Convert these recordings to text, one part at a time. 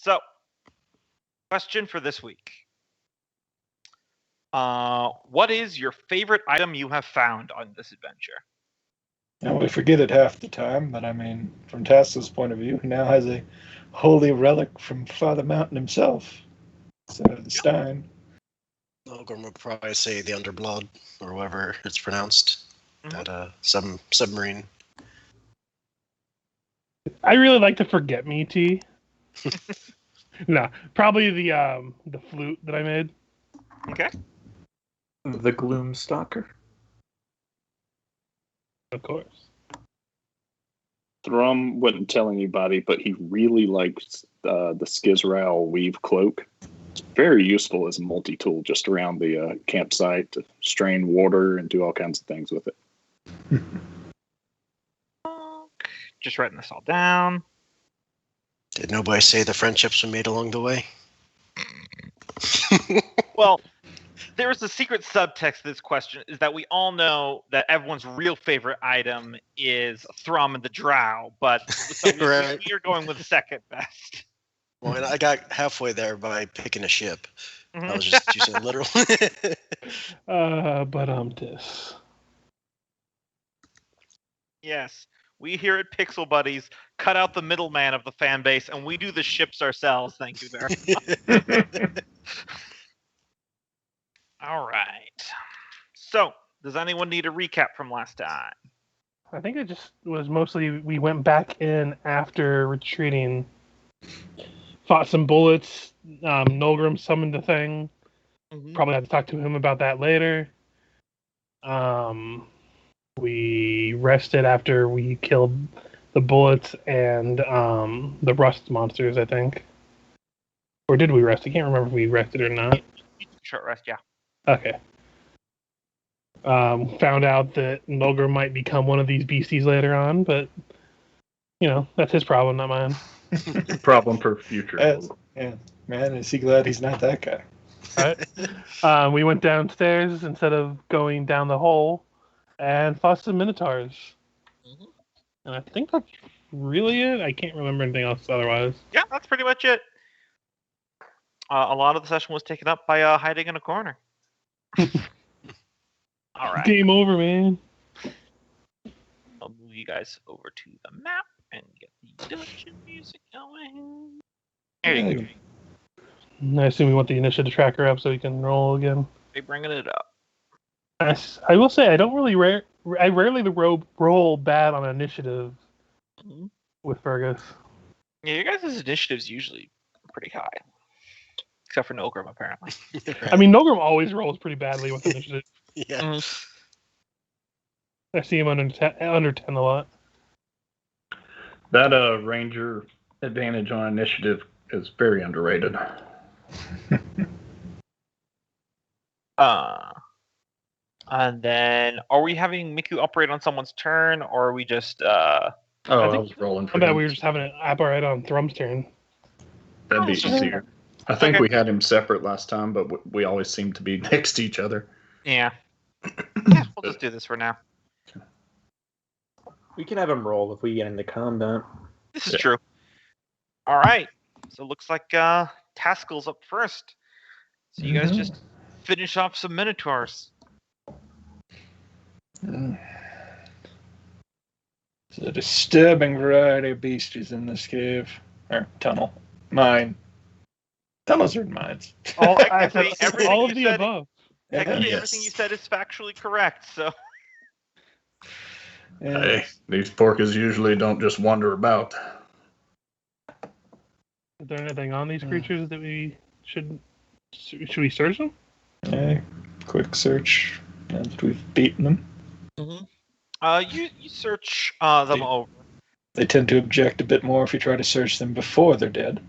So, question for this week. What is your favorite item you have found on this adventure? Now we forget it half the time, but I mean, from Taskill's point of view, he now has a holy relic from Father Mountain himself, instead of the Stein. Nolgrim would probably say the Underblood, or however it's pronounced. That submarine. I really like the Forget Me tea. No, probably the flute that I made. Okay. The Gloom Stalker. Of course. Thrum wouldn't tell anybody, but he really likes the Skizral Weave Cloak. It's very useful as a multi-tool just around the campsite to strain water and do all kinds of things with it. Just writing this all down. Did nobody say the friendships we made along the way? Well, there is a secret subtext to this question, is that we all know that everyone's real favorite item is Thrum and the Drow, but so Right. we are going with second best. Well, and I got halfway there by picking a ship. I was just using it literal. But this. Yes, we here at Pixel Buddies cut out the middleman of the fan base, and we do the ships ourselves. Thank you very much. All right. So, does anyone need a recap from last time? I think it just was mostly we went back in after retreating, fought some bullets. Nolgrim summoned the thing. Probably have to talk to him about that later. We rested after we killed the bullets and the rust monsters, I think. Or did we rest? I can't remember if we rested or not. Short rest, yeah. Okay. Found out that Nolgrim might become one of these beasties later on, but, that's his problem, not mine. Problem for future. Yeah, man, is he glad he's not that guy? Right? We went downstairs instead of going down the hole and fought some minotaurs. And I think that's really it. I can't remember anything else otherwise. Yeah, that's pretty much it. A lot of the session was taken up by hiding in a corner. All right. Game over, man. I'll move you guys over to the map and get the dungeon music going. There you go. I assume we want the initiative tracker up so we can roll again. They're bringing it up. I will say I don't really I rarely roll bad on initiative with Fergis. Yeah, your guys' initiative's usually pretty high. Except for Nolgrim, apparently. I mean, Nolgrim always rolls pretty badly with initiative. Yeah. I see him under 10 a lot. That ranger advantage on initiative is very underrated. And then, are we having Miku operate on someone's turn, or are we just? I was rolling for I bet him. we were just having it operate on Thrum's turn. That'd be easier. I think we had him separate last time, but we always seem to be next to each other. Yeah. Yeah, we'll just do this for now. We can have him roll if we get into combat. This is true. All right. So it looks like Taskill's up first. So you guys just finish off some minotaurs. There's a disturbing variety of beasties in this cave. Or tunnel. Mine. Tunnels are in mines. All Everything of you the said- above. Technically, Yes. everything you said is factually correct. So Yeah. Hey, these porkers usually don't just wander about. Is there anything on these creatures that we should we search them? Okay. Quick search. Now that we've beaten them. you search them over. They tend to object a bit more if you try to search them before they're dead.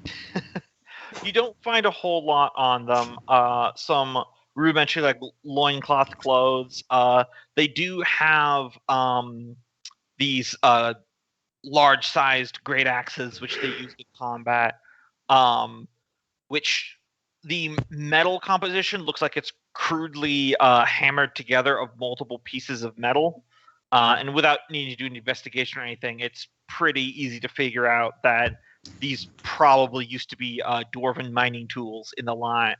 You don't find a whole lot on them. Some rudimentary, like loincloth clothes. They do have these large-sized great axes, which they use in combat. Which the metal composition looks like it's crudely hammered together of multiple pieces of metal. And without needing to do an investigation or anything, it's pretty easy to figure out that these probably used to be dwarven mining tools in the mine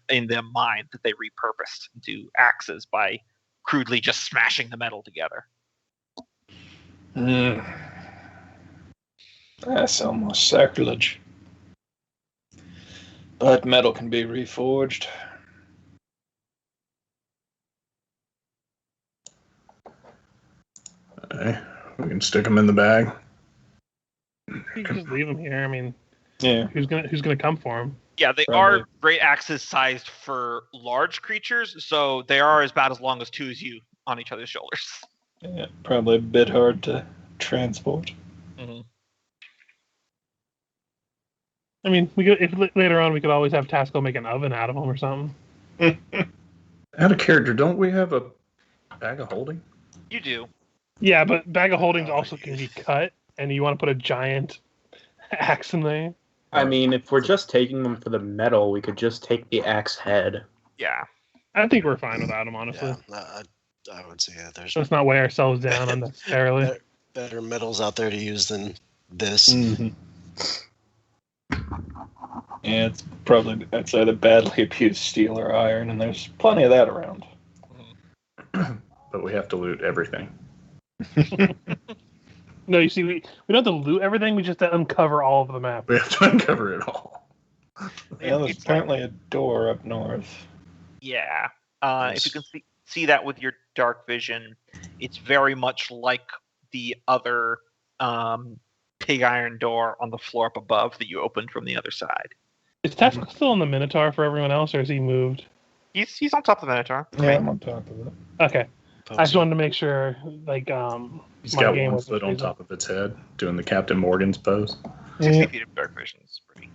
that they repurposed into axes by crudely just smashing the metal together. That's almost sacrilege. But metal can be reforged. Okay. We can stick them in the bag. You can just leave them here. I mean, Yeah. who's gonna come for them? Yeah, they Probably. are great axes sized for large creatures, so they are about as long as two as you on each other's shoulders. Yeah, probably a bit hard to transport. Mm-hmm. I mean, later on we could always have Taskill make an oven out of them or something. Out of character, don't we have a bag of holding? You do. Yeah, but bag of holdings also can be cut, and you want to put a giant axe in there. I mean, if we're just taking them for the metal, we could just take the axe head. Yeah. I think we're fine without them, honestly. Yeah, I would say there's Let's not weigh ourselves down unnecessarily. better metals out there to use than this. Mm-hmm. Yeah, it's probably, I'd say, the badly abused steel or iron, and there's plenty of that around. But we have to loot everything. No, you see, we don't have to loot everything. We just have to uncover all of the map. We have to uncover it all. Yeah, there's apparently a door up north. Yeah. If you can see that with your dark vision, it's very much like the other pig iron door on the floor up above that you opened from the other side. Is Taskill still on the Minotaur for everyone else, or has he moved? He's on top of the Minotaur. Yeah, I'm on top of it. Okay. I just wanted to make sure, like, He's my got game one was foot on confusing. top of its head, doing the Captain Morgan's pose. 60 Yeah. feet of dark vision is pretty.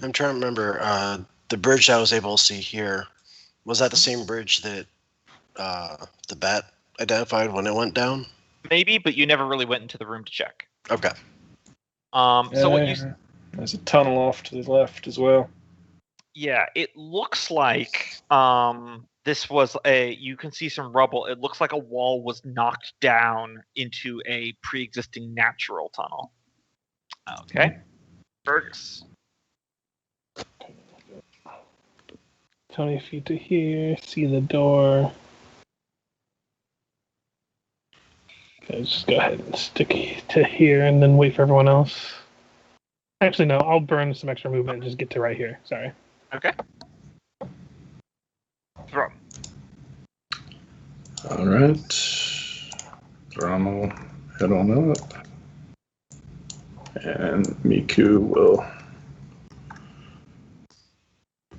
I'm trying to remember the bridge I was able to see here. Was that the same bridge that the bat identified when it went down? Maybe, but you never really went into the room to check. Okay. So what you... There's a tunnel off to the left as well. Yeah, it looks like this was you can see some rubble. It looks like a wall was knocked down into a pre-existing natural tunnel. Okay. Fergus. 20 feet to here, see the door. Okay, just go ahead and stick it to here and then wait for everyone else. Actually, no, I'll burn some extra movement and just get to right here. Sorry. Okay. Thrum. All right. Thrum will head on up. And Miku will.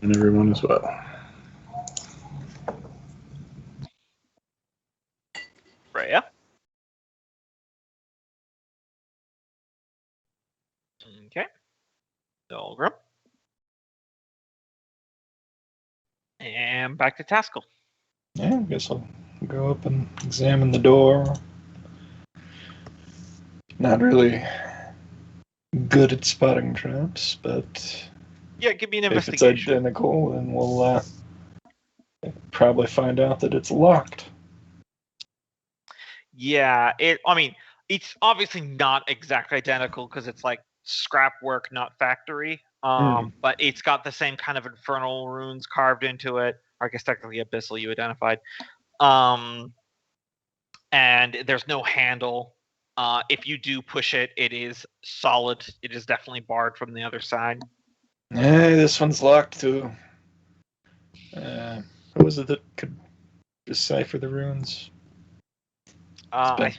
And everyone as well. Freya. Okay. Nolgrim. And back to Taskill. Yeah, I guess I'll go up and examine the door. Not really good at spotting traps, but Yeah, give me an if it's investigation. identical, then we'll probably find out that it's locked. Yeah, it's obviously not exactly identical because it's like scrap work, not factory. But it's got the same kind of infernal runes carved into it. I guess technically abyssal you identified. And there's no handle. If you do push it, it is solid. It is definitely barred from the other side. Hey, this one's locked too. Who was it that could decipher the runes? I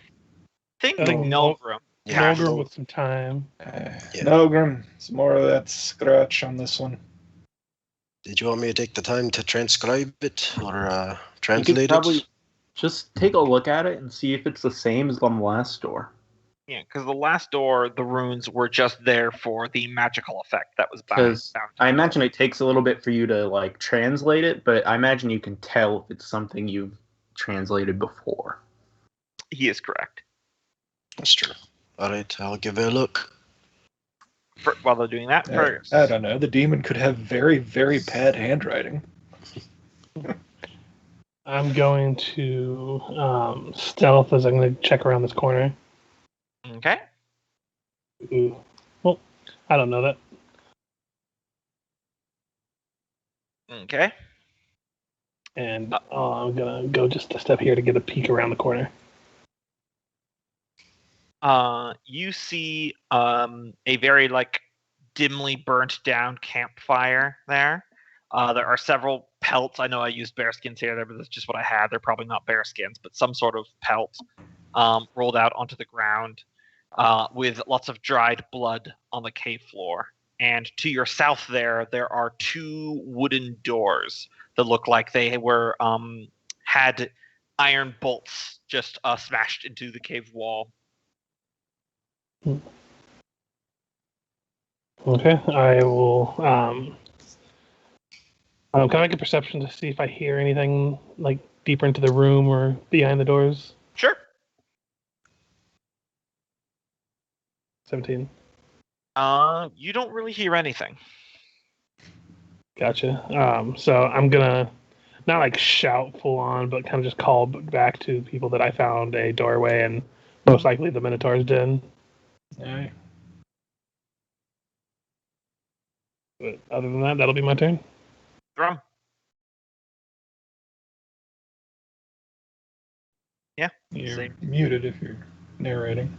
think Oh, Nolgrim. Yeah. Nolgrim with some time. Nolgrim, some more of that scratch on this one. Did you want me to take the time to transcribe it or You could translate probably it? just take a look at it and see if it's the same as the last door. Yeah, because the last door, the runes were just there for the magical effect that was bound. Because I imagine it takes a little bit for you to like translate it, but I imagine you can tell if it's something you've translated before. He is correct. That's true. All right, I'll give it a look. While they're doing that, Fergus. I don't know. The demon could have very, very bad handwriting. I'm going to stealth as I'm going to check around this corner. Okay. Ooh. Well, I don't know that. Okay. And I'm gonna go just a step here to get a peek around the corner. You see a very dimly burnt down campfire there. There are several pelts. I know I used bear skins here, but that's just what I had. They're probably not bear skins, but some sort of pelt rolled out onto the ground with lots of dried blood on the cave floor. And to your south there are two wooden doors that look like they were had iron bolts just smashed into the cave wall. Okay, I will. Can I make a perception to see if I hear anything deeper into the room or behind the doors? Sure. 17. You don't really hear anything. Gotcha. So I'm gonna not shout full on, but kind of just call back to people that I found a doorway and most likely the Minotaur's den. Aye. But other than that, that'll be my turn. Thrum. Yeah. You're Same. muted if you're narrating.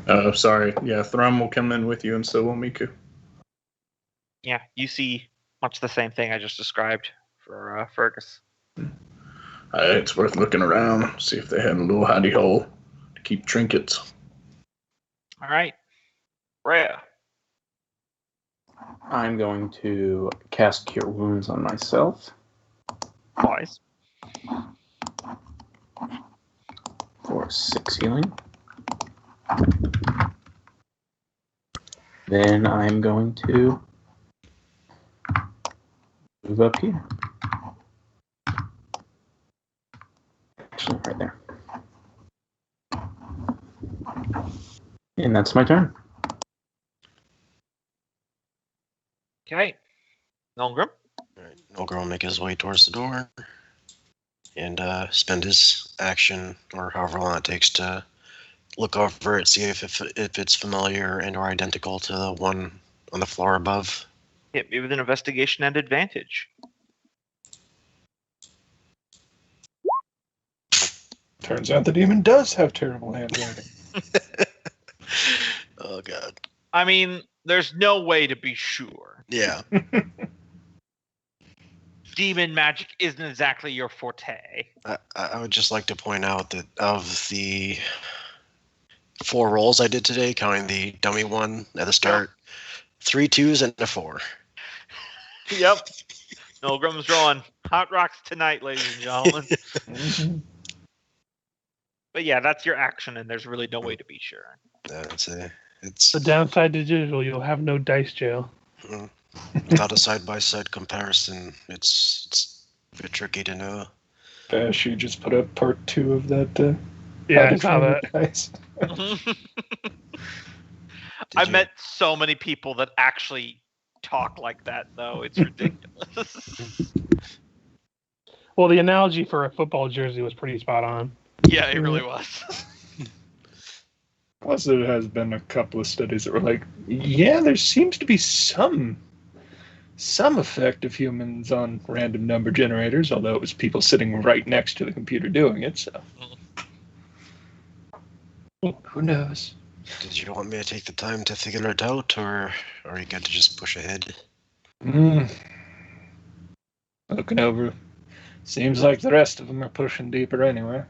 Oh, sorry. Yeah, Thrum will come in with you, and so will Miku. Yeah, you see much the same thing I just described for Fergis. It's worth looking around, see if they had a little hidey hole to keep trinkets. All right. Freya. I'm going to cast Cure Wounds on myself. Wise. For 6 healing. Then I'm going to move up here. Actually, right there. And that's my turn. Okay. Nolgrim. All right, Nolgrim will make his way towards the door and spend his action, or however long it takes, to look over it, see if it's familiar and or identical to the one on the floor above. Hit me with an investigation and advantage. Turns out the demon does have terrible handwriting. Oh god. I mean, there's no way to be sure. Yeah. Demon magic isn't exactly your forte. I would just like to point out that of the 4 rolls I did today, counting the dummy one at the start, 3 2s and a 4. Yep. Nolgrim's drawing hot rocks tonight, ladies and gentlemen. Mhm. But yeah, that's your action, and there's really no way to be sure. It's The downside to digital, you'll have no dice jail. without a side-by-side comparison, it's a bit tricky to know. Bash, you just put up part 2 of that. Yeah, I saw that. Dice. I met so many people that actually talk like that, though. It's ridiculous. Well, the analogy for a football jersey was pretty spot on. Yeah, it really was. Plus, there has been a couple of studies that were like, yeah, there seems to be some effect of humans on random number generators, although it was people sitting right next to the computer doing it, so. Who knows? Did you want me to take the time to figure it out, or are you good to just push ahead? Looking over. Seems like the rest of them are pushing deeper anyway.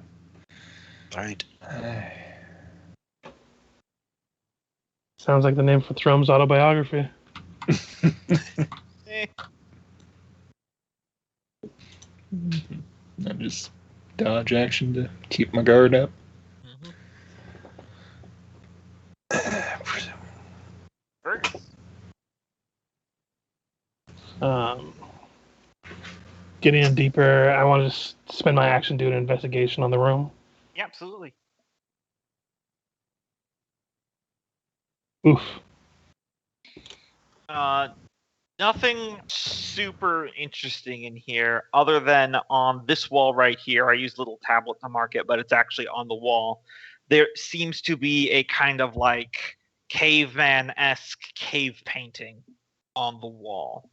Right. Sounds like the name for Thrum's autobiography. I just dodge action to keep my guard up. Getting in deeper, I want to just spend my action doing an investigation on the room. Yeah, absolutely. Oof. Nothing super interesting in here other than on this wall right here. I used a little tablet to mark it, but it's actually on the wall. There seems to be a kind of caveman-esque cave painting on the wall.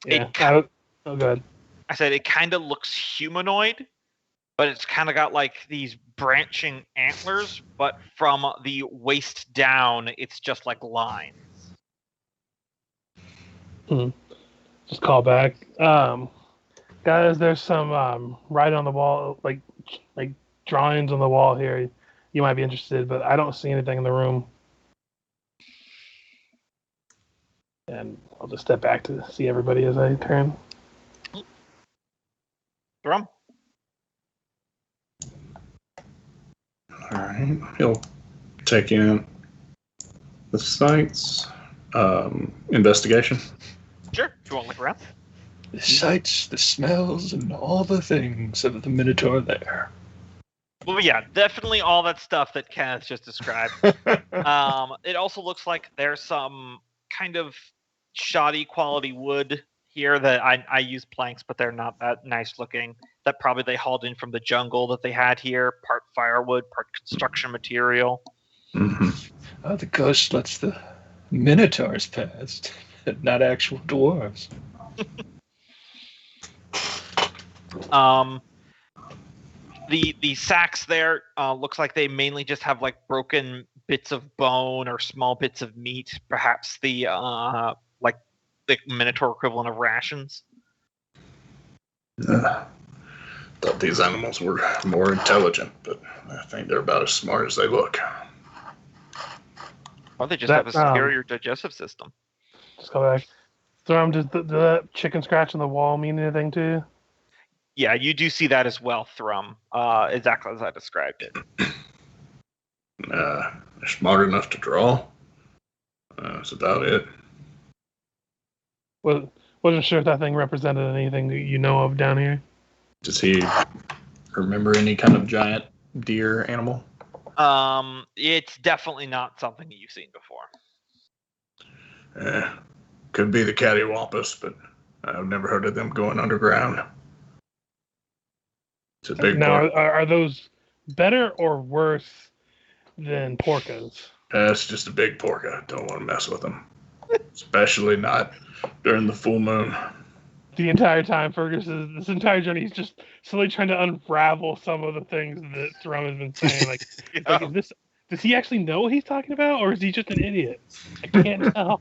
Yeah. It Oh, good. I said it kind of looks humanoid, but it's kind of got like these branching antlers, but from the waist down, it's just like lines. Just call back. Guys, there's some writing on the wall, like drawings on the wall here. You might be interested, but I don't see anything in the room. And I'll just step back to see everybody as I turn. Thrum. All right. He'll take in the sights. Investigation. Sure. You want to look around? The sights, the smells, and all the things of the Minotaur there. Well, yeah, definitely all that stuff that Kenneth just described. It also looks like there's some kind of shoddy quality wood here that I use planks, but they're not that nice looking. That probably they hauled in from the jungle that they had here. Part firewood, part construction material. Mm-hmm. Oh, the ghost lets the Minotaurs past, not actual dwarves. The sacks there looks like they mainly just have like broken bits of bone or small bits of meat, perhaps the like the Minotaur equivalent of rations. Thought these animals were more intelligent, but I think they're about as smart as they look. Or they just have a superior digestive system. Just go back. Thrum, does the chicken scratch on the wall mean anything to you? Yeah, you do see that as well, Thrum. Exactly as I described it. They're smart enough to draw. That's about it. Well, wasn't sure if that thing represented anything that you know of down here. Does he remember any kind of giant deer animal? It's definitely not something that you've seen before. Could be the cattywampus, but I've never heard of them going underground. It's a big Now, are those better or worse than porcas? It's just a big porca. Don't want to mess with them. Especially not during the full moon. The entire time, Fergis this entire journey, he's just slowly trying to unravel some of the things that Thrum has been saying. Like, like is this, does he actually know what he's talking about, or is he just an idiot? I can't tell.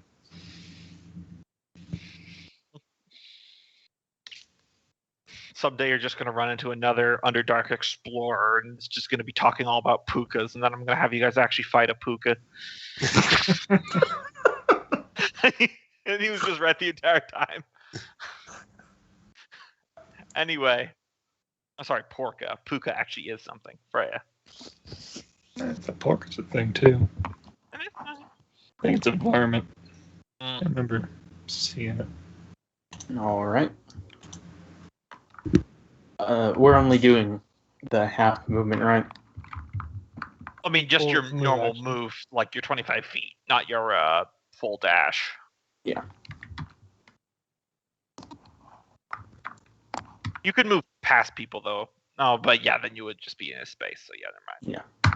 Someday you're just going to run into another Underdark explorer, and it's just going to be talking all about pukas, and then I'm going to have you guys actually fight a puka. And he was just right the entire time. Anyway, I'm sorry, porka. Puka actually is something. Freya. The pork's a thing too. I think it's a varmint. I remember seeing it. All right. We're only doing the half movement, right? I mean, just Full your move normal action. move, like your 25 feet, not your full dash. Yeah. You could move past people, though. Oh, but yeah, then you would just be in his space, so yeah, never mind. Yeah.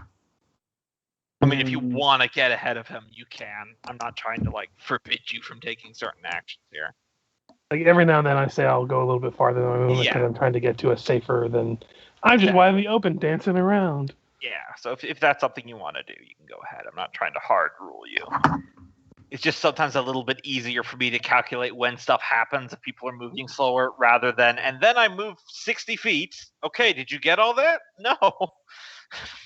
I mean, if you want to get ahead of him, you can. I'm not trying to, like, forbid you from taking certain actions here. Like every now and then, I say I'll go a little bit farther than my movement because I'm trying to get to a safer than I'm just widely open, dancing around. Yeah, so if that's something you want to do, you can go ahead. I'm not trying to hard rule you. It's just sometimes a little bit easier for me to calculate when stuff happens if people are moving slower rather than, and then I move 60 feet. Okay, did you get all that? No.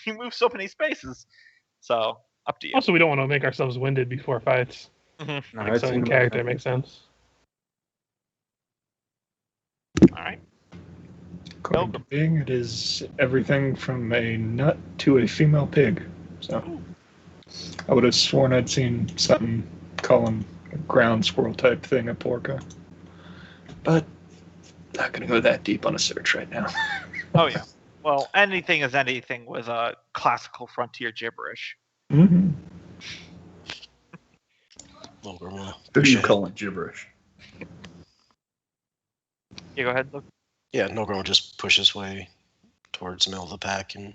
You move so many spaces. So, up to you. Also, we don't want to make ourselves winded before fights. Mm-hmm. No, Like, so in character, it makes sense. All right. According to Bing, it is everything from a nut to a female pig. So I would have sworn I'd seen something calling a ground squirrel type thing a porca. But not going to go that deep on a search right now. Oh, yeah. Well, anything is anything was a classical frontier gibberish. Mm-hmm. Nolgrim Who do you call it gibberish? Yeah, go ahead, Luke. Yeah, Nolgrim will just push his way towards the middle of the pack and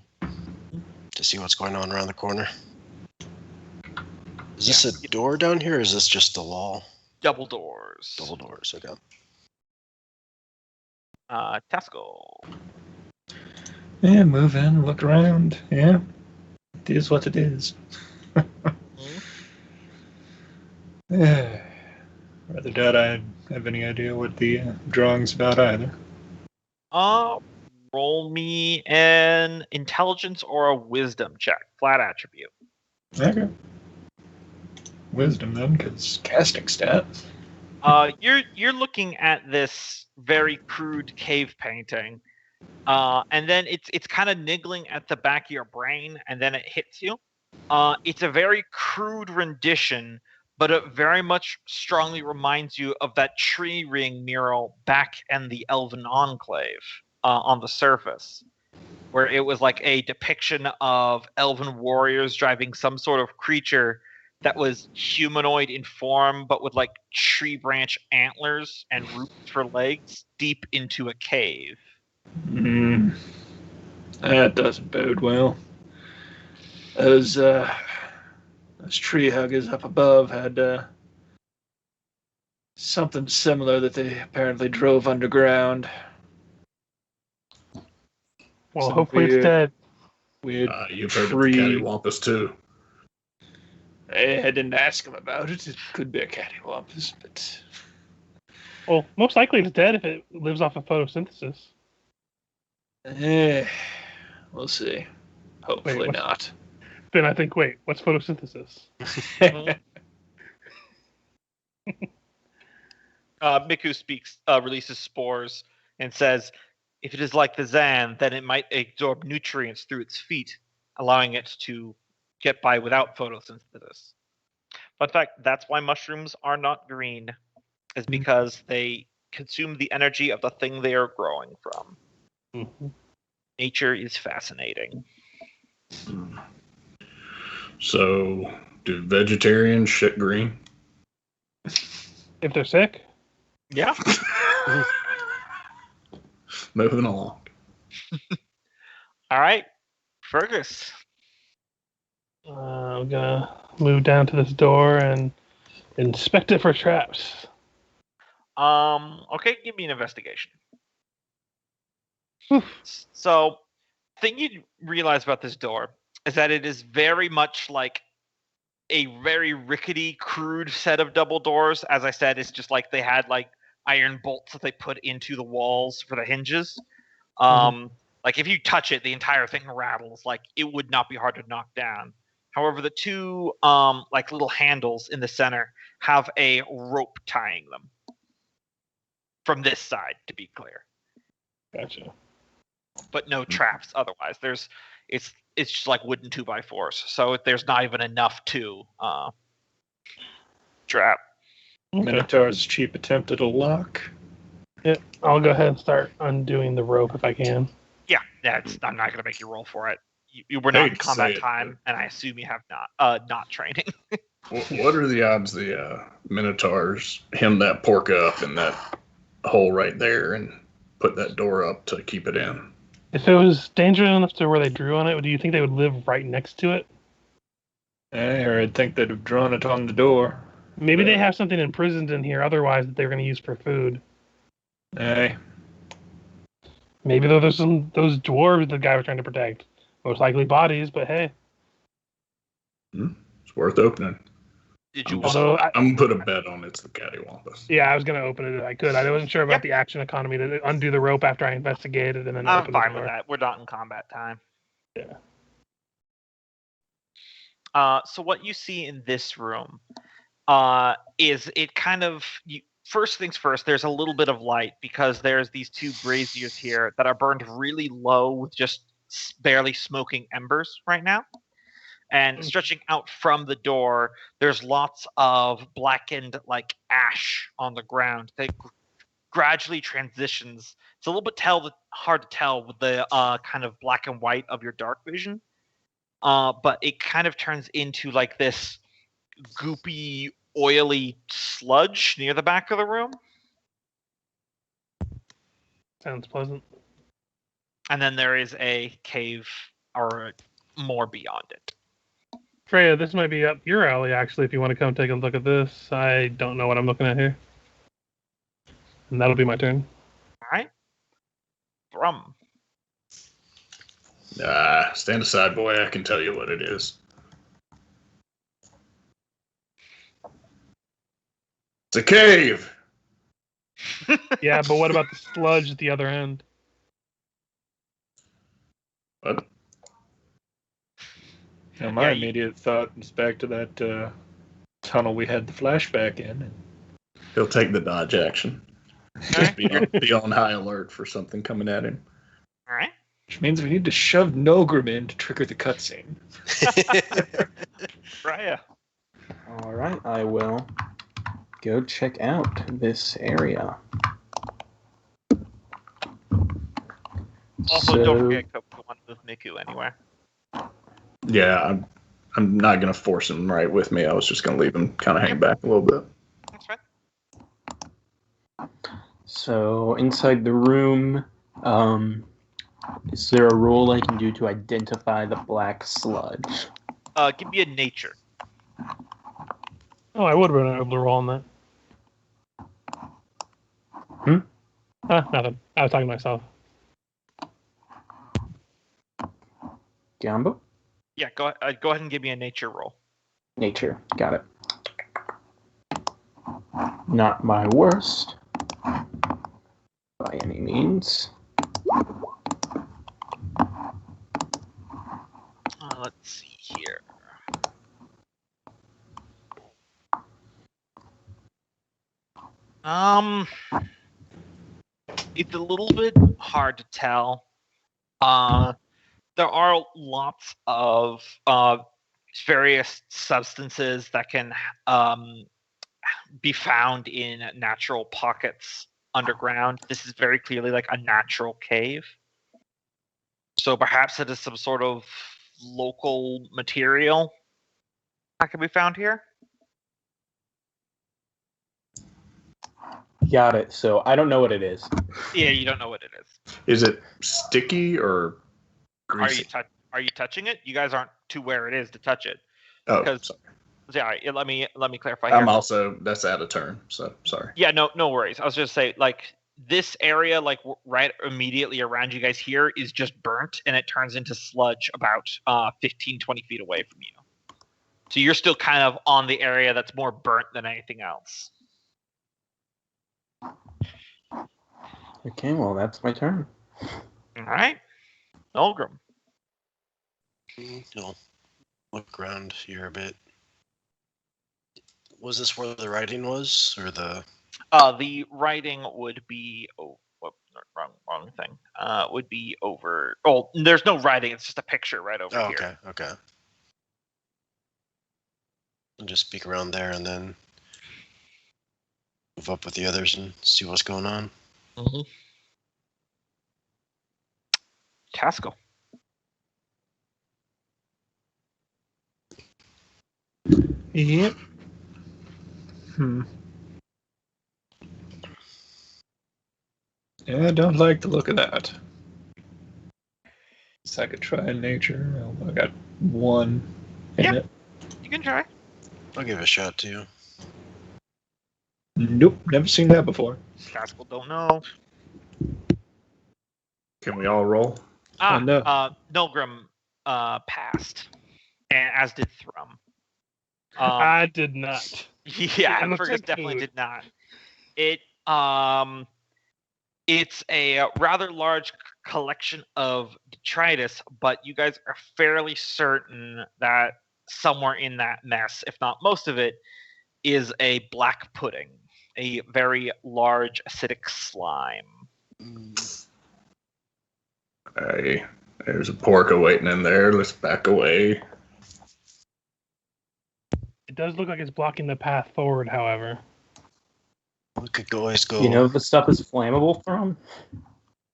to see what's going on around the corner. Is this a door down here, or is this just the wall? Double doors. Double doors, okay. Taskill. Yeah, move in, look around. Yeah, it is what it is. Yeah. Rather doubt I have any idea what the drawing's about either. Roll me an intelligence or a wisdom check. Flat attribute. Okay. Wisdom then, because casting stat. You're looking at this very crude cave painting, and then it's kind of niggling at the back of your brain, and then it hits you. It's a very crude rendition, but it very much strongly reminds you of that tree ring mural back in the Elven Enclave on the surface, where it was like a depiction of elven warriors driving some sort of creature that was humanoid in form, but with like tree branch antlers and roots for legs deep into a cave. That doesn't bode well. Those tree huggers up above had something similar that they apparently drove underground. Well, Some hopefully it's dead. Weird You've heard tree. of the cattywampus too. I didn't ask him about it. It could be a cattywampus, but... Well, most likely it's dead if it lives off of photosynthesis. We'll see. Hopefully not. Then I think, what's photosynthesis? Miku releases spores and says, if it is like the Zan, then it might absorb nutrients through its feet, allowing it to get by without photosynthesis. Fun fact, that's why mushrooms are not green, is because they consume the energy of the thing they are growing from. Mm-hmm. Nature is fascinating. So, do vegetarians shit green? If they're sick? Yeah. Moving along. All right, Fergus. I'm gonna move down to this door and inspect it for traps. Okay, give me an investigation. So, thing you realize about this door is that it is very much like a very rickety, crude set of double doors. As I said, it's just like they had like iron bolts that they put into the walls for the hinges. Like if you touch it, the entire thing rattles. Like it would not be hard to knock down. However, the two like little handles in the center have a rope tying them. From this side, to be clear. Gotcha. But no traps otherwise. It's just like wooden 2x4s. So there's not even enough to trap. Minotaur's cheap attempt at a lock. Yeah, I'll go ahead and start undoing the rope if I can. Yeah, I'm not gonna make you roll for it. You were not in combat time, and I assume you have not training. What are the odds the Minotaurs hem that pork up in that hole right there and put that door up to keep it in? If it was dangerous enough to where they drew on it, do you think they would live right next to it? I'd think they'd have drawn it on the door. Maybe they have something imprisoned in here otherwise that they're going to use for food. Aye. Maybe there's those dwarves the guy was trying to protect. Most likely bodies, but hey. It's worth opening. Did you? I'm gonna put a bet on it's the cattywampus. Yeah, I was gonna open it if I could. I wasn't sure about the action economy to undo the rope after I investigated and then I'm open fine the door. with that. We're not in combat time. Yeah. So what you see in this room is it kind of first things first. There's a little bit of light because there's these two braziers here that are burned really low with just barely smoking embers right now. And stretching out from the door, there's lots of blackened like ash on the ground that gradually transitions. It's a little bit hard to tell with the kind of black and white of your dark vision. But it kind of turns into like this goopy, oily sludge near the back of the room. Sounds pleasant. And then there is a cave or more beyond it. Freya, this might be up your alley, actually, if you want to come take a look at this. I don't know what I'm looking at here. And that'll be my turn. All right. Thrum. Stand aside, boy. I can tell you what it is. It's a cave. Yeah, but what about the sludge at the other end? What? Now, my immediate thought was back to that tunnel we had the flashback in. He'll take the dodge action. Just be on high alert for something coming at him. All right. Which means we need to shove Nolgrim in to trigger the cutscene. Freya. All right, I will go check out this area. Also, don't forget Coco want to move Miku anywhere. Yeah, I'm not going to force him right with me. I was just going to leave him kind of hang back a little bit. That's fine. So inside the room, is there a roll I can do to identify the black sludge? Give me a nature. Oh, I would have been able to roll on that. Nothing. I was talking to myself. Gombo? Yeah, go ahead and give me a nature roll. Nature. Got it. Not my worst. By any means. Let's see here. It's a little bit hard to tell. There are lots of various substances that can be found in natural pockets underground. This is very clearly like a natural cave. So perhaps it is some sort of local material that can be found here. Got it. So I don't know what it is. Yeah, you don't know what it is. Is it sticky or greasy? Are you touching it? You guys aren't to where it is to touch it. Oh, Because, sorry. yeah, let me clarify here. I'm also, that's out of turn, so sorry. Yeah, no worries. I was just say, like, this area, like right immediately around you guys here, is just burnt, and it turns into sludge about 15, 20 feet away from you. So you're still kind of on the area that's more burnt than anything else. Okay, well, that's my turn. All right. Nolgrim. No. Look around here a bit. Was this where the writing was, or the? The writing would be wrong thing. Would be over. Oh, there's no writing. It's just a picture right over here. Okay. I'll just peek around there and then move up with the others and see what's going on. Mm-hmm. Taskill. Yep. Yeah, I don't like the look of that. So I could try in nature. Well, I got one in it. You can try. I'll give it a shot too. Nope, never seen that before. Taskill don't know. Can we all roll? No. Nolgrim passed, and as did Thrum. I did not. Yeah, I'm Fergis like, definitely did not. It's a rather large collection of detritus, but you guys are fairly certain that somewhere in that mess, if not most of it, is a black pudding, a very large acidic slime. Hey, there's a porker waiting in there. Let's back away. It does look like it's blocking the path forward, however. We could always go. You know if the stuff is flammable from?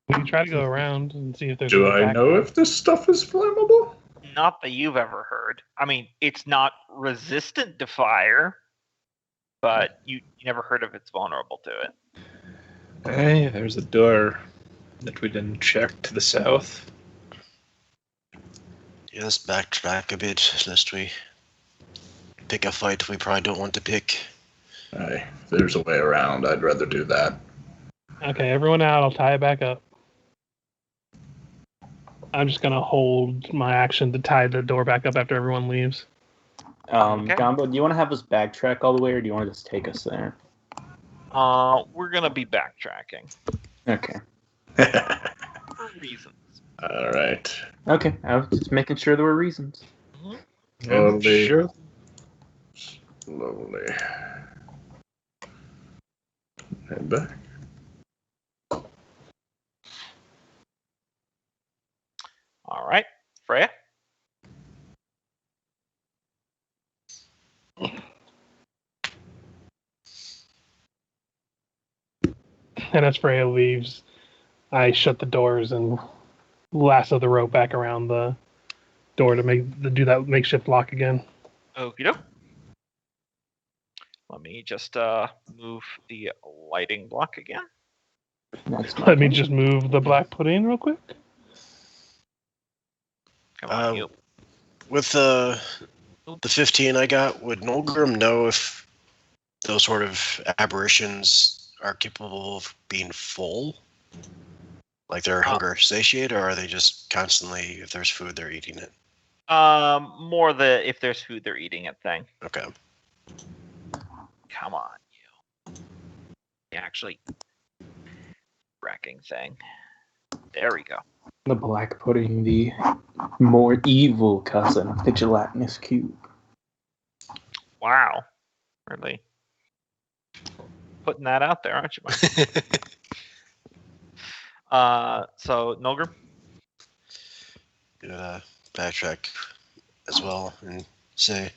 We can try to go around and see if there's. Do I know if this stuff is flammable? Not that you've ever heard. I mean, it's not resistant to fire, but you never heard of it's vulnerable to it. Hey, there's a door that we didn't check to the south. Yeah, let's backtrack a bit, lest we pick a fight we probably don't want to pick. Hey, if there's a way around, I'd rather do that. Okay, everyone out. I'll tie it back up. I'm just gonna hold my action to tie the door back up after everyone leaves. Okay. Gombo, do you want to have us backtrack all the way, or do you want to just take us there? We're gonna be backtracking Okay. for reasons. All right. Okay, I was just making sure there were reasons. Slowly. Sure. Slowly. Head back. All right, Freya. And as Freya leaves, I shut the doors and lasso the rope back around the door to do that makeshift lock again. Okie doke. Let me just move the lighting block again. Let me just move the black pudding real quick. Come on, you. With the 15 I got, would Nolgrim know if those sort of aberrations are capable of being full? Like they're hunger satiate, or are they just constantly, if there's food, they're eating it? More the if there's food, they're eating it thing. Okay. Come on, you. Actually, wrecking thing. There we go. The black pudding, the more evil cousin of the gelatinous cube. Wow. Really putting that out there, aren't you, Mike? So Nolgrim? Backtrack as well and say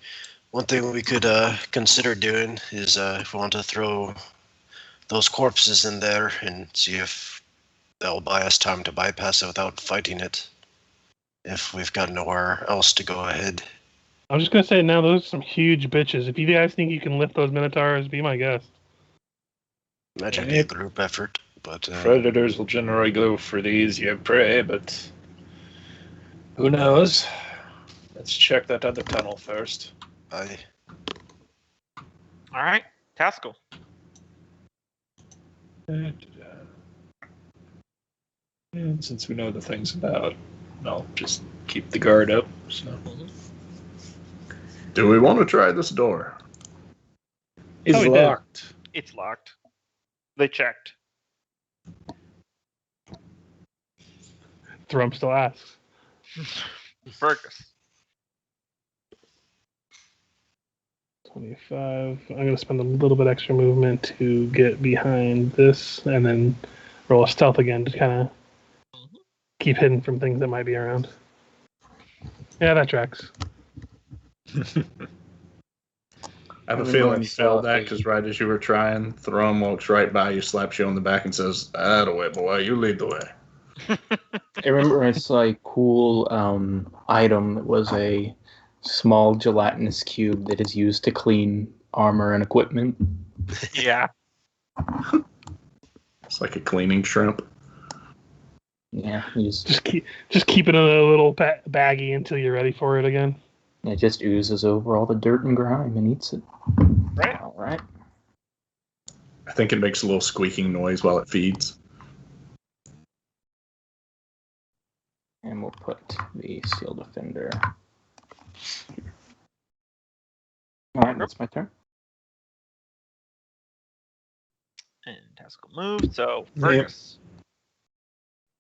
one thing we could consider doing is if we want to throw those corpses in there and see if that'll buy us time to bypass it without fighting it. If we've got nowhere else to go ahead. I'm just gonna say now, those are some huge bitches. If you guys think you can lift those minotaurs, be my guest. Imagine it'd be a group effort, but Predators will generally go for the easier prey, but who knows? Let's check that other tunnel first. All right, Taskill. And since we know the things about, I'll just keep the guard up. So. Do we want to try this door? It's we did. locked. It's locked. They checked. Thrum still asks. Fergis. 25. I'm going to spend a little bit extra movement to get behind this and then roll a stealth again to kind of keep hidden from things that might be around. Yeah, that tracks. I have a feeling you failed that because right as you were trying, Thrum walks right by you, slaps you on the back, and says, "Attaboy, boy, you lead the way." I remember it's like cool item that was a small gelatinous cube that is used to clean armor and equipment. Yeah. It's like a cleaning shrimp. Yeah, just keep it in a little baggie until you're ready for it again. It just oozes over all the dirt and grime and eats it. Right. All right. I think it makes a little squeaking noise while it feeds. And we'll put the Seal Defender. All right, that's my turn. And Taskill moved, so Fergus.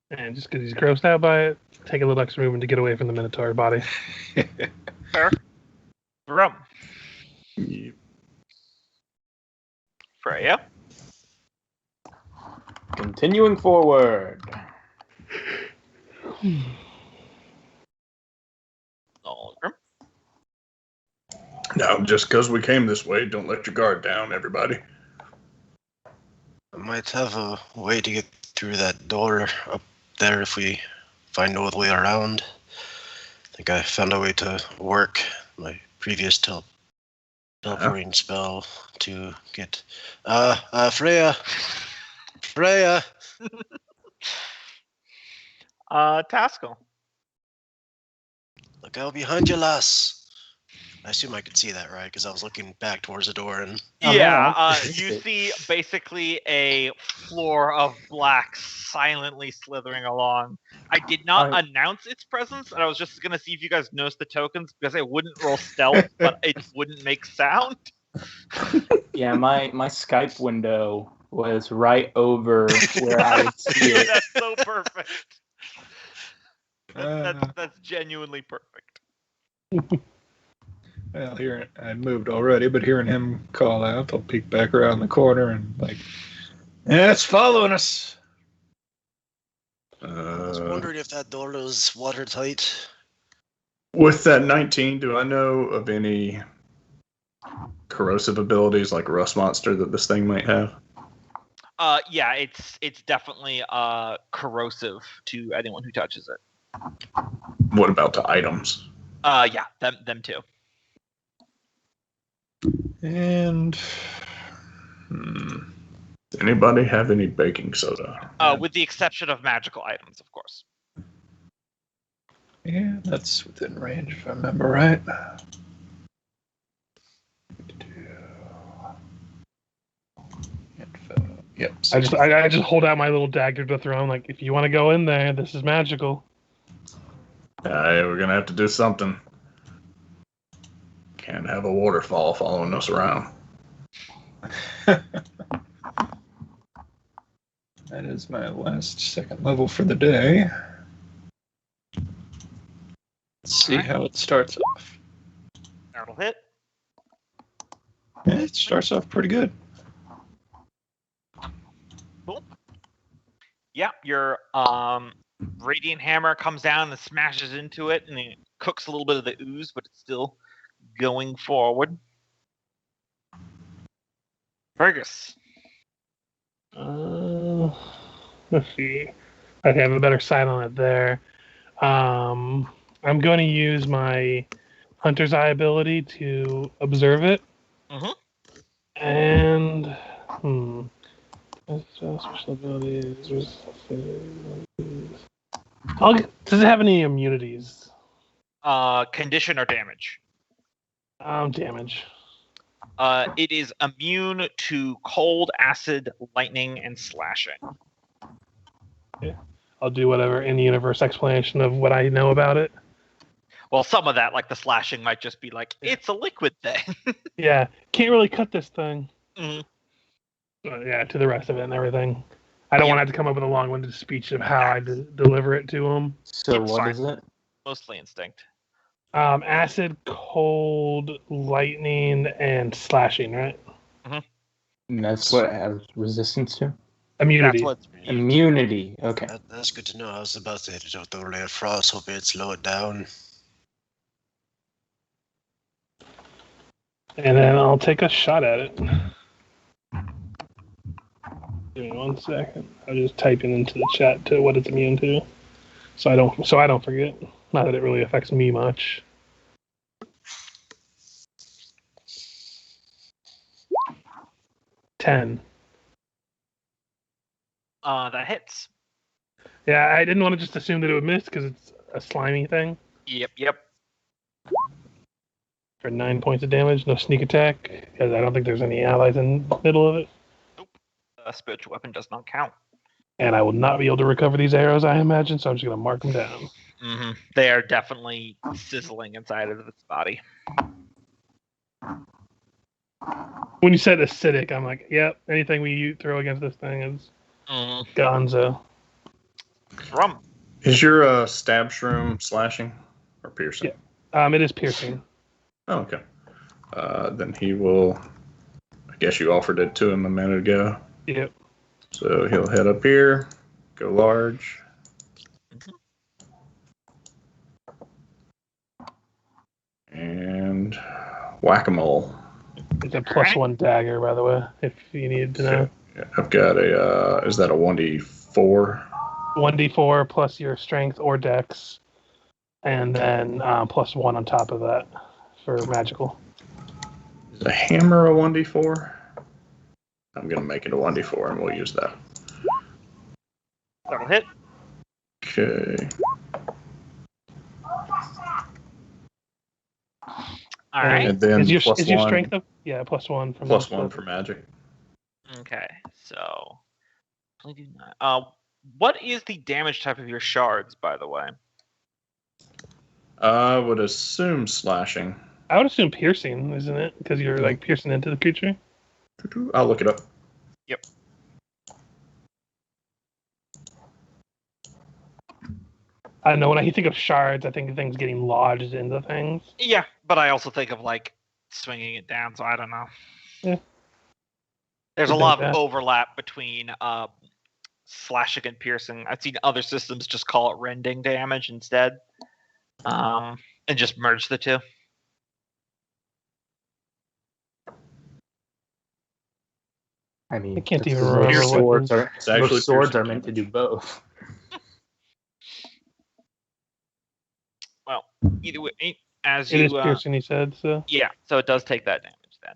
And just because he's grossed out by it, take a little extra movement to get away from the Minotaur body. Fair. Thrum. Yep. Freya. Continuing forward. Nolgrim. Now, just because we came this way, don't let your guard down, everybody. I might have a way to get through that door up there if we find no other way around. I think I found a way to work my previous teleporting spell to get... Freya! Freya! Taskill. Look out behind you, lass. I assume I could see that, right? Because I was looking back towards the door and... You see basically a floor of black silently slithering along. I did not announce its presence, and I was just going to see if you guys noticed the tokens, because I wouldn't roll stealth, but it wouldn't make sound. Yeah, my Skype window was right over where I would see it. That's so perfect. That's genuinely perfect. Well, I moved already, but hearing him call out, I'll peek back around the corner and yeah, it's following us. I was wondering if that door was watertight. With that 19, do I know of any corrosive abilities like Rust Monster that this thing might have? Yeah, it's definitely corrosive to anyone who touches it. What about the items? Yeah, them too. And Does anybody have any baking soda? With the exception of magical items, of course. yeah, that's within range if I remember right. Yep. I just hold out my little dagger to Thrum, like, if you want to go in there, this is magical. We're gonna have to do something. Can't have a waterfall following us around. That is my last second level for the day. Let's see how it starts off. That'll hit. Yeah, it starts off pretty good. Cool. Yeah, your radiant hammer comes down and smashes into it, and it cooks a little bit of the ooze, but it's still going forward. Fergis. Let's see. I have a better sight on it there. I'm going to use my Hunter's Eye ability to observe it. Mm-hmm. And special abilities. Does it have any immunities? Condition or damage? Damage. It is immune to cold, acid, lightning, and slashing. Yeah. I'll do whatever in-universe explanation of what I know about it. Well, some of that, like the slashing, might just be like, it's a liquid thing. Yeah, can't really cut this thing. Mm-hmm. But yeah, to the rest of it and everything. I don't want to have to come up with a long-winded speech of how I deliver it to them. So It's what fine. is it? Mostly instinct. Acid, cold, lightning, and slashing, right? And that's what it has resistance to? Immunity. That's what's Immunity. Okay. That's good to know. I was about to hit it with the Ray of Frost, hoping it'd slow it down. And then I'll take a shot at it. Give me 1 second. I'll just type it into the chat to what it's immune to, so I don't forget. Not that it really affects me much. $10. That hits. Yeah, I didn't want to just assume that it would miss because it's a slimy thing. Yep. For 9 points of damage, no sneak attack, because I don't think there's any allies in the middle of it. Nope. A spiritual weapon does not count. And I will not be able to recover these arrows, I imagine, so I'm just going to mark them down. Mm-hmm. They are definitely sizzling inside of its body. When you said acidic, I'm like, yep, anything we throw against this thing is gonzo. Thrum. Is your stab shroom slashing or piercing? Yeah. It is piercing. Oh, okay. Then he will... I guess you offered it to him a minute ago. Yep. So he'll head up here, go large. And whack-a-mole. It's a +1 dagger, by the way, if you needed to know. Yeah, I've got a, is that a 1d4? 1d4 plus your strength or dex, and then +1 on top of that for magical. Is a hammer a 1d4? I'm going to make it a 1d4 and we'll use that. That'll hit. Okay. All right. And then Is your plus one, strength up? Yeah, +1 from plus one for magic. Okay, so what is the damage type of your shards, by the way? I would assume slashing. I would assume piercing, isn't it? Because you're like piercing into the creature. I'll look it up. Yep. I don't know. When I think of shards, I think of things getting lodged into things. Yeah, but I also think of like swinging it down, so I don't know. Yeah. There's I a lot think of that. overlap between slashing and piercing. I've seen other systems just call it rending damage instead, and just merge the two. I mean, I can't that's even because remember most what swords the- are It's actually most swords piercing are meant to damage. do both. Well, either way, as It you is piercing, he said. So yeah, so it does take that damage then.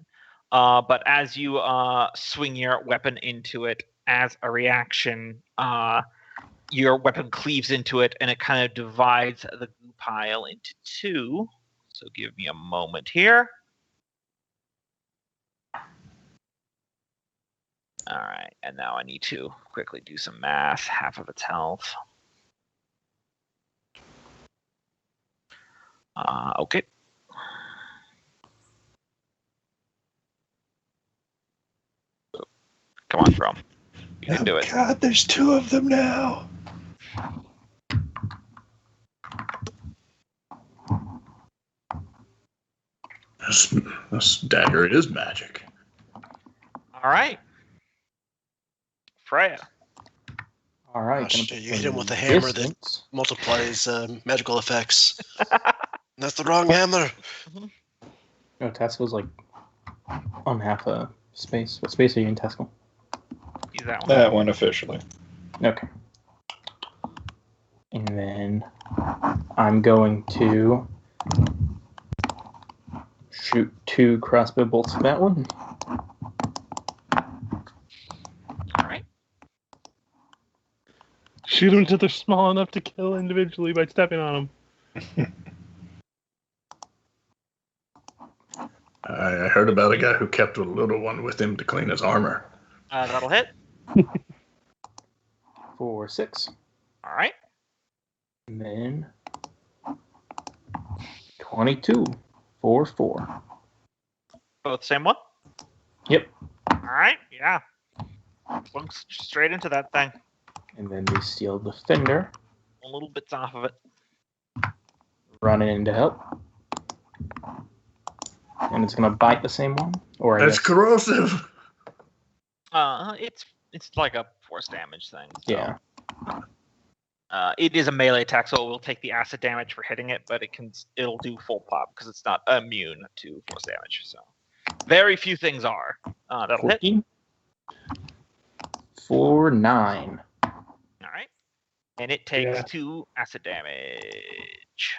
But as you swing your weapon into it as a reaction, your weapon cleaves into it and it kind of divides the goo pile into two. So give me a moment here. All right, and now I need to quickly do some math. Half of its health. Okay. Come on, Thrum. You can do it. God, there's two of them now. This dagger is magic. All right. Freya. All right. Gosh, gonna you put hit him some with a hammer that distance. multiplies magical effects. That's the wrong hammer. No, Taskill's like on half a space. What space are you in, Taskill? Use that one. That one officially. Okay. And then I'm going to shoot 2 crossbow bolts at that one. All right. shoot them until they're small enough to kill individually by stepping on them. I heard about a guy who kept a little one with him to clean his armor. That'll hit. For 6. All right. And then 22 for 4. Both same one. Yep. All right. Yeah. Looks straight into that thing. And then the Steel Defender Little bits off of it. running in to help. And it's going to bite the same one? Or I That's guess- corrosive. It's like a force damage thing. So. Yeah. It is a melee attack, so it will take the acid damage for hitting it, but it'll do full pop because it's not immune to force damage. So very few things are. That'll hit. 14 for 9. All right. And it takes Yeah. 2 acid damage.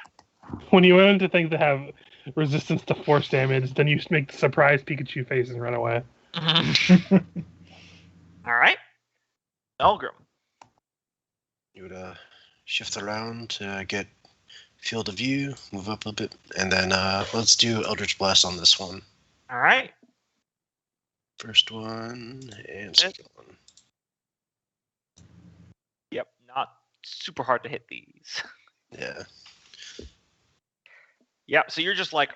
When you want to think to have resistance to force damage, then you make the surprise Pikachu face and run away. All right. Nolgrim. You would shift around to get field of view, move up a bit, and then let's do Eldritch Blast on this one. All right. First one and second one. Yep. Not super hard to hit these. Yeah. Yep. So you're just like,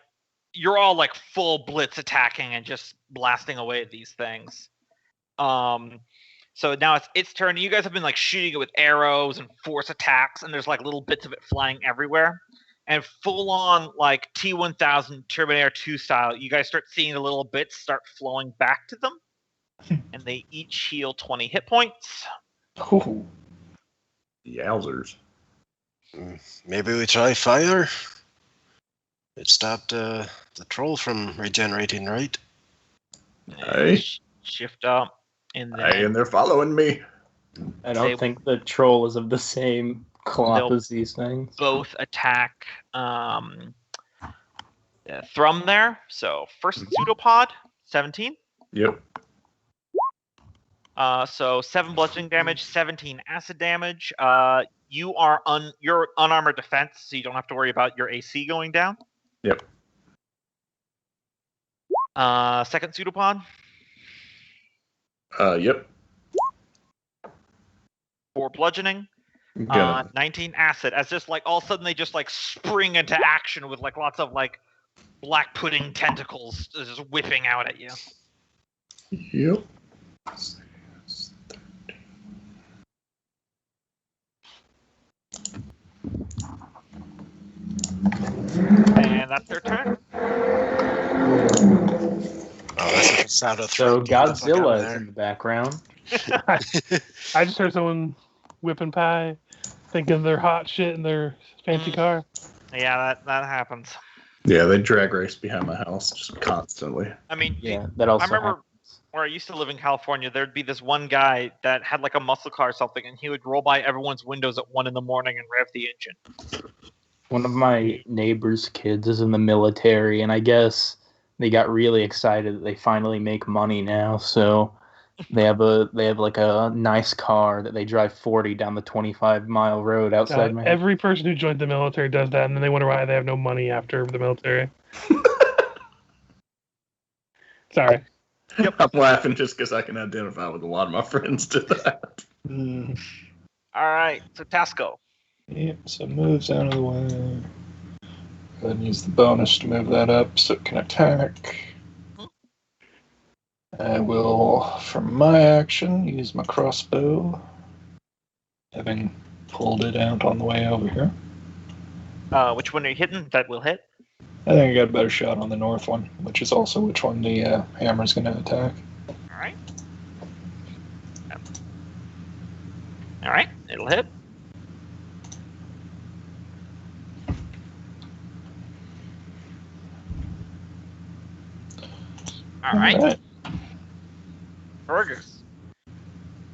you're all like full blitz attacking and just blasting away at these things. So now it's its turn. You guys have been like shooting it with arrows and force attacks, and there's like little bits of it flying everywhere. And full on like T-1000 Terminator 2 style, you guys start seeing the little bits start flowing back to them, and they each heal 20 hit points. Ooh. Yowzers. Maybe we try fire? It stopped the troll from regenerating, right? Hey. Shift up, and then Hey, and they're following me. I don't They- think the troll is of the same cloth They'll as these things. both attack Thrum there. So first pseudopod, 17. Yep. So 7 bludgeoning damage, 17 acid damage. You're unarmored defense, so you don't have to worry about your AC going down. Yep. Second pseudopod. Yep. 4 bludgeoning. Gonna 19 acid. As just like all of a sudden they just like spring into action with like lots of like black pudding tentacles just whipping out at you. Yep. And that's their turn. Oh, that's such a sound of So threat. Get the fuck out of Godzilla is there. in the background. I just heard someone whipping pie, thinking they're hot shit in their fancy car. Yeah, that happens. Yeah, they drag race behind my house just constantly. I mean, Yeah, that also I remember happens. where I used to live in California, there'd be this one guy that had like a muscle car or something, and he would roll by everyone's windows at 1 a.m. and rev the engine. One of my neighbor's kids is in the military, and I guess they got really excited that they finally make money now. So they have like a nice car that they drive 40 down the 25-mile road outside my house. Every person who joined the military does that, and then they wonder why they have no money after the military. Sorry. Yep. I'm laughing just because I can identify with a lot of my friends to that. All right, so Taskill. Yep, so moves out of the way. Go ahead and use the bonus to move that up so it can attack. I will, for my action, use my crossbow, having pulled it out on the way over here. Which one are you hitting? That will hit. I think I got a better shot on the north one, which is also which one the hammer's going to attack. All right. All right, it'll hit. All right. Fergis.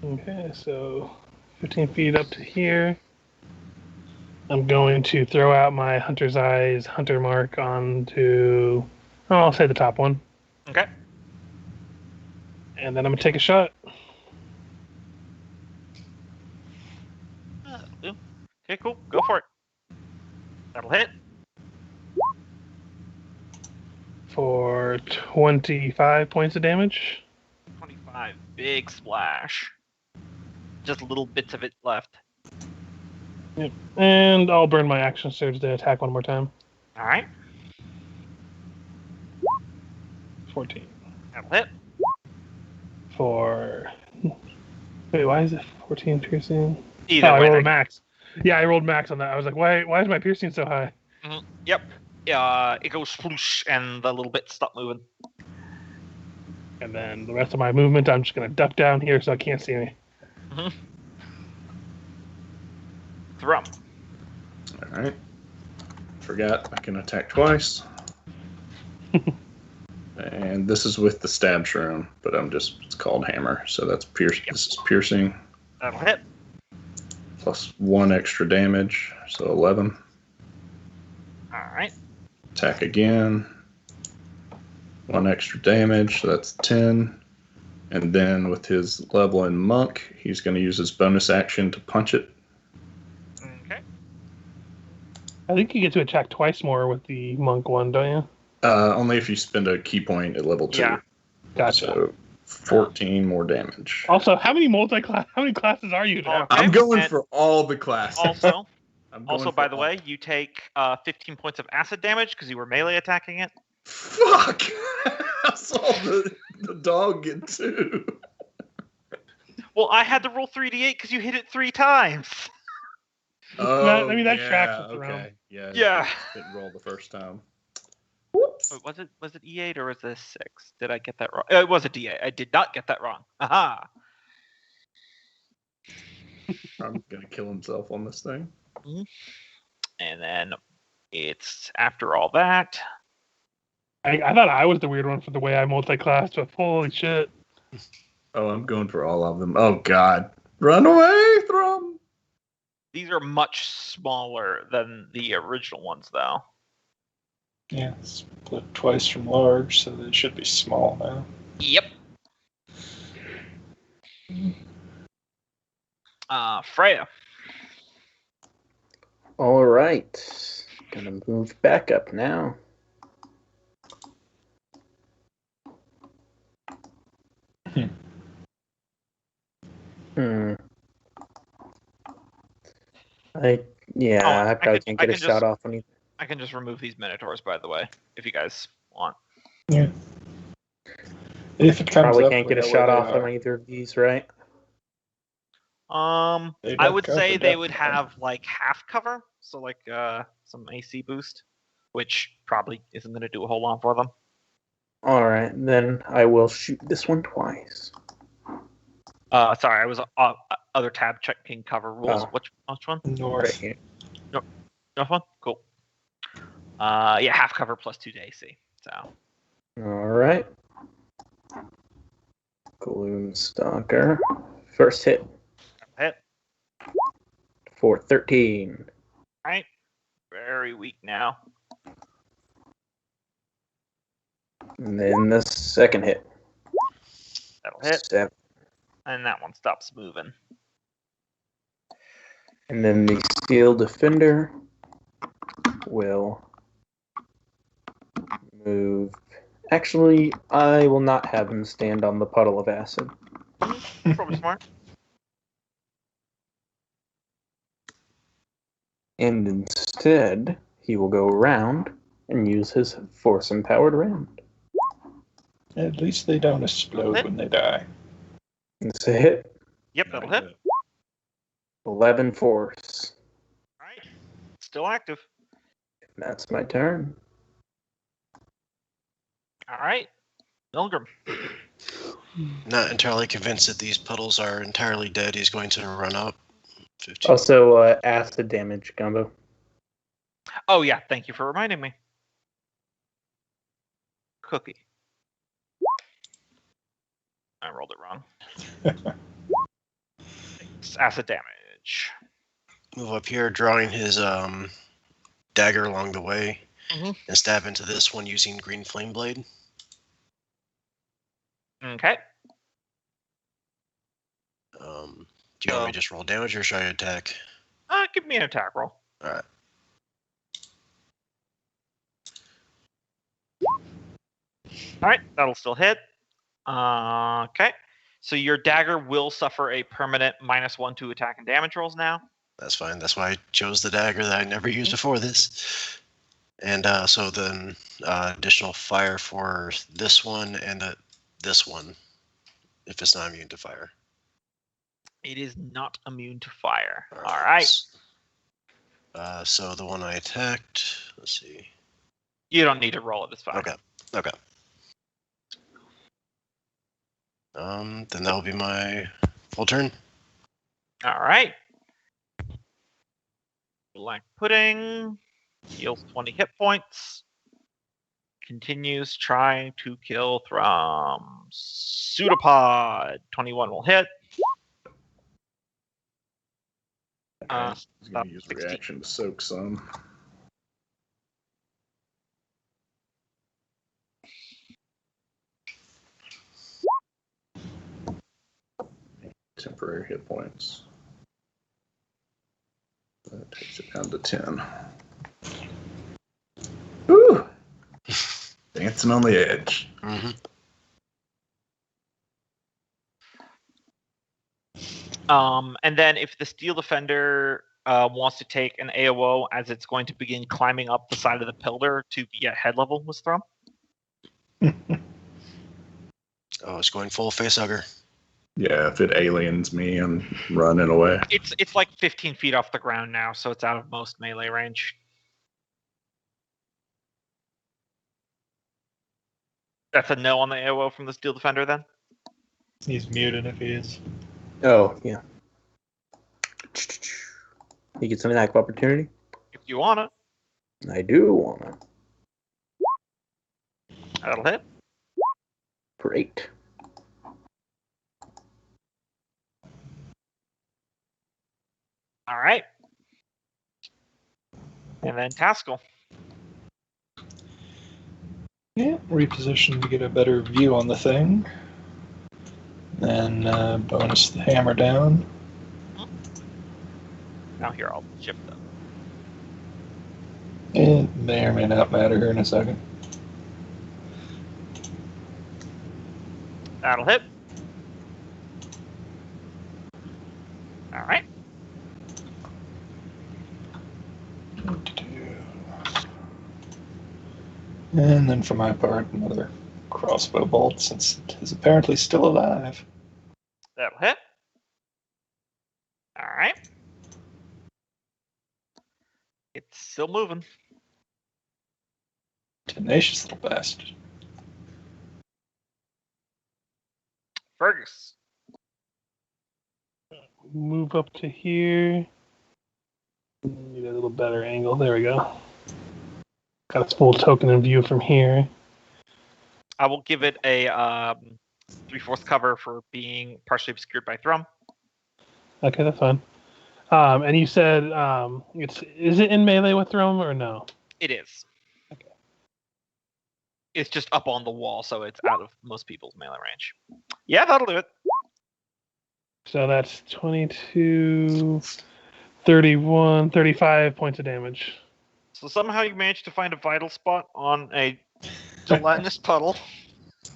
Okay, so 15 feet up to here. I'm going to throw out my Hunter's Eyes Hunter mark onto, I'll say the top one. Okay. And then I'm going to take a shot. Okay, cool. Go for it. That'll hit. For 25 points of damage. 25. Big splash. Just little bits of it left. Yep. And I'll burn my action surge to attack one more time. All right. 14. That'll hit. For... Wait, why is it 14 piercing? Either I way. rolled max. Yeah, I rolled max on that. I was like, why is my piercing so high? Yep. It goes sploosh, and the little bits stop moving. And then the rest of my movement, I'm just going to duck down here so I can't see me. Thrum. All right. Forgot I can attack twice. And this is with the stab shroom, but it's called hammer, so that's pierce. Yep. This is piercing. That'll hit. Plus 1 extra damage, so 11. All right. Attack again. 1 extra damage, so that's 10. And then with his level in monk, he's going to use his bonus action to punch it. Okay. I think you get to attack twice more with the monk one, don't you? Only if you spend a key point at level 2. Yeah. Gotcha. So 14 more damage. Also, how many classes are you now? Okay. I'm going And for all the classes. Also, by the way, you take 15 points of acid damage because you were melee attacking it. Fuck! I saw the dog get 2. Well, I had to roll 3d8 because you hit it 3 times. Oh, that tracks with the round. okay. Yeah. Yeah. Didn't roll the first time. Wait, was it E8 or was it 6? Did I get that wrong? It was a D8. I did not get that wrong. Aha! I'm gonna kill himself on this thing. And then it's after all that. I thought I was the weird one for the way I multi-classed, but holy shit. Oh, I'm going for all of them. Oh God. Run away, Thrum! These are much smaller than the original ones, though. Yeah, split twice from large, so they should be small now. Yep. Freya. All right. Gonna move back up now. I probably can't get a shot off on you. I can just remove these minotaurs, by the way, if you guys want. Yeah. If it comes Probably up, can't get a shot off on either of these, right? I would say they would have like half cover, so like some AC boost, which probably isn't going to do a whole lot for them. All right, then I will shoot this one twice. Sorry, I was other tab checking cover rules. Oh. Which one? North. Right here. North one. Cool. Yeah, half cover plus 2 to AC. So. All right. Gloomstalker. First hit. Hit. For 13. All right. Very weak now. And then the second hit. That'll hit. 7. And that one stops moving. And then the Steel Defender will move. Actually, I will not have him stand on the puddle of acid. Probably smart. And instead, he will go around and use his Force-empowered round. At least they don't explode when they die. It's a hit. Yep, that'll hit. 11 force. All right. Still active. That's my turn. All right. Nolgrim. Not entirely convinced that these puddles are entirely dead. He's going to run up. 15. Also, acid damage, Gombo. Oh, yeah. Thank you for reminding me. Cookie. I rolled it wrong. It's acid damage. Move up here, drawing his dagger along the way, Mm-hmm. and stab into this one using green flame blade. Okay. Do you want me to just roll damage, or should I attack? Give me an attack roll. All right. All right, that'll still hit. Okay. So your dagger will suffer a permanent -1 to attack and damage rolls now. That's fine. That's why I chose the dagger that I never used before this. And so then additional fire for this one and this one, if it's not immune to fire. It is not immune to fire. All right. So the one I attacked, let's see. You don't need to roll it. It's fine. Okay. Then that'll be my full turn. All right. Black Pudding heals 20 hit points. Continues trying to kill Thrum. Pseudopod 21 will hit. He's going to use 16. reaction to soak some. Temporary hit points. That takes it down to 10. Woo! Dancing on the edge. Mm-hmm. And then if the Steel Defender wants to take an AOO as it's going to begin climbing up the side of the pillar to be at head level with Thrum. Oh, it's going full facehugger. Yeah, if it aliens me, I'm running away. It's like 15 feet off the ground now, so it's out of most melee range. That's a no on the AOO from the Steel Defender then? He's muted if he is. Oh, yeah. He gets an attack of opportunity. If you want it. I do want to. That'll hit. Great. All right. And then Taskill. Yeah, reposition to get a better view on the thing. Then bonus the hammer down. Now here, I'll shift them. It may or may not matter here in a second. That'll hit. All right. And then for my part, another crossbow bolt, since it is apparently still alive. That'll hit. All right. It's still moving. Tenacious little bastard. Fergus. Move up to here. Need a little better angle. There we go. Got a full token in view from here. I will give it a 3/4 cover for being partially obscured by Thrum. Okay, that's fine. And you said is it in melee with Thrum or no? It is. Okay. It's just up on the wall, so it's out of most people's melee range. Yeah, that'll do it. So that's 22, 31, 35 points of damage. So somehow you managed to find a vital spot on a gelatinous puddle,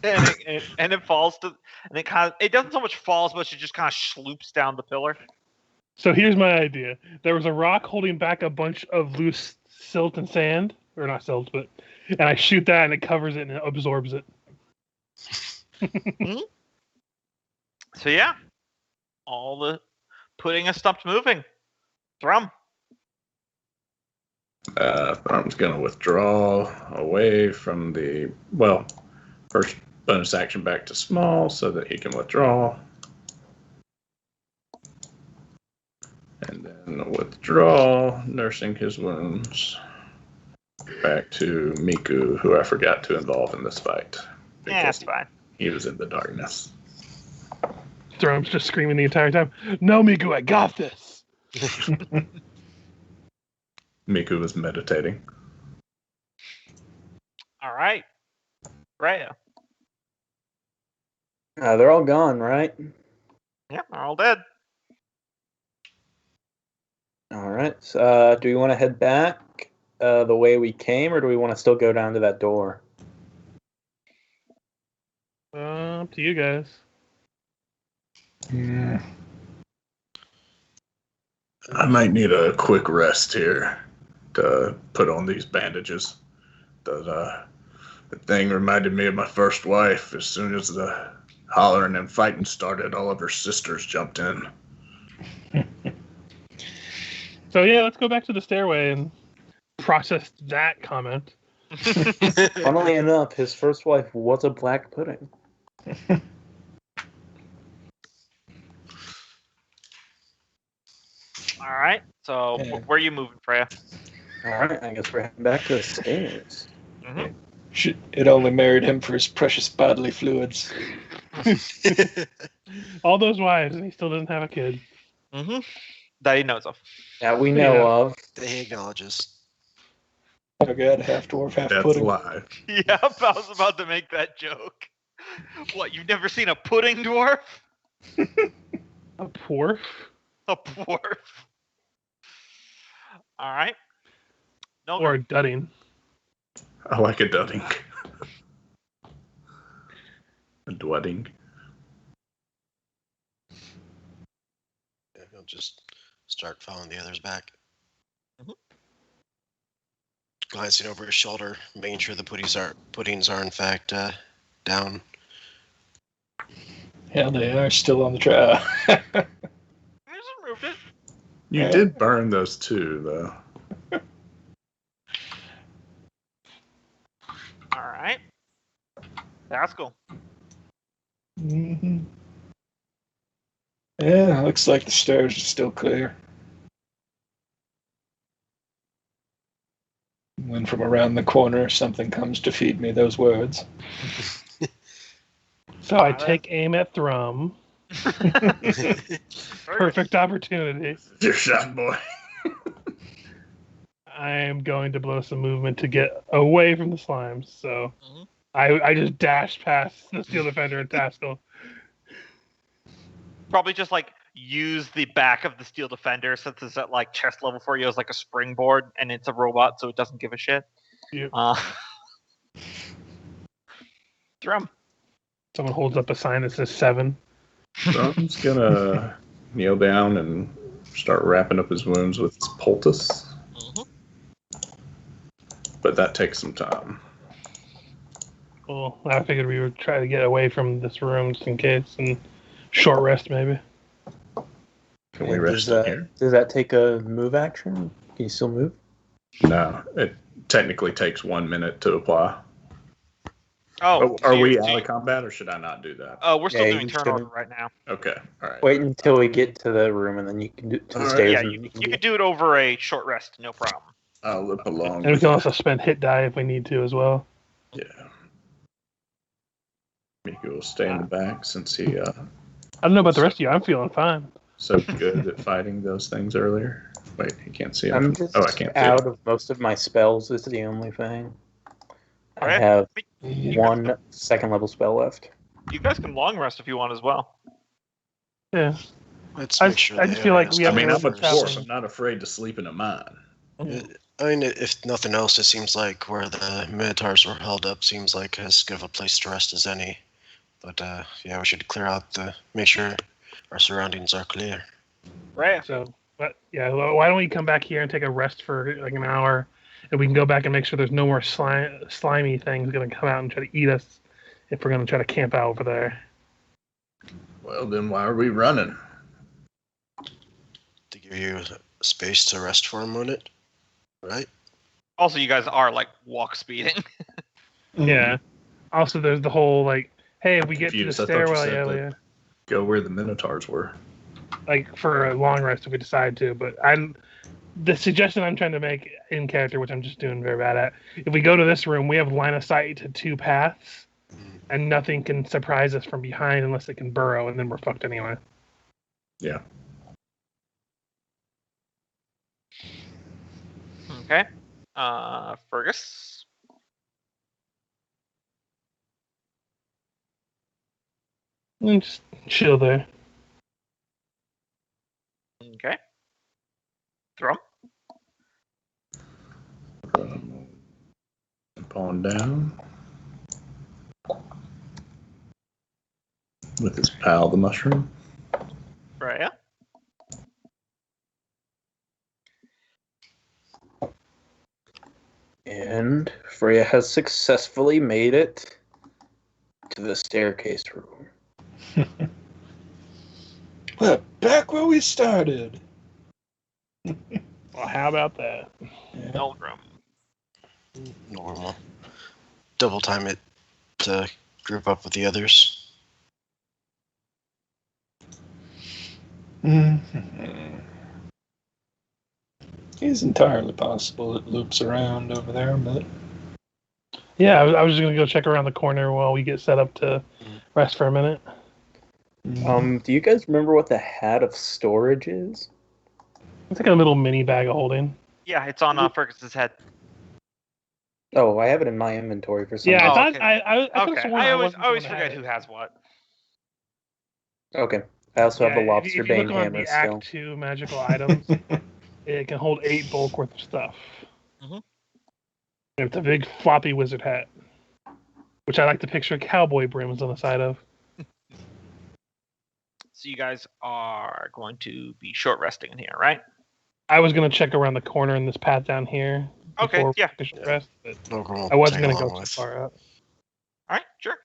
and it falls to, and it doesn't so much falls, but it just kind of sloops down the pillar. So here's my idea. There was a rock holding back a bunch of loose silt and sand, or not silt, and I shoot that and it covers it and it absorbs it. So yeah, all the pudding has stopped moving. Thrum. Thrum's going to withdraw away from the, first bonus action back to small so that he can withdraw. And then withdraw, nursing his wounds, back to Miku, who I forgot to involve in this fight. Yeah, that's fine. He was in the darkness. Thrum's just screaming the entire time, "No, Miku, I got this!" Miku was meditating. All right. Freya. They're all gone, right? Yeah, they're all dead. All right. So, do we want to head back the way we came, or do we want to still go down to that door? Up to you guys. Yeah. I might need a quick rest here to put on these bandages. The thing reminded me of my first wife. As soon as the hollering and fighting started, all of her sisters jumped in. So yeah, let's go back to the stairway and process that comment. Funnily enough, his first wife was a black pudding. All right. So where are you moving, Freya? All right, I guess we're heading back to the stairs. Mm-hmm. It only married him for his precious bodily fluids. All those wives, and he still doesn't have a kid. Mm-hmm. That he knows of. That we know of. That he acknowledges. Oh god, half dwarf, half That's pudding. alive. Yeah, I was about to make that joke. What, you've never seen a pudding dwarf? A dwarf? A dwarf. All right. No. Or a dudding. I like a dudding. A dwedding. Yeah, he'll just start following the others back. Mhm. Glancing over his shoulder, making sure the puddings are in fact down. Yeah, they are still on the trial. I just removed it. You did burn those two, though. All right. Taskill. Mm-hmm. Yeah, looks like the stairs are still clear. When from around the corner something comes to feed me those words. So I take aim at Thrum. Perfect opportunity. Your shot, boy. I am going to blow some movement to get away from the slimes. So Mhm. I just dashed past the Steel Defender and Taskill. Probably just like use the back of the Steel Defender since it's at like chest level for you as like a springboard, and it's a robot, so it doesn't give a shit. Yep. Thrum. Someone holds up a sign that says 7. Thrum's gonna kneel down and start wrapping up his wounds with his poultice. But that takes some time. Well, I figured we would try to get away from this room just in case, and short rest maybe. Can we rest in here? Does that take a move action? Can you still move? No, it technically takes 1 minute to apply. Oh, Are we out of combat, or should I not do that? Oh, we're still doing turn order right now. Okay, all right. Wait until we get to the room, and then you can do to the stairs. Yeah, you can do it over a short rest, no problem. I'll lip along. And we can also spend hit die if we need to as well. Yeah. Miko will stay in the back since he. I don't know about the rest of you. I'm feeling fine. So good at fighting those things earlier. Wait, he can't see. I'm just I can't see out of most of my spells. Is the only thing. I have one second level spell left. You guys can long rest if you want as well. Yeah. Let's make sure I just feel like we have. I mean, I'm a a dwarf. I'm not afraid to sleep in a mine. I mean, if nothing else, it seems like where the Minotaurs were held up seems like as good of a place to rest as any. But yeah, we should clear out make sure our surroundings are clear. Right. So, but yeah, why don't we come back here and take a rest for like an hour, and we can go back and make sure there's no more slimy things going to come out and try to eat us if we're going to try to camp out over there. Well, then why are we running? To give you space to rest for a minute, right? Also, you guys are like walk speeding. Yeah. Also, there's the whole like, hey, if we get to the stairwell area, go where the Minotaurs were. Like for a long rest if we decide to. But the suggestion I'm trying to make in character, which I'm just doing very bad at, if we go to this room, we have line of sight to 2 paths, and nothing can surprise us from behind unless it can burrow, and then we're fucked anyway. Yeah. Okay. Fergus. And just chill there. Okay. Thrum. On down with his pal, the mushroom. Freya. And Freya has successfully made it to the staircase room. Well, back where we started. Well, how about that? Yeah. Nolgrim. Normal. Double time it to group up with the others. It's entirely possible it loops around over there, but Yeah, I was just gonna go check around the corner while we get set up to rest for a minute. Do you guys remember what the hat of storage is? It's like a little mini bag of holding. Yeah, it's on Fergus's head. Oh, I have it in my inventory for some Yeah, reason. I thought okay. I could've Okay, sworn I wasn't the always one that forget had who it. has what. Okay. I also have the If lobster you bane look on hammer the Act still. 2 magical items, it can hold 8 bulk worth of stuff. Mhm. It's a big floppy wizard hat, which I like to picture cowboy brims on the side of. So you guys are going to be short resting in here, right? I was gonna check around the corner in this path down here. Okay, before yeah. we took a rest, but Nolgrim I will wasn't tag gonna go along too with. far up. All right, sure.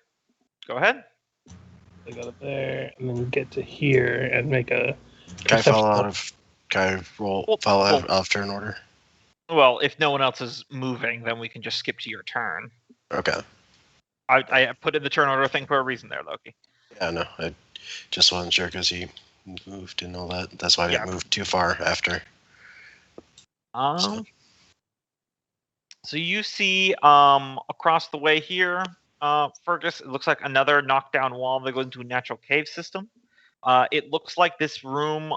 Go ahead. I go up there and then get to here and make a. Can I fall out perception- of? Can I Well, fall out of turn order? Well, if no one else is moving, then we can just skip to your turn. Okay. I put in the turn order thing for a reason there, Loki. Yeah, no, I just wasn't sure because he moved and all that. That's why I didn't Yeah. move too far after. So you see across the way here, Fergus, it looks like another knockdown wall that goes into a natural cave system. It looks like this room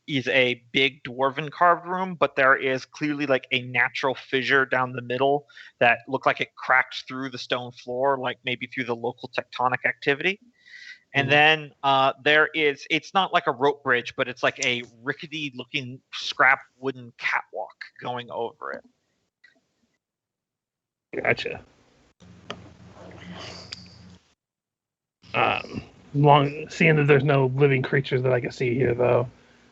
is a big dwarven carved room, but there is clearly like a natural fissure down the middle that looked like it cracked through the stone floor, like maybe through the local tectonic activity. And then it's not like a rope bridge, but it's like a rickety looking scrap wooden catwalk going over it. Gotcha. Seeing that there's no living creatures that I can see here, though,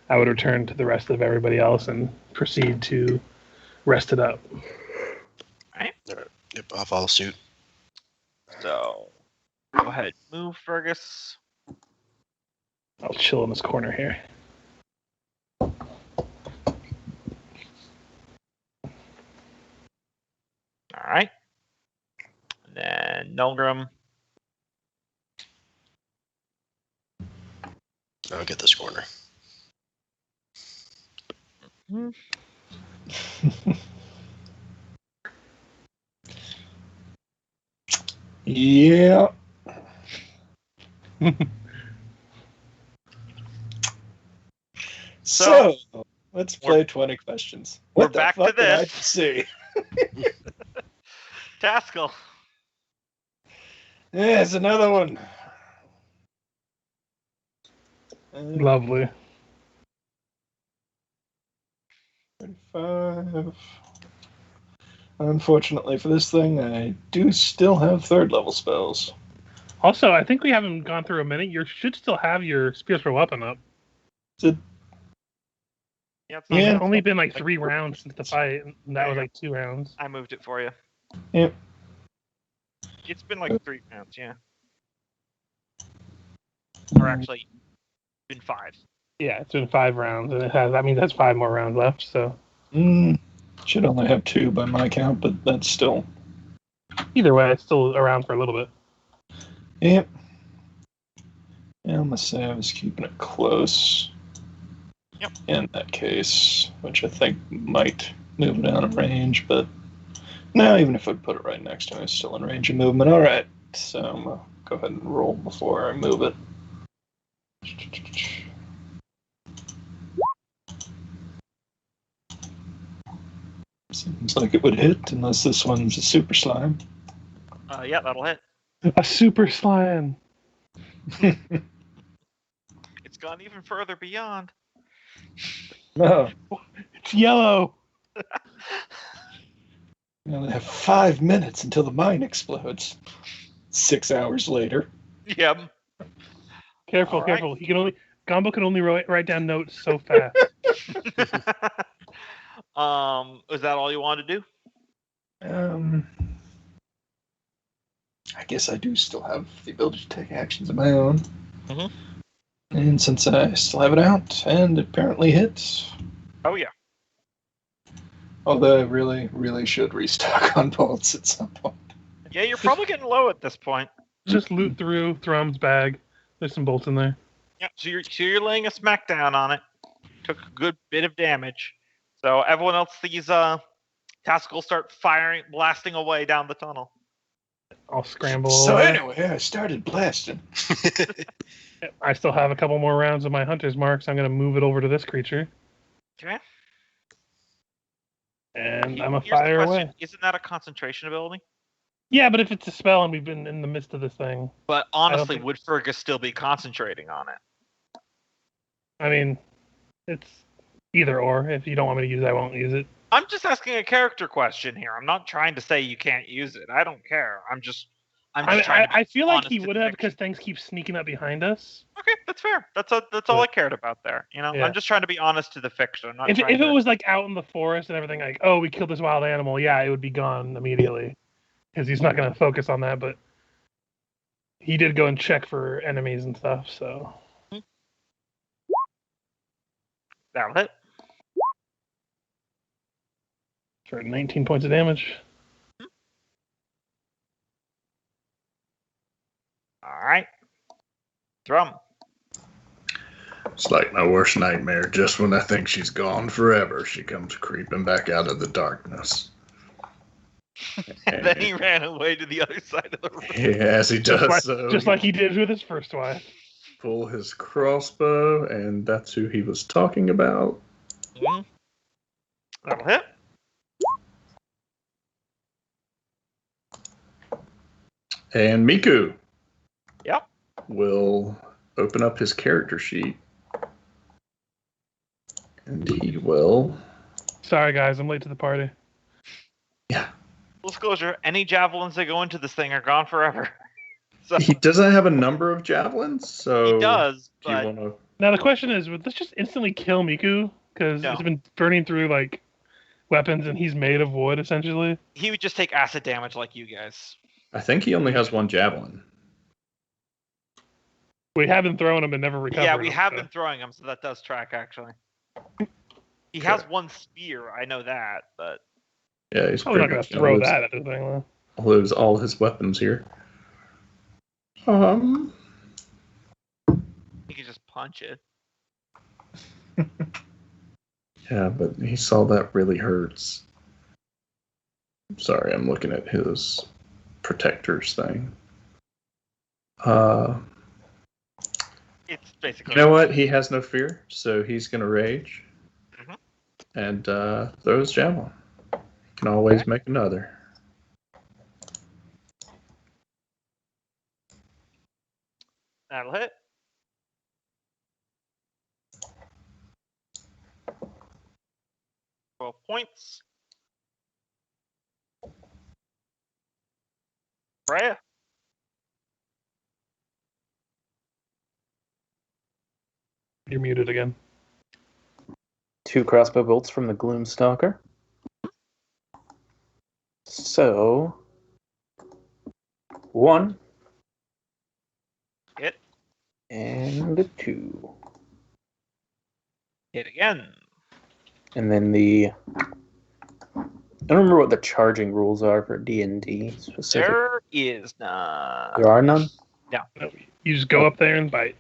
I would return to the rest of everybody else and proceed to rest it up. Alright. Yep, I'll follow suit. So, go ahead. Move, Fergus. I'll chill in this corner here. Alright. And then Nolgrim. I'll get this corner. Yeah. So, let's play 20 questions. We're What the back to fuck did I this. just see? Taskill. There's another one. Lovely. 35. Unfortunately for this thing, I do still have 3rd level spells. Also, I think we haven't gone through a minute. You should still have your Spears for Weapon up. Is it- Yeah, it's Yeah. It's only been like 3 rounds since the fight, and that was like 2 rounds. I moved it for you. Yep. It's been like 3 rounds, yeah. Or actually, been 5. Yeah, it's been 5 rounds, and that means that's 5 more rounds left. So Should only have 2 by my count, but that's still. either way, it's still around for a little bit. Yep. Yeah, I'm gonna say I was keeping it close. Yep. In that case, which I think might move it out of range, but no, even if I put it right next to me, it's still in range of movement. All right, so I'm gonna go ahead and roll before I move it. Seems like it would hit, unless this one's a super slime. Yeah, that'll hit. A super slime. It's gone even further beyond. No, It's yellow. we only have 5 minutes until the mine explodes. 6 hours later. Yep. Careful, All right. careful. Gombo can only write down notes so fast. Is that all you want to do? I guess I do still have the ability to take actions of my own. Mhm. And since I still have it out, and it apparently hits. Oh yeah. Although I really, really should restock on bolts at some point. Yeah, you're probably getting low at this point. Just loot through Thrum's bag. There's some bolts in there. Yeah, so you're laying a smackdown on it. Took a good bit of damage. So everyone else sees Taskill start blasting away down the tunnel. I'll scramble So away. anyway, I started blasting. I still have a couple more rounds of my hunter's marks. I'm going to move it over to this creature. Okay. And I'm going to Here's the fire question. away. Isn't that a concentration ability? Yeah, but if it's a spell and we've been in the midst of this thing, But honestly, think- would Fergus still be concentrating on it? I mean, it's either or. If you don't want me to use it, I won't use it. I'm just asking a character question here. I'm not trying to say you can't use it. I don't care. I'm just trying to be I feel like honest he to would the have fiction. because things keep sneaking up behind us. Okay, that's fair. That's all I cared about there. You know, Yeah. I'm just trying to be honest to the fiction. I'm not If trying it to... was like out in the forest and everything, like, oh, we killed this wild animal, yeah, it would be gone immediately. Because he's not going to focus on that, but he did go and check for enemies and stuff, so. That'll hit. For 19 points of damage. All right. Thrum. It's like my worst nightmare. Just when I think she's gone forever, she comes creeping back out of the darkness. And then he ran away to the other side of the room. Yeah, as he does so. Just like he did with his first wife. Pull his crossbow, and that's who he was talking about. Mhm. That'll hit. And Miku. Yep. Will open up his character sheet. And he will. Sorry, guys, I'm late to the party. Yeah. Full disclosure, any javelins that go into this thing are gone forever. So He doesn't have a number of javelins, so he does, do you but want to? Now the question is, would this just instantly kill Miku? Because No. it's been burning through like weapons, and he's made of wood essentially. he would just take acid damage like you guys. I think he only has one javelin. We have been throwing him and never recovered. Yeah, we him, have so. been throwing him, so that does track actually. He has one spear, I know that, but Yeah, he's Probably not pretty gonna much throw that at the thing though. lose all his weapons here. he can just punch it. Yeah, but he saw that really hurts. Sorry, I'm looking at his protectors thing. It's basically. You know what? He has no fear, so he's gonna rage Mhm. and throw his javelin. Can always make another. That'll hit. $12 points. Freya. You're muted again. 2 crossbow bolts from the Gloomstalker. So 1 Hit. and 2. Hit again. And then I don't remember what the charging rules are for D&D specific. There is none. There are none? No, you just go up there and bite.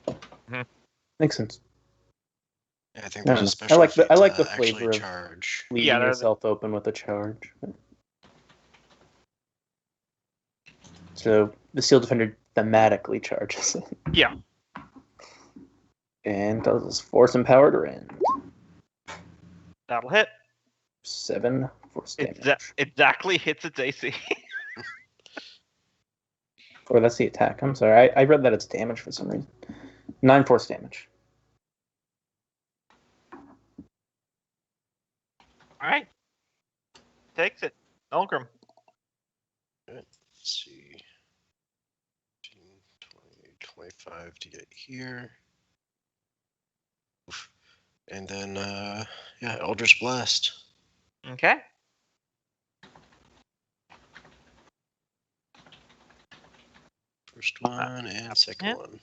Makes sense. Yeah, I think No, there's a I special like the- feat I like to the flavor actually of- charge. Leaving Yeah, there's- yourself open with a charge. So the Steel Defender thematically charges it. Yeah. And does force empowered rend. That'll hit. 7 force damage. Exactly hits its AC. Or that's the attack. I'm sorry. I read that it's damage for some reason. 9 force damage. All right. Takes it. Nolgrim. Let's see. 15, 20, 25 to get here. Oof. And then, Eldritch Blast. Okay. First one and second one.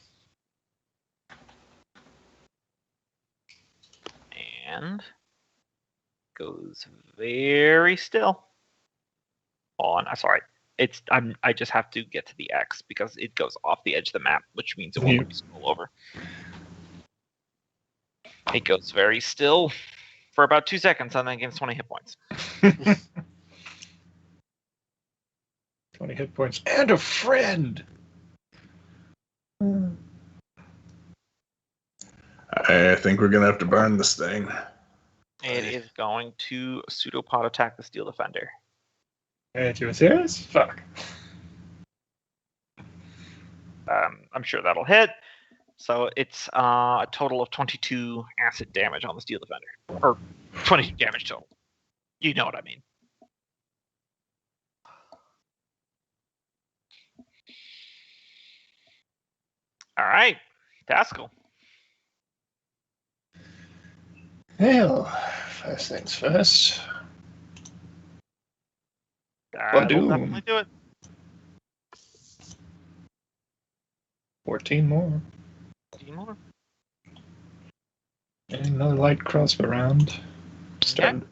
And goes very still. Oh, no, sorry. I just have to get to the X because it goes off the edge of the map, which means it won't let me scroll over. It goes very still for about 2 seconds and then gains 20 hit points. 20 hit points and a friend. I think we're gonna have to burn this thing. It is going to pseudopod attack the Steel Defender. Hey, you serious? Fuck. I'm sure that'll hit. So it's a total of 22 acid damage on the Steel Defender. Or 22 damage total. You know what I mean. All right. Taskill. Well, first things first. That'll definitely do it. 14 more. 15 more. And another light crossbow round. Starting.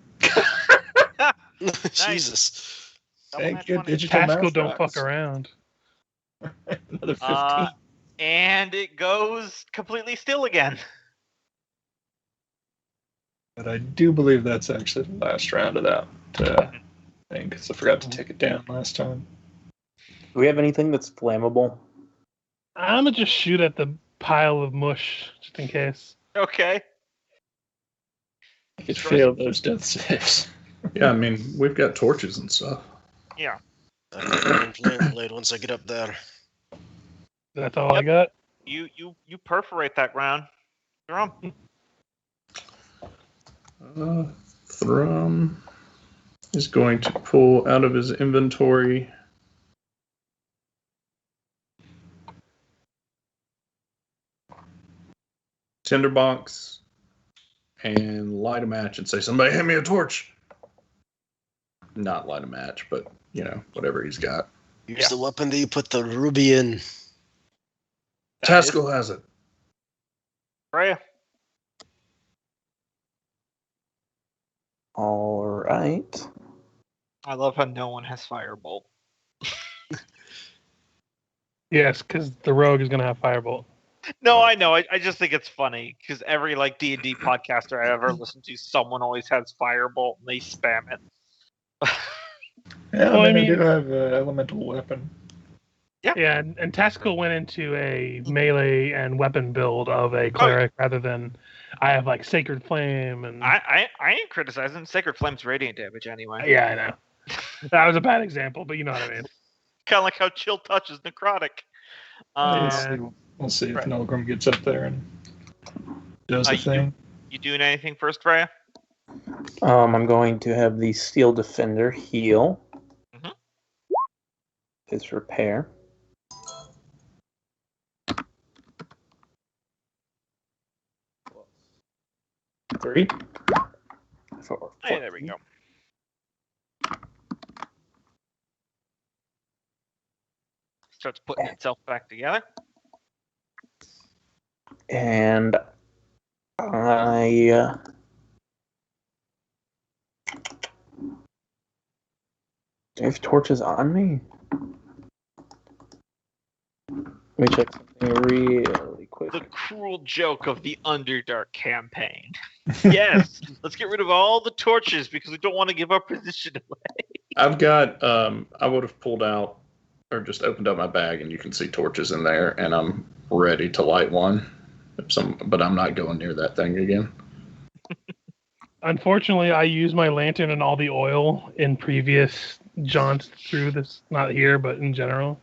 Jesus. Double Thank nat you, 20. digital Taskill mouse don't rocks. fuck around. Another 15. And it goes completely still again. But I do believe that's actually the last round of that thing, because I forgot to take it down last time. Do we have anything that's flammable? I'm gonna just shoot at the pile of mush just in case. Okay. I could fail those death saves. Yeah, I mean, we've got torches and stuff. Yeah. I'll get one flame blade once I get up there. That's all I got. You perforate that ground. Thrum. Thrum is going to pull out of his inventory tinderbox and light a match and say, "Somebody hand me a torch." Not light a match, but whatever he's got. Use the weapon that you put the ruby in. Taskill has it. Freya. All right. I love how no one has firebolt. Yes, because the rogue is gonna have firebolt. No, I know. I just think it's funny because every D&D podcaster I ever listened to, someone always has firebolt and they spam it. Yeah, Well, I I mean, I mean- do have an elemental weapon. Yeah, and Taskill went into a melee and weapon build of a cleric rather than I have like Sacred Flame and I ain't criticizing. Sacred Flame's radiant damage anyway. yeah, I know. That was a bad example, but you know what I mean. Kind of like how Chill Touch is necrotic. We'll see if right. Nolgrim gets up there and does the thing. You doing anything first, Freya? I'm going to have the Steel Defender heal. Mhm. His repair. Three. Four. Hey, there we go. Starts putting itself back together. And I do I have torches on me? Let me check something really quick. The cruel joke of the Underdark campaign. Yes, let's get rid of all the torches because we don't want to give our position away. I've got. I would have pulled out or just opened up my bag, and you can see torches in there, and I'm ready to light one. But I'm not going near that thing again. Unfortunately, I used my lantern and all the oil in previous jaunts through this. Not here, but in general.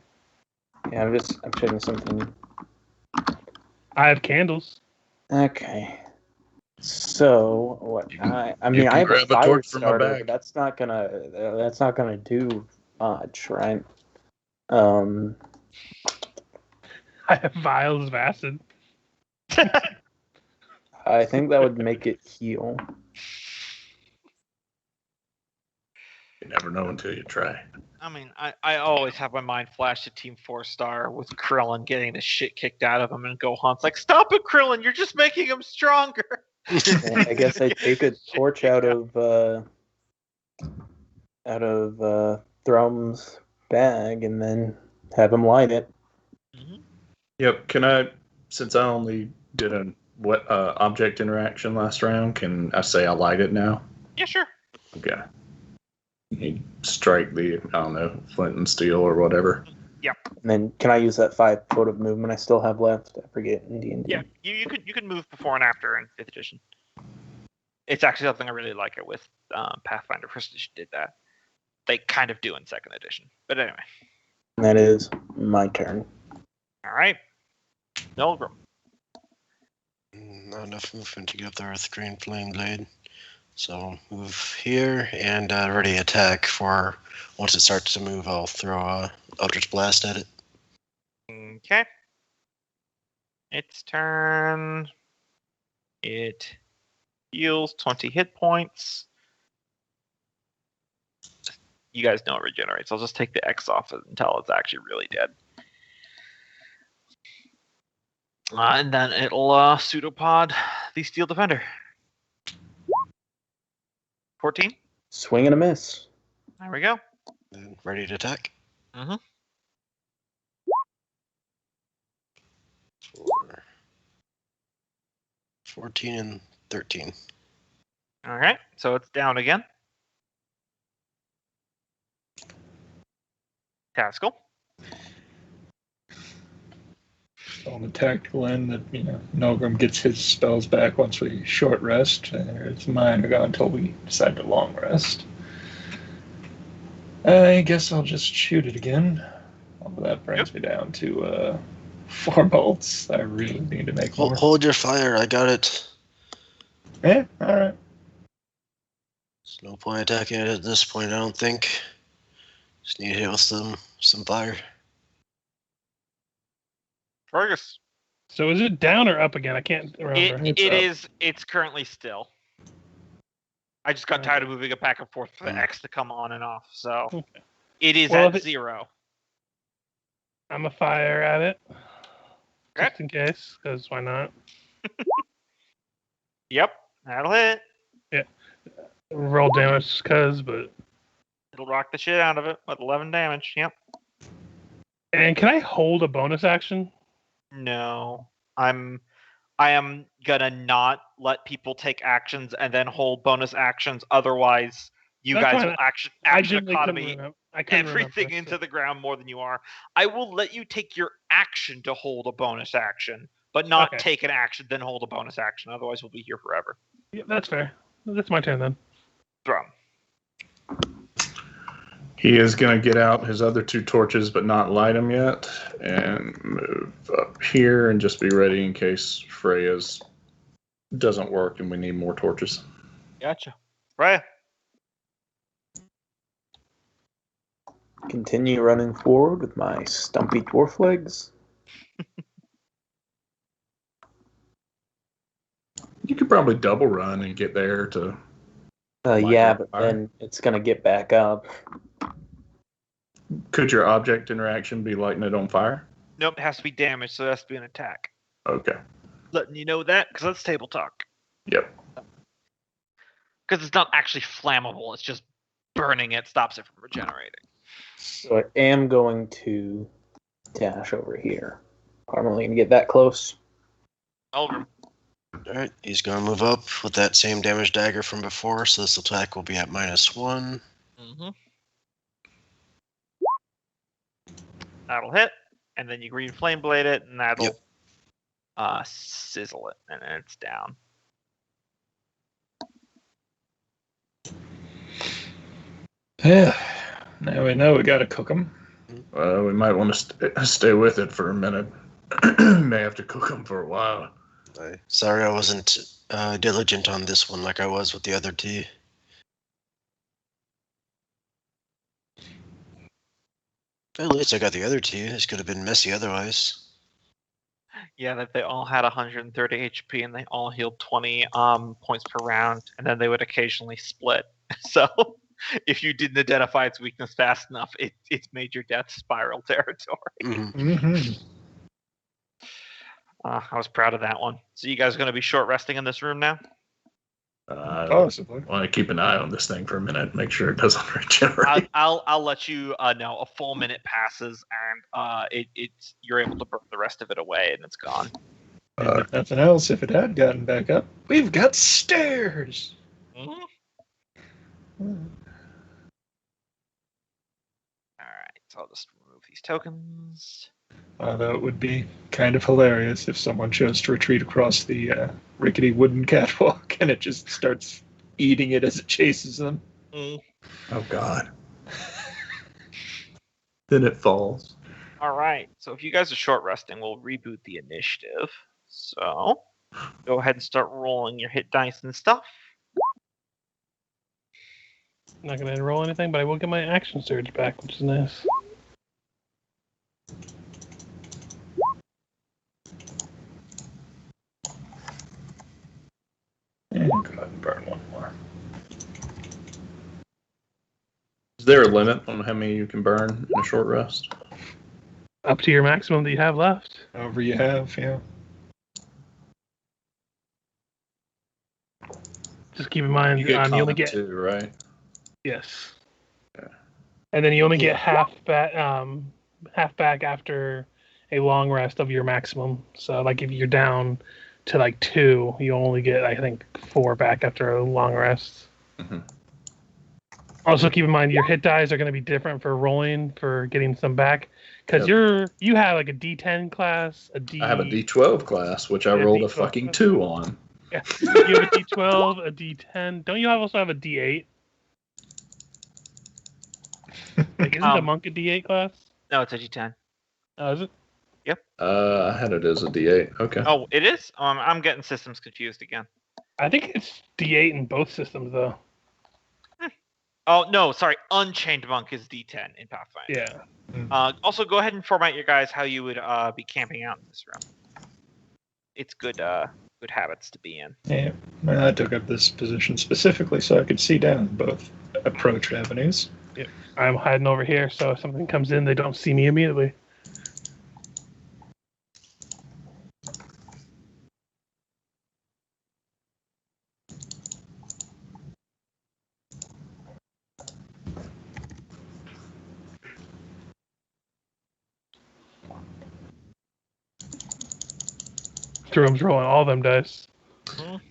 Yeah, I'm checking something. I have candles. Okay. So what? I mean, can I have a grab a fire torch from my starter, bag. but that's not gonna do much, right? I have vials of acid. I think that would make it heal. You never know until you try. I mean, I always have my mind flash to Team 4-Star with Krillin getting the shit kicked out of him, and Gohan's like, "Stop it, Krillin! You're just making him stronger." I guess I take a torch out of Thrum's bag and then have him light it. Mhm. Yep. Can I? Since I only did an object interaction last round, can I say I light it now? Yeah, sure. Okay. You strike the flint and steel or whatever. And then can I use that 5 foot of movement I still have left? I forget in D&D. Yeah, you could move before and after in 5th edition. It's actually something I really like it with. Pathfinder 1st edition did that. They kind of do in 2nd edition, but anyway. And that is my turn. All right, Nolgrim. Not enough movement to get up there with Green Flame Blade. So move here and ready attack for once it starts to move, I'll throw a Eldritch Blast at it. Okay. Its turn. It heals 20 hit points. You guys know it regenerates. I'll just take the X off it until it's actually really dead. And then it'll pseudopod the Steel Defender. 14. Swing and a miss. There we go. And ready to attack. Mm-hmm. 14 and 13. All right. So it's down again. Taskill. On the tactical end, that Nolgrim gets his spells back once we short rest. It's mine are gone until we decide to long rest. I guess I'll just shoot it again. Although that brings me down to 4 bolts. I really need to make more. Hold your fire, I got it. Yeah, all right. There's no point attacking it at this point, I don't think. Just need to hit with some fire. Fergis. So is it down or up again? I can't remember. It's currently still. I just got tired of moving it back and forth for the X to come on and off. So it is at 0. I'm a fire at it. Just in case, because why not? Yep, that'll hit. Yeah. Roll damage, but... It'll rock the shit out of it with 11 damage, yep. And can I hold a bonus action? No. I am gonna not let people take actions and then hold bonus actions. Otherwise, guys will action economy everything into the ground more than you are. I will let you take your action to hold a bonus action, but not take an action then hold a bonus action. Otherwise, we'll be here forever. Yeah, that's fair. That's my turn then. Thrum. He is going to get out his other 2 torches, but not light them yet, and move up here and just be ready in case Freya's doesn't work and we need more torches. Gotcha. Freya. Continue running forward with my stumpy dwarf legs. You could probably double run and get there to... yeah, but then it's going to get back up. Could your object interaction be lighting it on fire? Nope, it has to be damage, so it has to be an attack. Okay. Letting you know that, because that's table talk. Yep. Because it's not actually flammable, it's just burning it, stops it from regenerating. So I am going to dash over here. I'm only going to get that close. Nolgrim. Alright, he's going to move up with that same damage dagger from before, so this attack will be at -1. Mm-hmm. That'll hit, and then you green flame blade it, and that'll sizzle it, and then it's down. Yeah. Now we know we gotta cook them. We might want to stay with it for a minute. May have to cook them for a while. Sorry I wasn't diligent on this one like I was with the other 2. At least I got the other 2. This could have been messy otherwise. Yeah, that they all had 130 HP and they all healed 20 points per round, and then they would occasionally split. So if you didn't identify its weakness fast enough, it's made your death spiral territory. Mm-hmm. I was proud of that one. So you guys are going to be short resting in this room now? Possibly. I want to keep an eye on this thing for a minute, make sure it doesn't regenerate. I'll let you know. A full minute passes, and you're able to burn the rest of it away, and it's gone. And if nothing else, if it had gotten back up, we've got stairs. Mm-hmm. All right, so I'll just remove these tokens. Although it would be kind of hilarious if someone chose to retreat across the rickety wooden catwalk and it just starts eating it as it chases them. Mm. Oh, God. Then it falls. All right, so if you guys are short resting, we'll reboot the initiative. So go ahead and start rolling your hit dice and stuff. Not going to roll anything, but I will get my action surge back, which is nice. And go ahead and burn one more. Is there a limit on how many you can burn in a short rest? Up to your maximum that you have left. However you have, yeah. Just keep in mind, You get you only get 2, right? Yes. Yeah. And then you only get half back after a long rest of your maximum. So, like, if you're down to like 2, you only get, I think, 4 back after a long rest. Mm-hmm. Also, keep in mind your hit dice are going to be different for rolling for getting some back, because you have like a D10 class, I have a D12 class, which I rolled a fucking class. 2 on. Yeah, you have a D12, a D10. Don't you also have a D8? Like, isn't the monk a D8 class? No, it's a D10. Oh, is it? Yep. I had it as a D8. Okay. Oh, it is? I'm getting systems confused again. I think it's D8 in both systems, though. Oh, no, sorry. Unchained Monk is D10 in Pathfinder. Yeah. Also, go ahead and format your guys how you would be camping out in this room. it's good habits to be in. Yeah, I took up this position specifically so I could see down both approach avenues. Yep. I'm hiding over here, so if something comes in, they don't see me immediately. Thrum's rolling all them dice.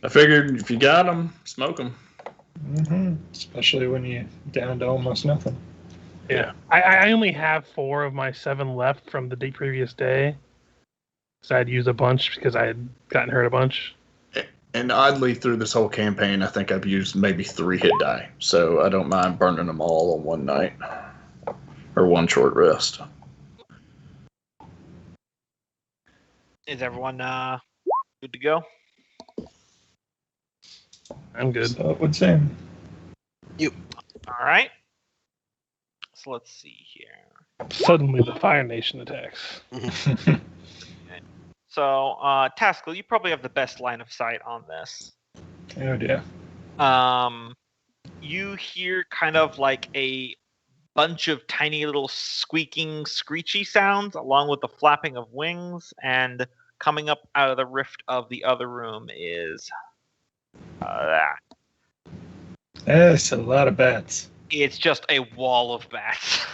I figured if you got them, smoke them. Especially when you down to almost nothing. Yeah. I only have 4 of my 7 left from the previous day. So I'd use a bunch because I had gotten hurt a bunch. And oddly, through this whole campaign, I think I've used maybe 3 hit die. So I don't mind burning them all on one night. Or one short rest. Is everyone good to go? I'm good. So it would seem. All right. So let's see here. Suddenly the Fire Nation attacks. So, Taskill, you probably have the best line of sight on this. Oh dear. You hear kind of like a bunch of tiny little squeaking, screechy sounds, along with the flapping of wings, and coming up out of the rift of the other room is that. That's a lot of bats. It's just a wall of bats.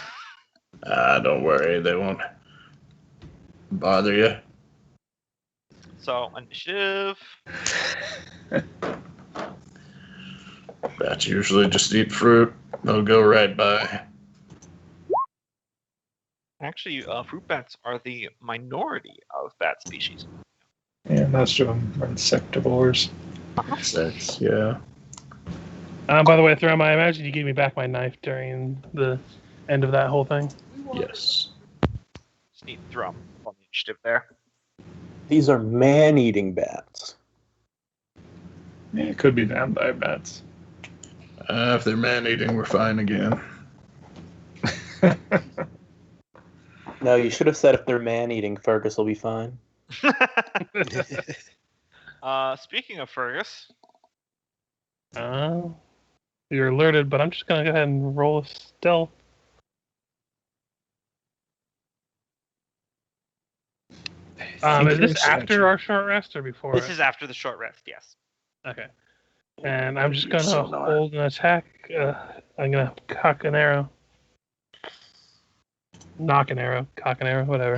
Don't worry, they won't bother you. So, initiative. Bats usually just eat fruit. They'll go right by. Actually, fruit bats are the minority of bat species. Yeah, most of them are insectivores. Insects, yeah. By the way, Thrum, I imagine you gave me back my knife during the end of that whole thing. Yes. Just need Thrum on the initiative there. These are man-eating bats. Yeah, it could be vampire bats. If they're man-eating, we're fine again. No, you should have said if they're man-eating, Fergus will be fine. Speaking of Fergus. You're alerted, but I'm just going to go ahead and roll a stealth. Is this after our short rest or before? This is after the short rest, yes. Okay. And I'm just going to hold an attack. I'm going to cock an arrow. Knock an arrow. Cock an arrow, whatever.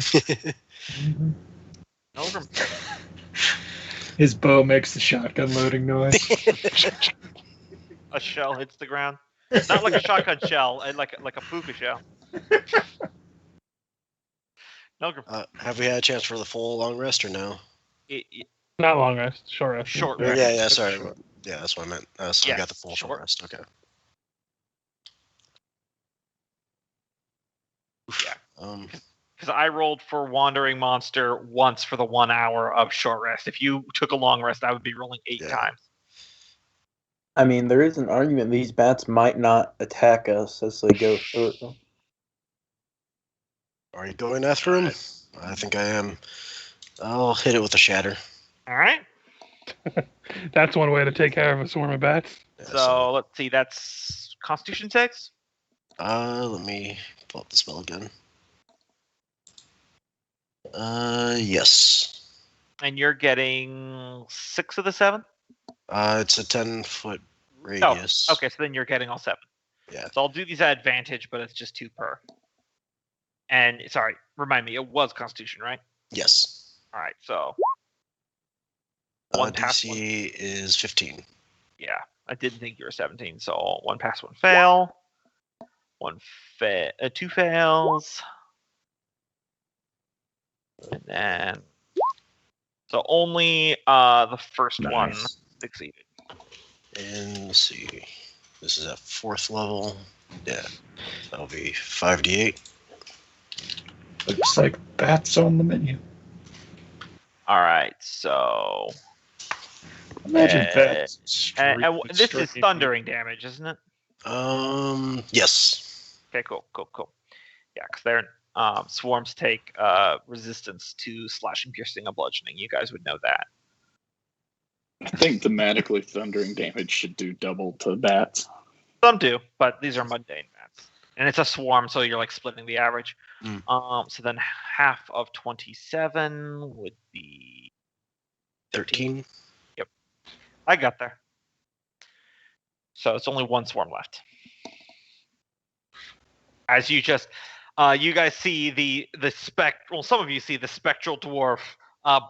Nolgrim. His bow makes the shotgun loading noise. A shell hits the ground. Not like a shotgun shell, like a puka shell. Nolgrim. Have we had a chance for the full long rest or no? Not long rest, short rest. Short rest. Yeah, sorry. Yeah, that's what I meant. So I got the full short rest. Okay. Yeah. Because I rolled for Wandering Monster once for the 1 hour of short rest. If you took a long rest, I would be rolling 8 times. I mean, there is an argument these bats might not attack us as they go through. Are you going after him? I think I am. I'll hit it with a shatter. All right. That's one way to take care of a swarm of bats. Yeah, so let's see. That's Constitution 6? Let me pull up the spell again. Yes. And you're getting 6 of the 7? It's a 10-foot radius. Oh, okay, so then you're getting all 7. Yeah. So I'll do these at advantage, but it's just 2 per. And, sorry, remind me, it was Constitution, right? Yes. All right, so... DC is 15. Yeah, I didn't think you were 17, so 1 pass, 1 fail. 2 fails. And then... So only the first one succeeded. And let's see. This is at 4th level. Yeah. That'll be 5d8. Looks like bats on the menu. All right, so... Imagine bats. And this is thundering damage, isn't it? Yes. Okay, cool. Yeah, because they're Swarms take resistance to slashing, piercing, and bludgeoning. You guys would know that. I think thematically thundering damage should do double to bats. Some do, but these are mundane bats. And it's a swarm, so you're like splitting the average. So then half of 27 would be 13. Yep. I got there. So it's only one swarm left. As you just you guys see the some of you see the spectral dwarf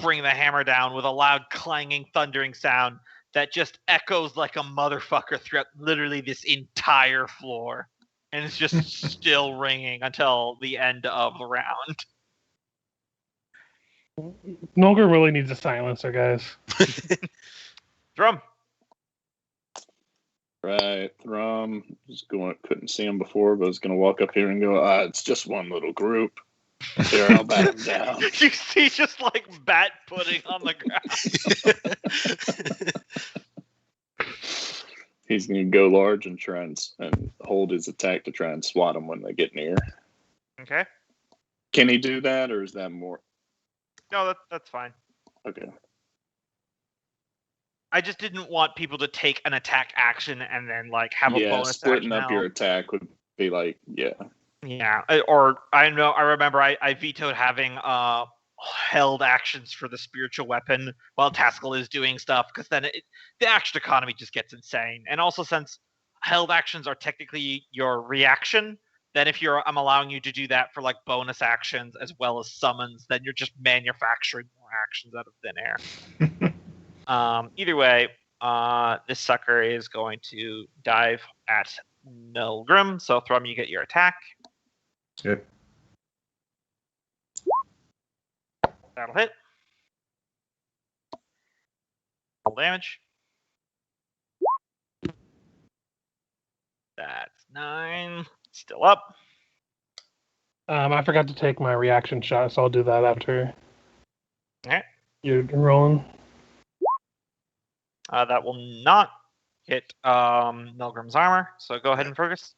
bring the hammer down with a loud clanging thundering sound that just echoes like a motherfucker throughout literally this entire floor. And it's just still ringing until the end of the round. Nolgrim really needs a silencer, guys. Thrum. Right, Thrum couldn't see him before, but was going to walk up here and go, it's just one little group. Here, I'll bat him down. You see just like bat pudding on the ground. He's going to go large and try and hold his attack to try and swat them when they get near. Okay. Can he do that, or is that more? No, that's fine. Okay. I just didn't want people to take an attack action and then like have a bonus splitting action. up your attack would be like, yeah. Yeah, or I remember I vetoed having held actions for the spiritual weapon while Taskill is doing stuff, because then the action economy just gets insane. And also, since held actions are technically your reaction, then if I'm allowing you to do that for like bonus actions as well as summons, then you're just manufacturing more actions out of thin air. Either way, this sucker is going to dive at Nolgrim. So Thrum, you get your attack. Good. That'll hit. Roll damage. That's 9. Still up. I forgot to take my reaction shot, so I'll do that after. Okay. You're rolling. That will not hit Nolgrim's armor. So go ahead and Fergus.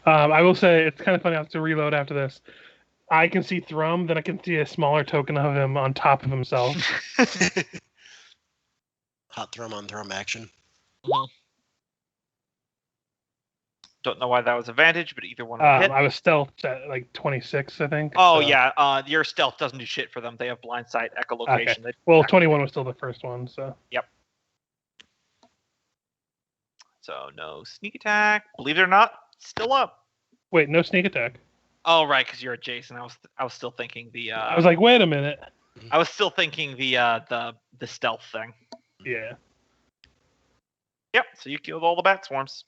I will say it's kind of funny. I have to reload after this. I can see Thrum, then I can see a smaller token of him on top of himself. Hot Thrum on Thrum action. Don't know why that was advantage, but either one will hit. I was stealthed at like 26, I think. Oh, so. yeah. Your stealth doesn't do shit for them. They have blind sight, echolocation. Okay. Well, 21 was still the first one, so. Yep. So no sneak attack. Believe it or not, still up. Wait, no sneak attack. Oh, right, because you're adjacent. I was still thinking the. I was like, wait a minute. I was still thinking the stealth thing. Yeah. Yep. So you killed all the bat swarms.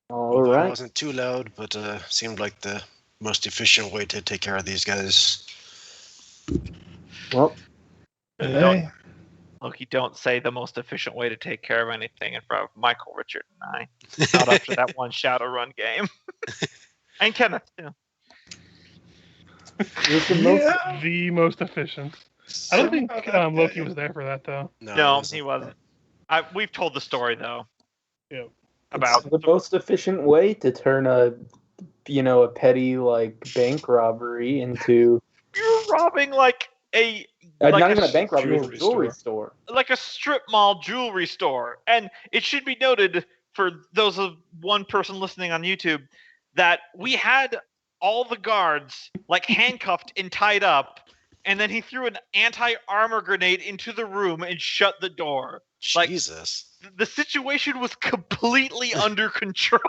Although All it right. wasn't too loud, but seemed like the most efficient way to take care of these guys. Well, Loki, don't say the most efficient way to take care of anything in front of Michael, Richard, and I. Not after that one Shadowrun game. And Kenneth, too. The most efficient. I don't think Loki was there for that, though. No, he wasn't. We've told the story, though. Yeah. About it's the most efficient way to turn a petty like bank robbery into. You're robbing like a. Not even a bank robbery, it's a jewelry jewelry store. Like a strip mall jewelry store. And it should be noted for those of one person listening on YouTube that we had all the guards like handcuffed and tied up, and then he threw an anti-armor grenade into the room and shut the door. Jesus. The situation was completely under control.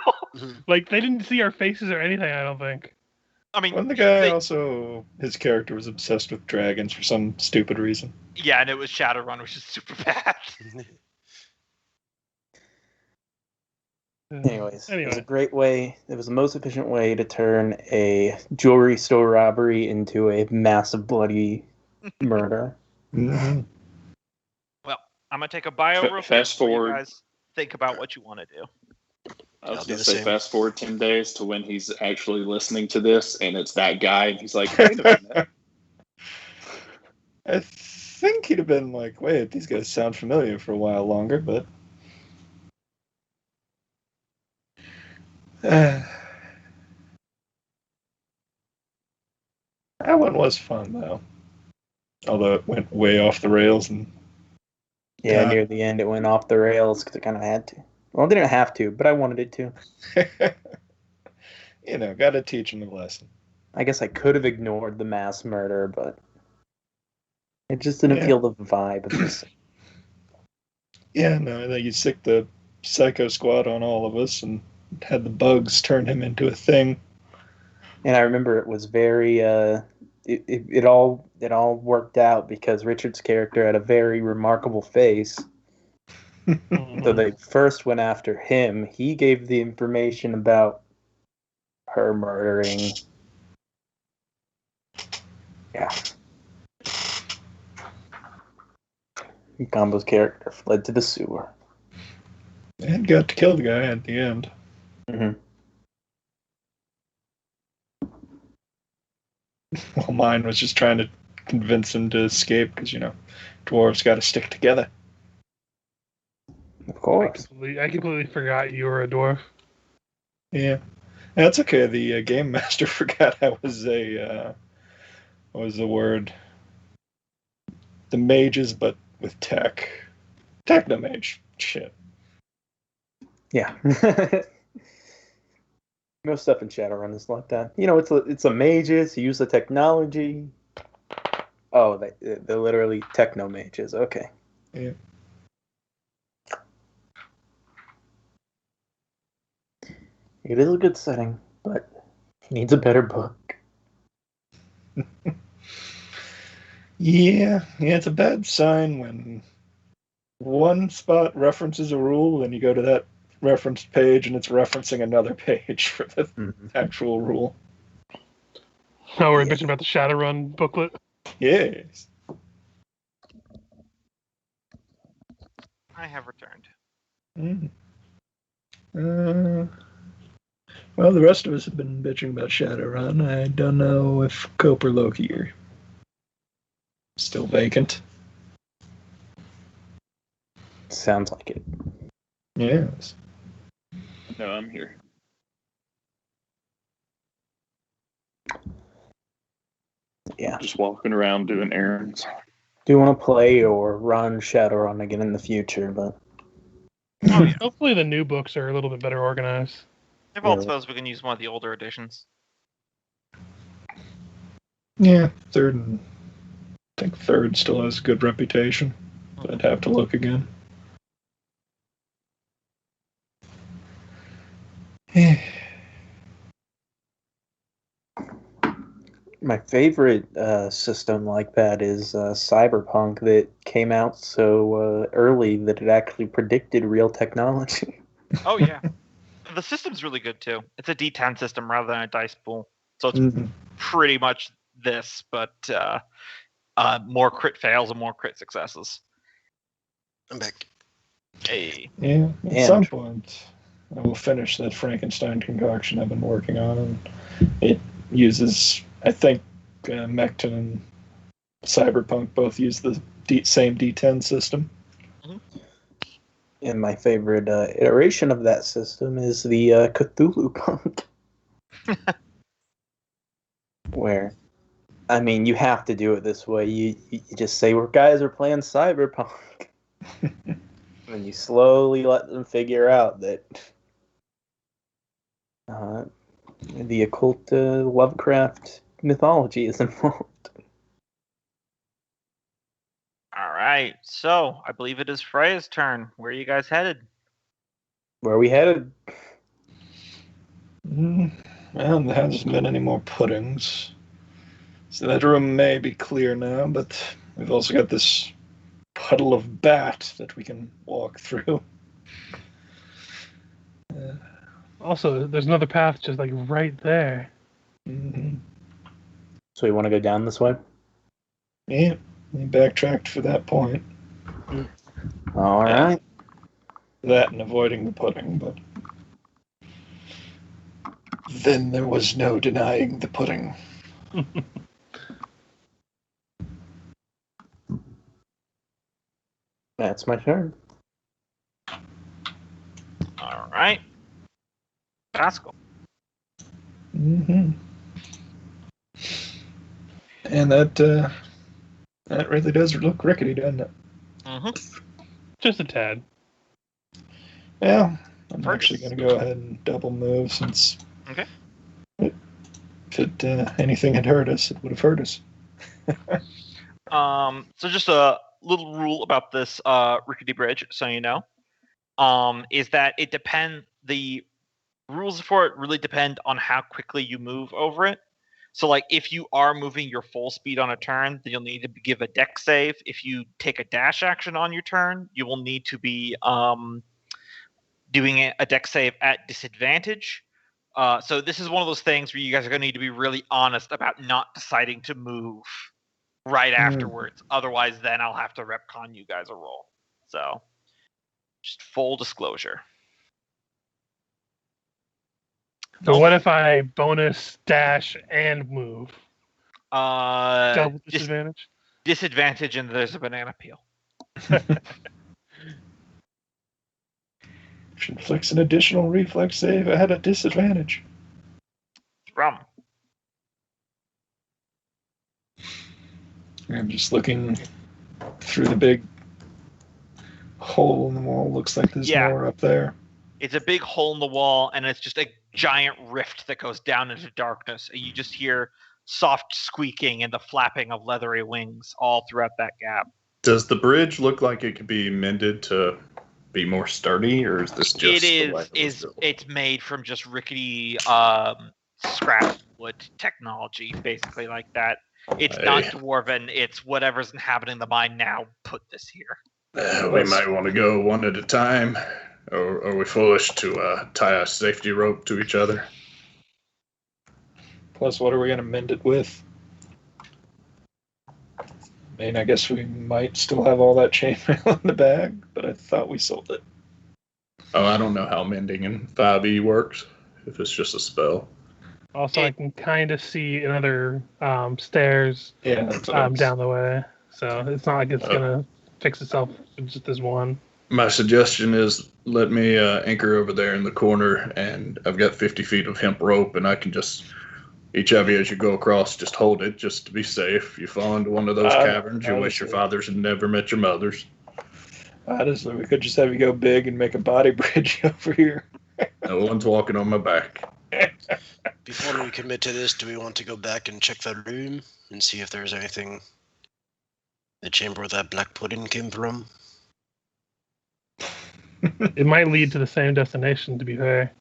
Like, they didn't see our faces or anything, I don't think. I mean, Wasn't the guy also, his character was obsessed with dragons for some stupid reason? Yeah, and it was Shadowrun, which is super bad. Anyways, it was a great way. It was the most efficient way to turn a jewelry store robbery into a massive bloody murder. Mm-hmm. Well, I'm going to take a bio real quick. Fast forward. You guys think about what you want to do. I was I'll do going the to say same. fast forward 10 days to when he's actually listening to this, and it's that guy, and he's like, wait a minute. I think he'd have been like, wait, these guys sound familiar for a while longer, but... That one was fun, though. Although it went way off the rails. And Yeah, near the end it went off the rails because it kind of had to. Well, it didn't have to, but I wanted it to. Got to teach them a lesson. I guess I could have ignored the mass murder, but it just didn't feel the vibe of this. Yeah, no, you sick the Psycho Squad on all of us and had the bugs turn him into a thing. And I remember it was very it all worked out because Richard's character had a very remarkable face. So they first went after him. He gave the information about her murdering. Yeah. Gombo's character fled to the sewer. And got to kill the guy at the end. Mm-hmm. Well, mine was just trying to convince him to escape because, dwarves got to stick together. Of course. I completely forgot you were a dwarf. Yeah. That's okay. The game master forgot I was what was the word? The mages, but with tech. Technomage. Shit. Yeah. Most stuff in Shadowrun is like that. It's a mages. You use the technology. Oh, they're literally techno mages. Okay. Yeah. It is a good setting, but it needs a better book. Yeah, it's a bad sign when one spot references a rule and you go to that referenced page and it's referencing another page for the actual rule. Oh, we're bitching about the Shadowrun booklet? Yes. I have returned. Well, the rest of us have been bitching about Shadowrun. I don't know if Cope or Loki are still vacant. Sounds like it. Yes. No, I'm here. Yeah. Just walking around doing errands. Do want to play or run Shadowrun again in the future, but Oh, yeah. Hopefully the new books are a little bit better organized. If all suppose we can use one of the older editions. Yeah, I think third still has a good reputation. But I'd have to look again. my favorite system like that is Cyberpunk that came out so early that it actually predicted real technology. Oh, yeah. The system's really good, too. It's a D10 system rather than a dice pool. So it's pretty much this, but more crit fails and more crit successes. I'm back. Hey. Yeah, at some point I will finish that Frankenstein concoction I've been working on, and it uses, I think, Mechton and Cyberpunk both use the same D10 system. And my favorite iteration of that system is the Cthulhu Punk. Where, I mean, you have to do it this way. You just say, we're playing Cyberpunk. And you slowly let them figure out that the occult Lovecraft mythology is involved. All right. So I believe it is Freya's turn. Where are you guys headed? Where are we headed? Well, there hasn't been any more puddings. So that room may be clear now, but we've also got this puddle of bat that we can walk through. Also, there's another path just like right there. Mm-hmm. So you want to go down this way? Yeah, we backtracked for that point. All right. That and avoiding the pudding, but then there was no denying the pudding. That's my turn. All right. Taskill. Mm-hmm. And that really does look rickety, doesn't it? Mm-hmm. Just a tad. Yeah, I'm Fergis. actually going to go ahead and double move since Okay. if anything had hurt us, it would have hurt us. So just a little rule about this rickety bridge, so you know, is that the rules for it really depend on how quickly you move over it. So, like, if you are moving your full speed on a turn, then you'll need to give a dex save. If you take a dash action on your turn, you will need to be doing a dex save at disadvantage. So this is one of those things where you guys are going to need to be really honest about not deciding to move right afterwards. Otherwise, then I'll have to retcon you guys a roll. So, just full disclosure. So what if I bonus dash and move? Double disadvantage? Disadvantage, and there's a banana peel. Which inflicts an additional reflex save at a disadvantage. Thrum. I'm just looking through the big hole in the wall. Looks like there's more up there. It's a big hole in the wall, and it's just a giant rift that goes down into darkness. And you just hear soft squeaking and the flapping of leathery wings all throughout that gap. Does the bridge look like it could be mended to be more sturdy, or is this just it's made from just rickety scrap wood technology, basically like that. It's not dwarven, it's whatever's inhabiting the mine now put this here. We might want to go one at a time, or are we foolish to tie a safety rope to each other? Plus, what are we going to mend it with? I mean, I guess we might still have all that chainmail in the bag, but I thought we sold it. Oh, I don't know how mending in 5e works, if it's just a spell. Also, I can kind of see another stairs down the way. So it's not like it's going to fix itself with just this one. My suggestion is let me anchor over there in the corner, and I've got 50 feet of hemp rope, and I can just, each of you as you go across, just hold it just to be safe. You fall into one of those caverns, you wish your fathers had never met your mothers. Honestly, we could just have you go big and make a body bridge over here. No one's walking on my back. Before we commit to this, do we want to go back and check the room and see if there's anything, the chamber where that black pudding came from? It might lead to the same destination, to be fair.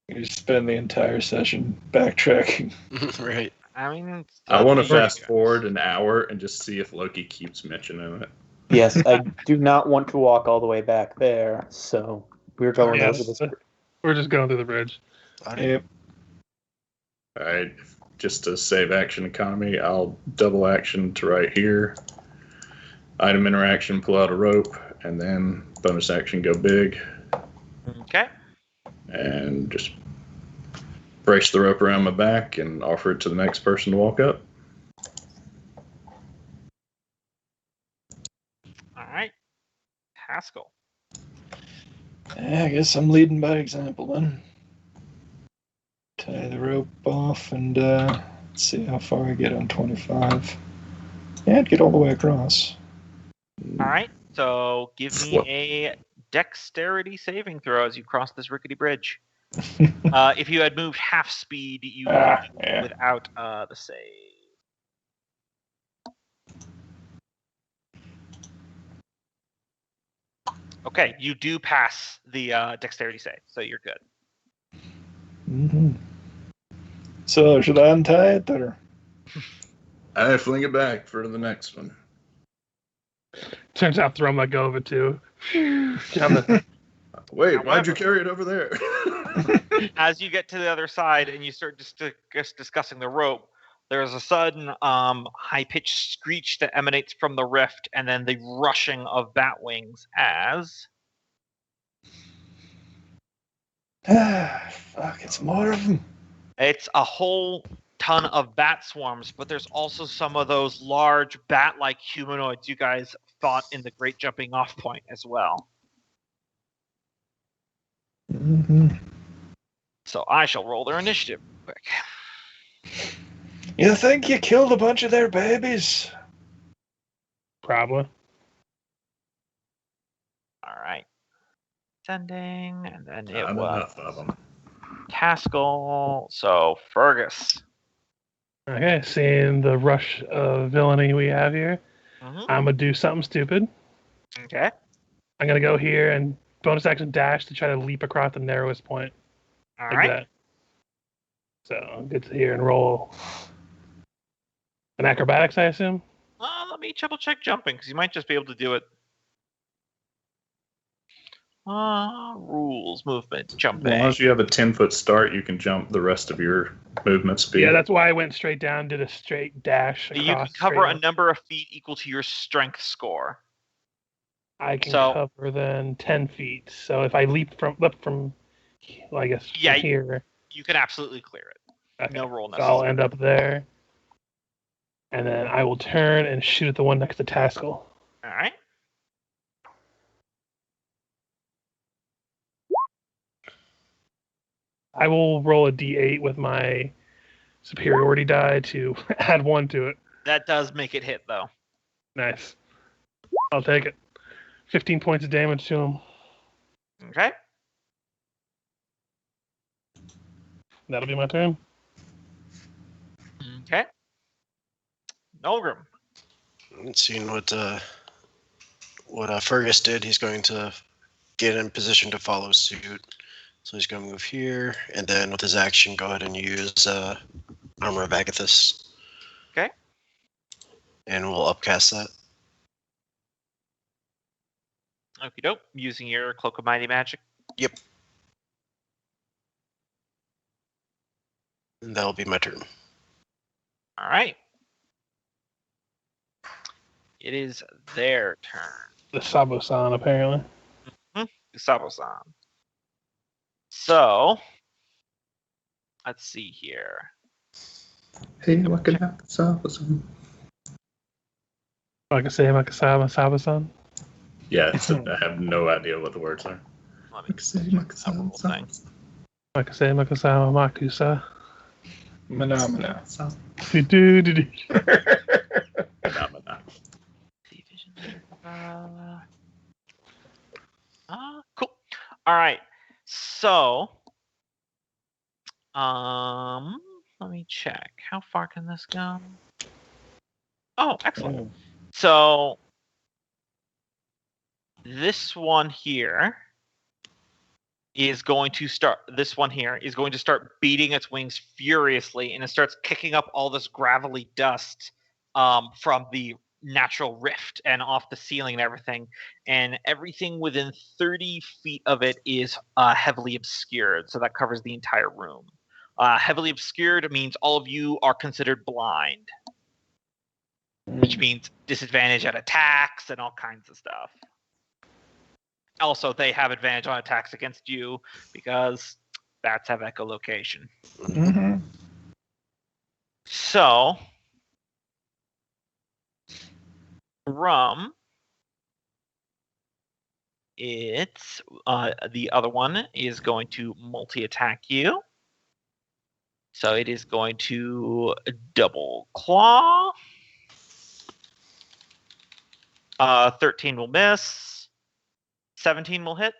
You spend the entire session backtracking. Right. I mean, I want to fast forward an hour and just see if Loki keeps mentioning it. Yes, I do not want to walk all the way back there, so we're going over this. We're just going through the bridge. Yep. All right, just to save action economy, I'll double action to right here. Item interaction, pull out a rope, and then bonus action, go big. Okay. And just brace the rope around my back and offer it to the next person to walk up. All right. Taskill. I guess I'm leading by example then. Tie the rope off and let's see how far I get on 25. Yeah, I'd get all the way across. All right. So give me a dexterity saving throw as you cross this rickety bridge. If you had moved half speed, you would without the save. Okay, you do pass the dexterity save, so you're good. Mm-hmm. So should I untie it or? I fling it back for the next one. Turns out Thrum let go of it too. Wait, why'd you carry it over there? As you get to the other side and you start discussing the rope, there's a sudden high-pitched screech that emanates from the rift, and then the rushing of bat wings as... Fuck, it's more of them. It's a whole ton of bat swarms, but there's also some of those large bat-like humanoids you guys fought in the Great Jumping Off Point as well. Mm-hmm. So I shall roll their initiative quick. You think you killed a bunch of their babies? Probably. All right. Sending, and then it Not was enough of them. Taskill. So Fergis. Okay, seeing the rush of villainy we have here, Mhm. I'm gonna do something stupid. Okay. I'm gonna go here and bonus action dash to try to leap across the narrowest point. All Like right. that. So I'll get to here and roll an acrobatics, I assume. Let me double check jumping because you might just be able to do it. Rules, movement, As jumping. long as you have a 10-foot start, you can jump the rest of your movement speed. Yeah, that's why I went straight down, did a straight dash across. You can cover a straight up. number of feet equal to your strength score. I can So- cover then 10 feet. So if I leap from, well, I guess from Yeah, here. You can absolutely clear it. Okay. No roll So I'll necessary. end up there. And then I will turn and shoot at the one next to Taskill. All right. I will roll a d8 with my superiority die to add 1 to it. That does make it hit, though. Nice. I'll take it. 15 points of damage to him. Okay. That'll be my turn. Okay. Nolgrim. Seeing what Fergus did, he's going to get in position to follow suit. So he's going to move here, and then with his action, go ahead and use Armor of Agathis. Okay. And we'll upcast that. Okie doke. Using your Cloak of Mighty Magic. Yep. And that'll be my turn. All right. It is their turn. The Sabo-san, apparently. Sabo-san. So, let's see here. Hey, what can happen? Sabo-san. Yeah, I have no idea what the words are. Let me up a little thing. Makusa. Phenomena. Do-do-do-do. Phenomena. Cool. All right. So, let me check. How far can this go? Oh, excellent. So, this one here is going to start. This one here is going to start beating its wings furiously, and it starts kicking up all this gravelly dust from the natural rift and off the ceiling and everything. And everything within 30 feet of it is heavily obscured, so that covers the entire room. Heavily obscured means all of you are considered blind, which means disadvantage at attacks and all kinds of stuff. Also, they have advantage on attacks against you because bats have echolocation. Mm-hmm. So, Thrum, it's the other one is going to multi-attack you. So it is going to double claw. 13 will miss. 17 will hit,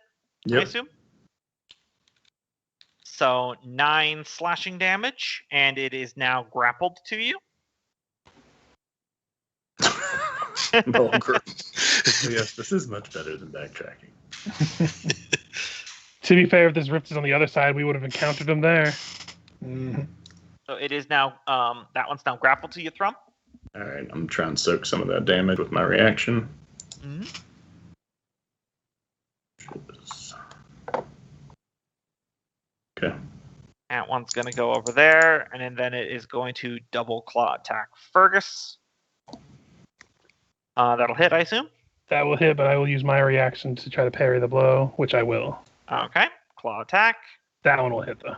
I Yep. assume. So 9 slashing damage, and it is now grappled to you. Nolgrim. Yes, this is much better than backtracking. To be fair, if this rift is on the other side, we would have encountered him there. Mm-hmm. So it is now, that one's now grappled to you, Thrum. All right, I'm trying to soak some of that damage with my reaction. Mm-hmm. Okay. That one's going to go over there, and then it is going to double claw attack Fergus. That'll hit, I assume. That will hit, but I will use my reaction to try to parry the blow, which I will. Okay, claw attack. That one will hit, though.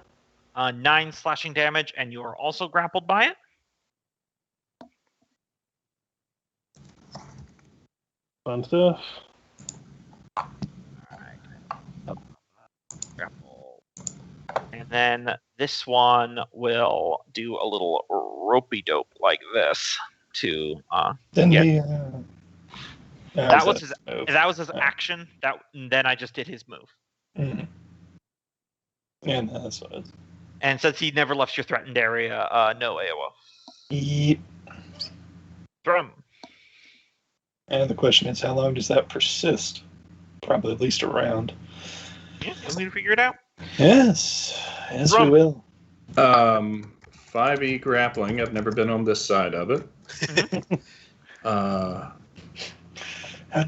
9 slashing damage, and you are also grappled by it. Fun stuff. Grapple Then this one will do a little ropey dope like this to Then get. he. That was his. move? That was his action. Then I just did his move. Mm. And that's what it is. And since he never left your threatened area, no AOO. Yep. Thrum. And the question is, how long does that persist? Probably at least a round. Yeah, you need to figure it out. Yes. Yes, Thrum. we will. 5e grappling. I've never been on this side of it. How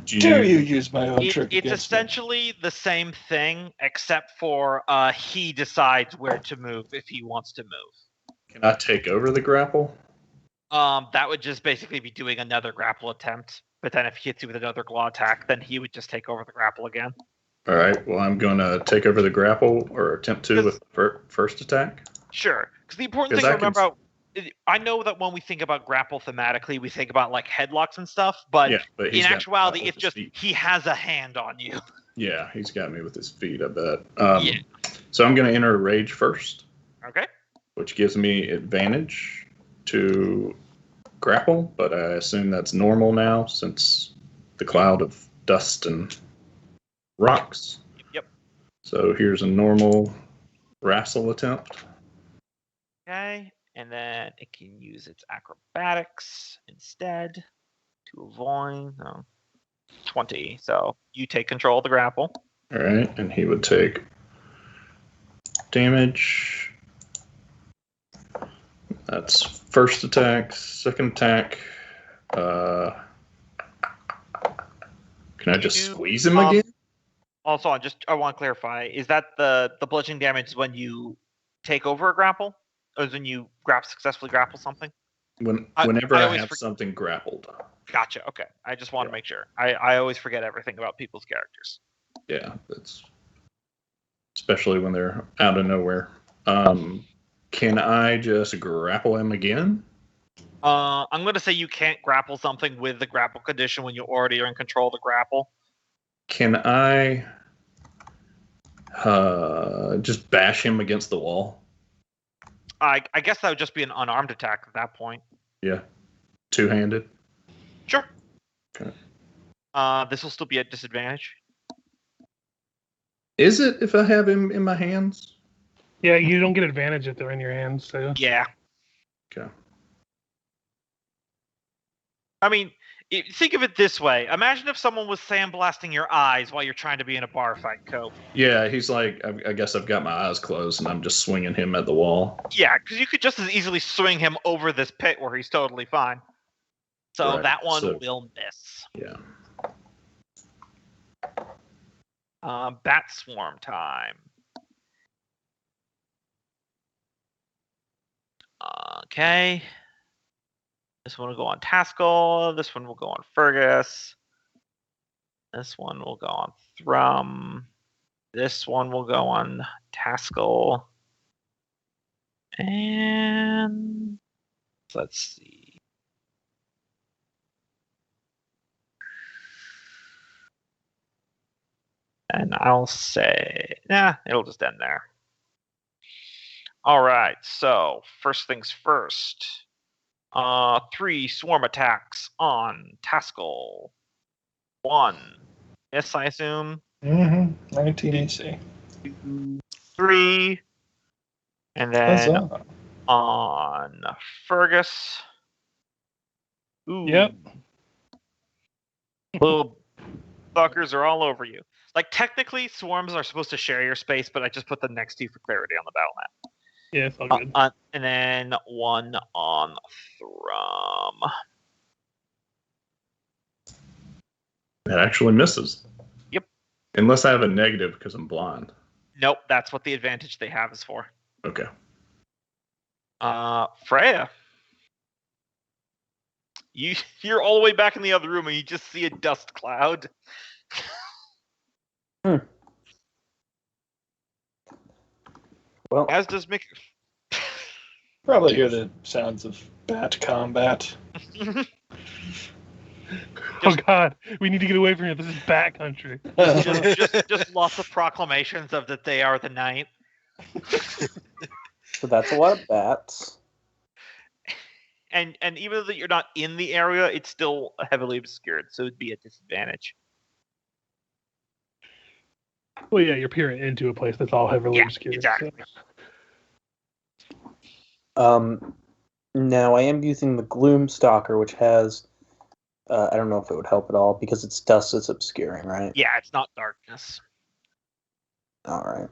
dare you use my own trick It's against me? essentially the same thing, except for he decides where to move if he wants to move. Can I take over the grapple? That would just basically be doing another grapple attempt. But then if he hits you with another claw attack, then he would just take over the grapple again. All right. Well, I'm going to take over the grapple or attempt to with first attack. Sure. Because the important 'Cause thing I to remember about, I know that when we think about grapple thematically, we think about like headlocks and stuff, but Yeah, but in he's got actuality, with it's his just feet. he has a hand on you. Yeah, he's got me with his feet, I bet. Yeah. So I'm going to enter rage first, Okay. which gives me advantage to grapple, but I assume that's normal now since the cloud of dust and rocks. Yep. So here's a normal wrestle attempt. Okay. And then it can use its acrobatics instead to avoid 20. So you take control of the grapple. All right, and he would take damage. That's first attack, second attack. Can I just squeeze him again? Also, I want to clarify: is that the bludgeoning damage when you take over a grapple, or is when you successfully grapple something? Whenever I I always have something grappled. Gotcha. Okay, I just want to make sure. I always forget everything about people's characters. Yeah, that's especially when they're out of nowhere. Can I just grapple him again? I'm going to say you can't grapple something with the grapple condition when you already are in control of the grapple. Can I just bash him against the wall? I guess that would just be an unarmed attack at that point. Yeah. Two-handed? Sure. Okay. This will still be at disadvantage. Is it if I have him in my hands? Yeah, you don't get advantage if they're in your hands. So Yeah. Okay. I mean, think of it this way. Imagine if someone was sandblasting your eyes while you're trying to be in a bar fight, Cope. Yeah, he's like, I guess I've got my eyes closed and I'm just swinging him at the wall. Yeah, because you could just as easily swing him over this pit where he's totally fine. So Right, that one so- will miss. Yeah. Bat swarm time. Okay. This one will go on Taskill. This one will go on Fergis. This one will go on Thrum. This one will go on Taskill. And let's see. And I'll say, it'll just end there. All right, so first things first. 3 swarm attacks on Taskill. 1. Yes, I assume. 19 AC. 2, 3. And then on Fergus. Ooh. Yep. Little fuckers are all over you. Like, technically, swarms are supposed to share your space, but I just put them next to you for clarity on the battle map. Yeah, it's all good. And then 1 on Thrum. It actually misses. Yep. Unless I have a negative because I'm blind. Nope, that's what the advantage they have is for. Okay. Freya. You're all the way back in the other room and you just see a dust cloud. Well, As does Mick. Probably hear the sounds of bat combat. Oh God, we need to get away from here. This is bat country. just lots of proclamations of that they are the knight. So that's a lot of bats. And even though you're not in the area, it's still heavily obscured, so it'd be a disadvantage. Well, yeah, you're peering into a place that's all heavily obscured. Exactly. So. Now I am using the Gloom Stalker, which has, I don't know if it would help at all because it's dust that's obscuring, right? Yeah, it's not darkness. All right.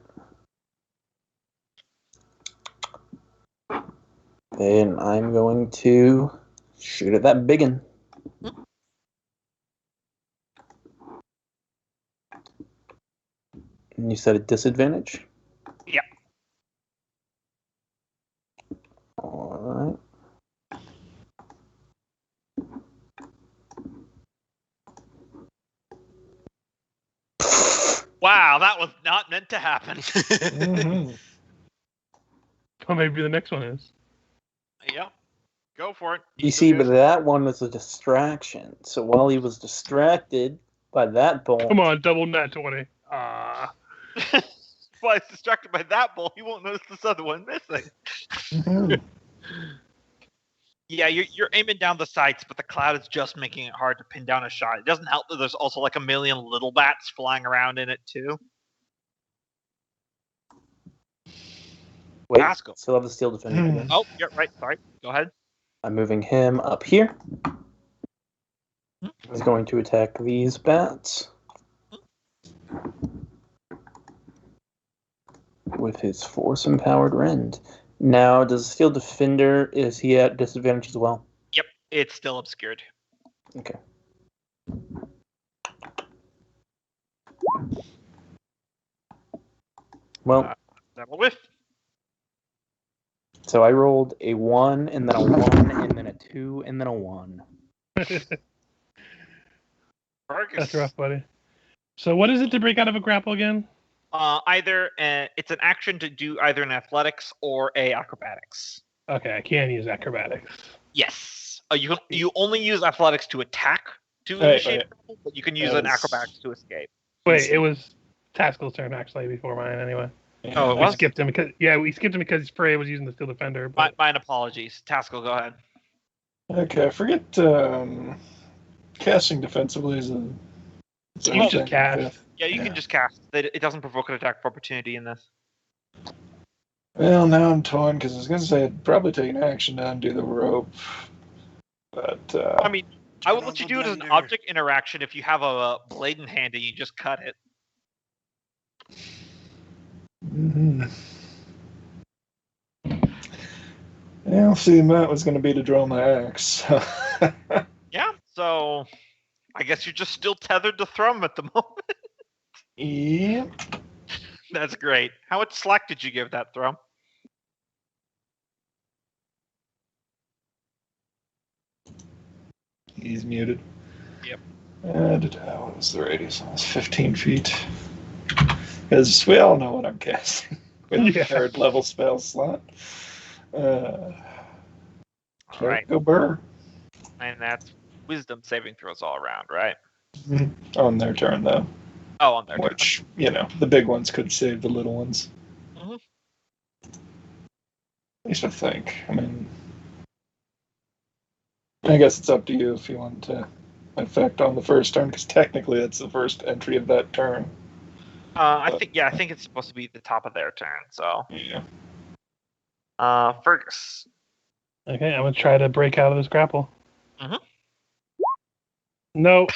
Then I'm going to shoot at that biggin. And you said a disadvantage? Yep. All right. Wow, that was not meant to happen. Mm-hmm. Well, maybe the next one is. Yep. Go for it. You see, but that one was a distraction. So while he was distracted by that bolt... Come on, double nat 20. Ah. Well, he's distracted by that bolt. He won't notice this other one missing. Mm-hmm. Yeah, you're aiming down the sights, but the cloud is just making it hard to pin down a shot. It doesn't help that there's also like a million little bats flying around in it too. Wait, Taskill. still have the Steel Defender again. Oh, you're right. Sorry. Go ahead. I'm moving him up here. He's going to attack these bats. With his Force-empowered rend. Now, does the Steel Defender, is he at disadvantage as well? Yep, it's still obscured. Okay. Well, Double whiff. so I rolled a 1, and then a 1, and then a 2, and then a 1. Fergis. That's rough, buddy. So what is it to break out of a grapple again? Either it's an action to do either an athletics or a acrobatics. Okay, I can use acrobatics. Yes. You only use athletics to attack to initiate a grapple, but you can use an acrobatics to escape. Wait, it was Taskill's turn actually before mine anyway. Oh, it We was? skipped him because Freya was using the Steel Defender. But... Mine apologies. Taskill, go ahead. Okay, I forget. Casting defensively is a. You can just cast. Yeah, you can just cast. It doesn't provoke an attack of opportunity in this. Well, now I'm torn because I was going to say I'd probably take an action to undo the rope. But. I mean, I would let you do it as an object interaction if you have a blade in hand and you just cut it. Mm-hmm. Well, see, that was going to be to draw my axe. So. Yeah, so I guess you're just still tethered to Thrum at the moment. Yep. That's great. How much slack did you give that Thrum? He's muted. Yep. What was the radius? It was 15 feet. Because we all know what I'm casting with the third level spell slot. Right. Go burr. And that's wisdom saving throws all around, right? On their turn, though. Oh, on their Which, the big ones could save the little ones. Mm-hmm. At least I think. I mean, I guess it's up to you if you want to affect on the first turn, because technically that's the first entry of that turn. I think it's supposed to be the top of their turn, so. Yeah. Fergis. Okay, I'm gonna try to break out of this grapple. Mm-hmm. No.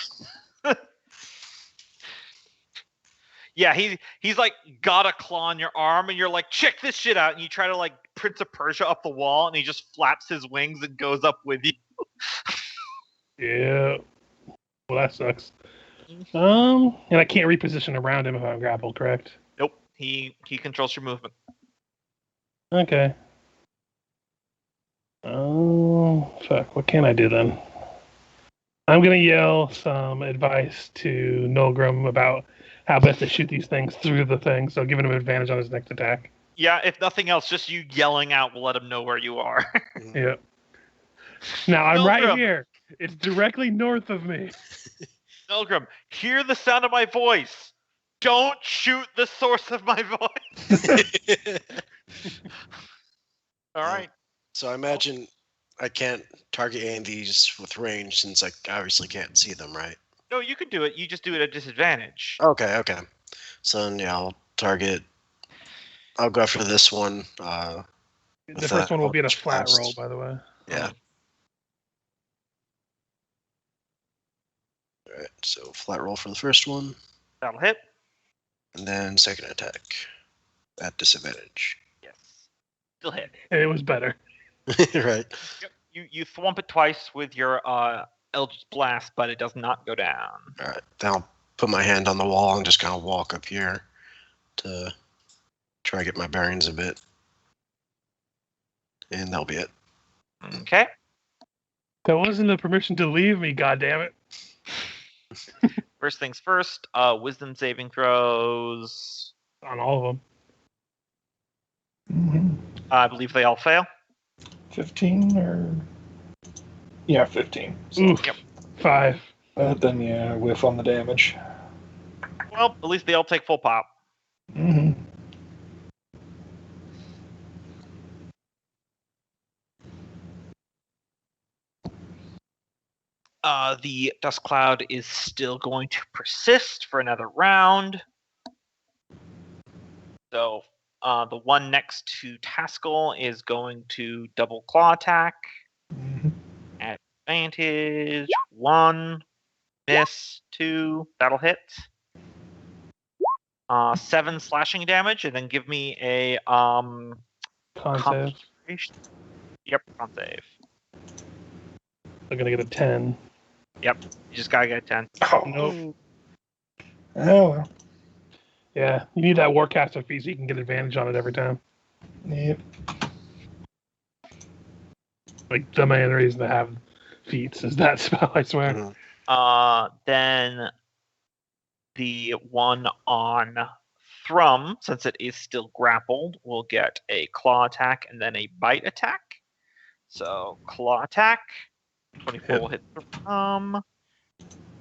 Yeah, he's like got a claw in your arm, and you're like, check this shit out, and you try to like Prince of Persia up the wall, and he just flaps his wings and goes up with you. Yeah. Well, that sucks. And I can't reposition around him if I'm grappled, correct? Nope. He controls your movement. Okay. Oh, fuck. What can I do then? I'm going to yell some advice to Nolgrim about how best to shoot these things through the thing, so giving him advantage on his next attack. Yeah, if nothing else, just you yelling out will let him know where you are. Yeah. Now, I'm Nolgrim. right here. It's directly north of me. Nolgrim, hear the sound of my voice. Don't shoot the source of my voice. All right. So I imagine I can't target any of these with range since I obviously can't see them, right? No, you can do it. You just do it at disadvantage. Okay. So then, yeah, I'll go after this one. The first one will be at a flat roll, by the way. Yeah. All right. So flat roll for the first one. That'll hit. And then second attack at disadvantage. Yes. Still hit. And it was better. Right. Yep. You thwomp it twice with your Eldritch Blast, but it does not go down. All right. Then I'll put my hand on the wall and just kind of walk up here to try to get my bearings a bit. And that'll be it. Okay. That wasn't the permission to leave me, goddammit. First things first, wisdom saving throws. On all of them. Mm-hmm. I believe they all fail. 15 or... Yeah, 15. So, Oof. Yep. 5. then, yeah, whiff on the damage. Well, at least they all take full pop. Mm-hmm. The dust cloud is still going to persist for another round. So the one next to Taskill is going to double claw attack. Mm-hmm. At advantage. 1. Miss. 2. That'll hit. 7 slashing damage, and then give me a Con save. concentration. Yep, con save. I'm gonna get a 10. Yep, you just gotta get a 10. Oh, Nope. Oh, well. Yeah, you need that Warcaster feat so you can get advantage on it every time. Yep. Like, the main reason to have feats is that spell, I swear. Mhm. Then the one on Thrum, since it is still grappled, will get a claw attack and then a bite attack. So claw attack, 24 will hit Thrum.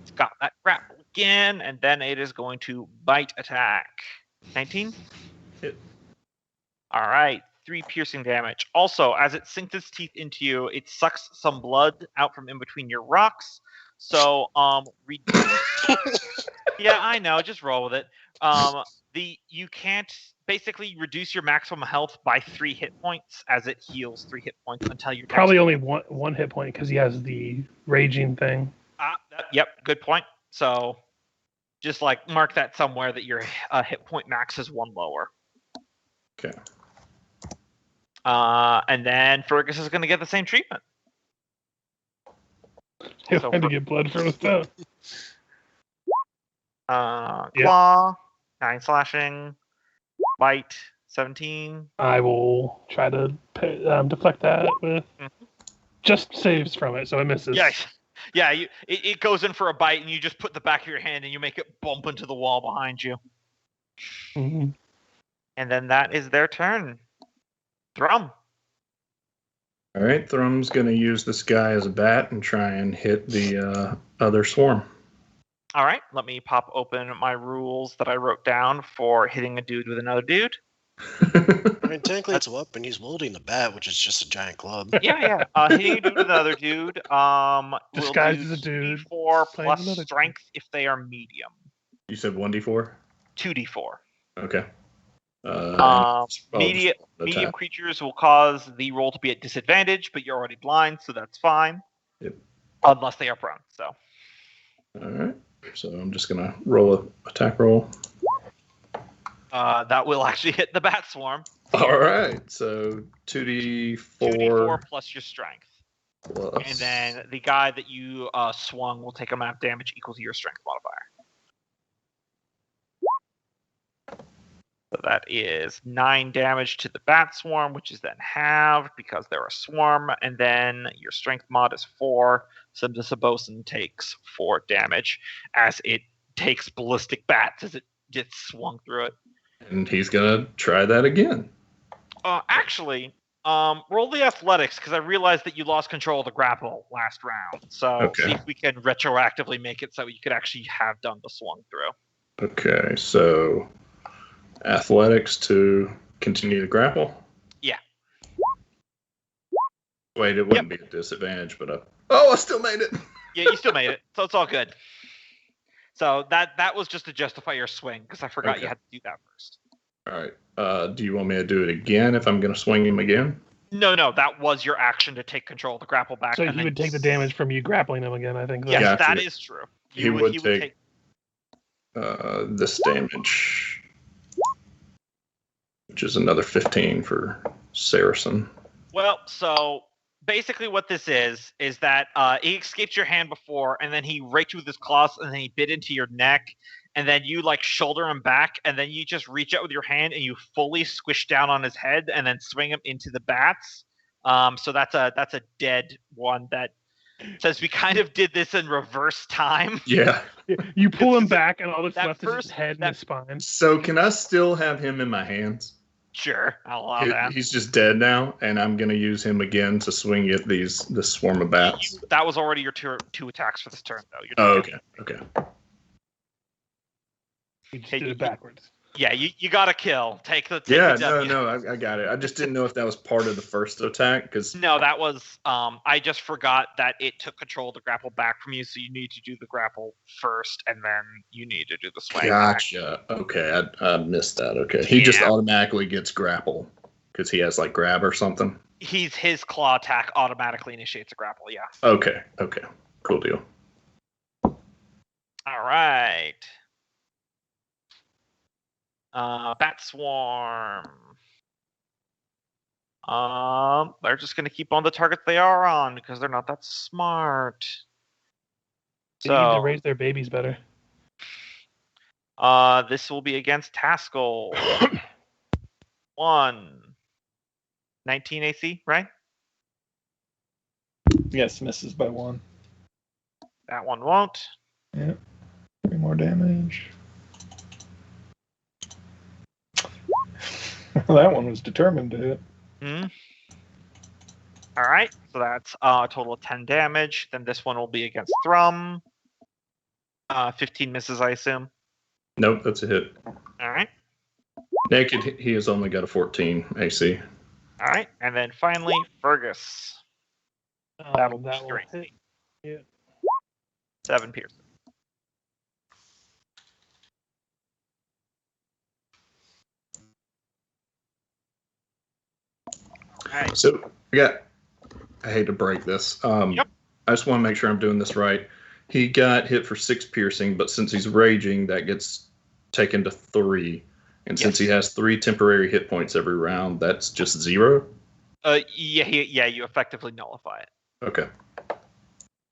It's got that grapple again, and then it is going to bite attack. 19? Hit. All right, 3 piercing damage. Also, as it sinks its teeth into you, it sucks some blood out from in between your rocks. So, yeah, I know. Just roll with it. You can't basically reduce your maximum health by 3 hit points as it heals 3 hit points until your Probably only one hit point because he has the raging thing. Yep, good point. So, just like mark that somewhere that your hit point max is 1 lower. Okay. And then Fergis is going to get the same treatment. He'll So have to get blood from his toe. Claw, 9 slashing, bite, 17. I will try to deflect that with just saves from it, so it misses. Yeah. It goes in for a bite, and you just put the back of your hand, and you make it bump into the wall behind you. Mm-hmm. And then that is their turn. Thrum. All right, Thrum's going to use this guy as a bat and try and hit the other swarm. All right, let me pop open my rules that I wrote down for hitting a dude with another dude. I mean, technically it's a weapon. He's wielding the bat, which is just a giant club. Yeah. Hitting a dude with another dude. Disguised will as a dude. 4 playing plus another strength if they are medium. You said 1d4? 2d4. Okay. Medium creatures will cause the roll to be at disadvantage, but you're already blind, so that's fine. Yep. Unless they are prone. So. All right. So I'm just gonna roll an attack roll. That will actually hit the bat swarm. All right. So 2d4. 2d4 plus your strength. Plus. And then the guy that you swung will take amount of damage equal to your strength modifier. So that is 9 damage to the bat swarm, which is then halved because they're a swarm, and then your strength mod is 4, so the Sabosin takes 4 damage as it takes ballistic bats as it gets swung through it. And he's gonna try that again. Actually, roll the athletics because I realized that you lost control of the grapple last round. So Okay. see if we can retroactively make it so you could actually have done the swung through. Okay, so athletics to continue to grapple. Yeah. Wait, it wouldn't be a disadvantage, but I still made it. Yeah, you still made it, so it's all good. So that was just to justify your swing, because I forgot you had to do that first. All right. Do you want me to do it again if I'm going to swing him again? No, that was your action to take control of the grapple back. So he would take the damage from you grappling him again, I think. Yes, Gotcha. that is true. He would take this damage, which is another 15 for Saracen. Well, so basically what this is that he escaped your hand before, and then he raked you with his claws, and then he bit into your neck, and then you like shoulder him back, and then you just reach out with your hand and you fully squish down on his head, and then swing him into the bats. So that's a dead one that says we kind of did this in reverse time. Yeah. You pull him back, and all that's left is his first- head and his spine. So can I still have him in my hands? Sure, I'll allow that. He's just dead now, and I'm going to use him again to swing at this swarm of bats. That was already your two attacks for this turn, though. Oh, okay. You just did it backwards. Yeah, you got to kill. Take the W. No, I got it. I just didn't know if that was part of the first attack, because No, that was I just forgot that it took control of the grapple back from you, so you need to do the grapple first, and then you need to do the swing. Gotcha. Okay, I missed that. Okay, he just automatically gets grapple because he has like grab or something. His claw attack automatically initiates a grapple. Yeah. Okay, cool deal. All right. Bat swarm. They're just gonna keep on the target they are on because they're not that smart. They need to raise their babies better. This will be against Taskill. 19 AC, right? Yes, misses by 1. That one won't. Yep. 3 more damage. That one was determined to hit. All right, so that's a total of 10 damage. Then this one will be against Thrum. 15 misses, I assume. Nope, that's a hit. All right. Naked, he has only got a 14 AC. All right, and then finally, Fergis. That will hit. Yeah. 7 piercing. All right. So I hate to break this. I just want to make sure I'm doing this right. He got hit for 6 piercing, but since he's raging, that gets taken to 3. And since he has 3 temporary hit points every round, that's just 0? Yeah, you effectively nullify it. Okay.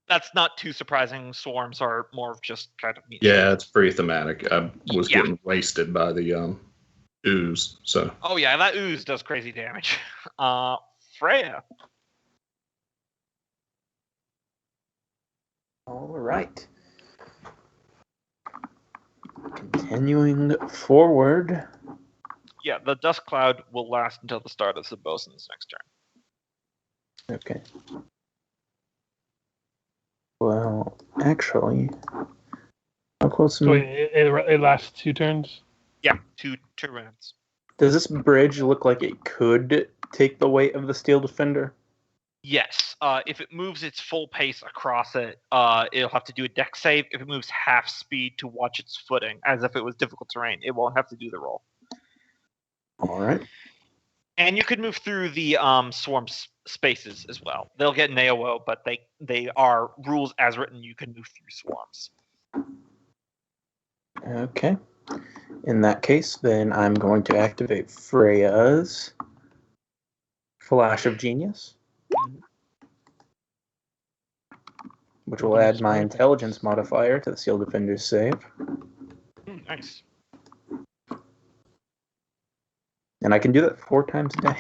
That's not too surprising. Swarms are more of just kind of neat. Yeah, it's pretty thematic. I was getting wasted by the ooze, so. Oh yeah, that ooze does crazy damage. Freya. All right. Continuing forward. Yeah, the dust cloud will last until the start of the bosun's next turn. Okay. Well, actually, how close am So I? it lasts 2 turns? Yeah, two rounds. Does this bridge look like it could take the weight of the Steel Defender? Yes. If it moves its full pace across it, it'll have to do a dex save. If it moves half speed to watch its footing, as if it was difficult terrain, it won't have to do the roll. All right. And you could move through the swarm spaces as well. They'll get an AOO, but they are rules as written. You can move through swarms. Okay. In that case, then I'm going to activate Freya's Flash of Genius, which will add my intelligence modifier to the Steel Defender's save. Nice. And I can do that 4 times a day.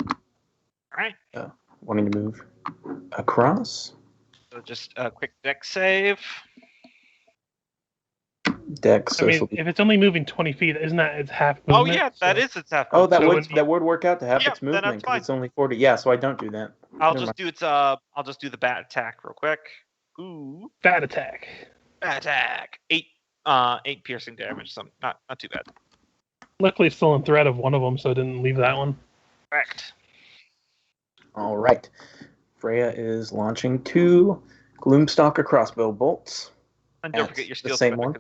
All right. Wanting to move across. So just a quick dex save. Dex. I mean, if it's only moving 20 feet, isn't that its half movement? Oh yeah, that is its half. Oh, that movement. would work out to half Yeah, its then movement that's because fine. it's only 40. Yeah, so I don't do that. I'll Never just do the bat attack real quick. Ooh. Fat attack. Attack. 8 piercing damage. So not too bad. Luckily, it's still in threat of one of them, so I didn't leave that one. Correct. All right. Freya is launching 2 Gloomstalker crossbow bolts. And don't That's forget your the steel same one?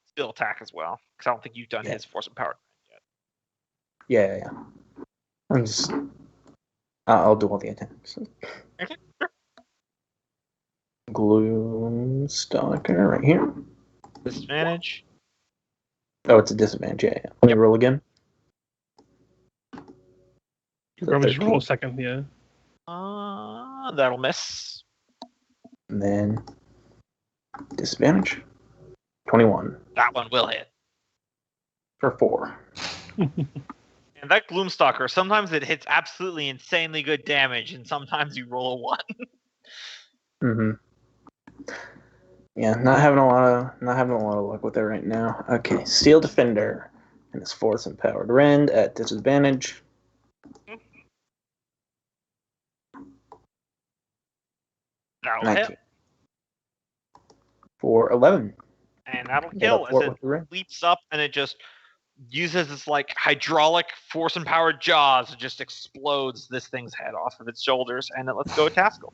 Steel attack as well, because I don't think you've done Yeah. his force and power yet. Yeah. I'm just. I'll do all the attacks. Okay, sure. Gloomstalker right here. Disadvantage. Oh, it's a disadvantage. Yeah. Let me roll again. You probably just roll a second, yeah. That'll miss. And then disadvantage. 21 That one will hit. for 4. And that Gloomstalker, sometimes it hits absolutely insanely good damage, and sometimes you roll a 1. Mm-hmm. Yeah, not having a lot of luck with it right now. Okay, Steel Defender and his force empowered rend at disadvantage. That'll 19. hit. For 11. And that'll Get kill up as for it it with the rend. leaps up and it just uses its like hydraulic force empowered jaws. It just explodes this thing's head off of its shoulders, and it lets go of Taskill.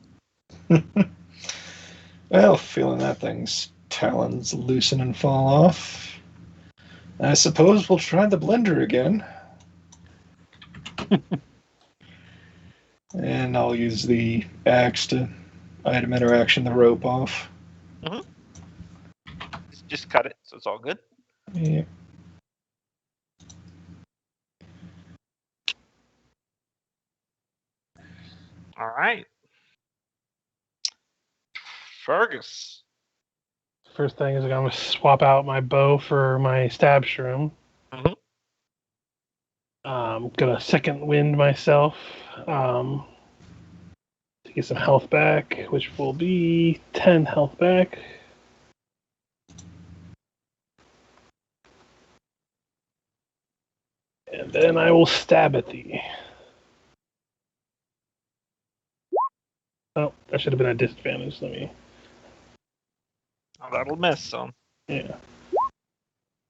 Well, feeling that thing's talons loosen and fall off, I suppose we'll try the blender again. And I'll use the axe to item interaction the rope off. Just cut it, so it's all good. Yeah. All right. Fergus. First thing is I'm going to swap out my bow for my stab shroom. Mhm. I'm going to second wind myself to get some health back, which will be 10 health back. And then I will stab at thee. Oh, that should have been a disadvantage. Let me. Oh, that'll miss, so Yeah.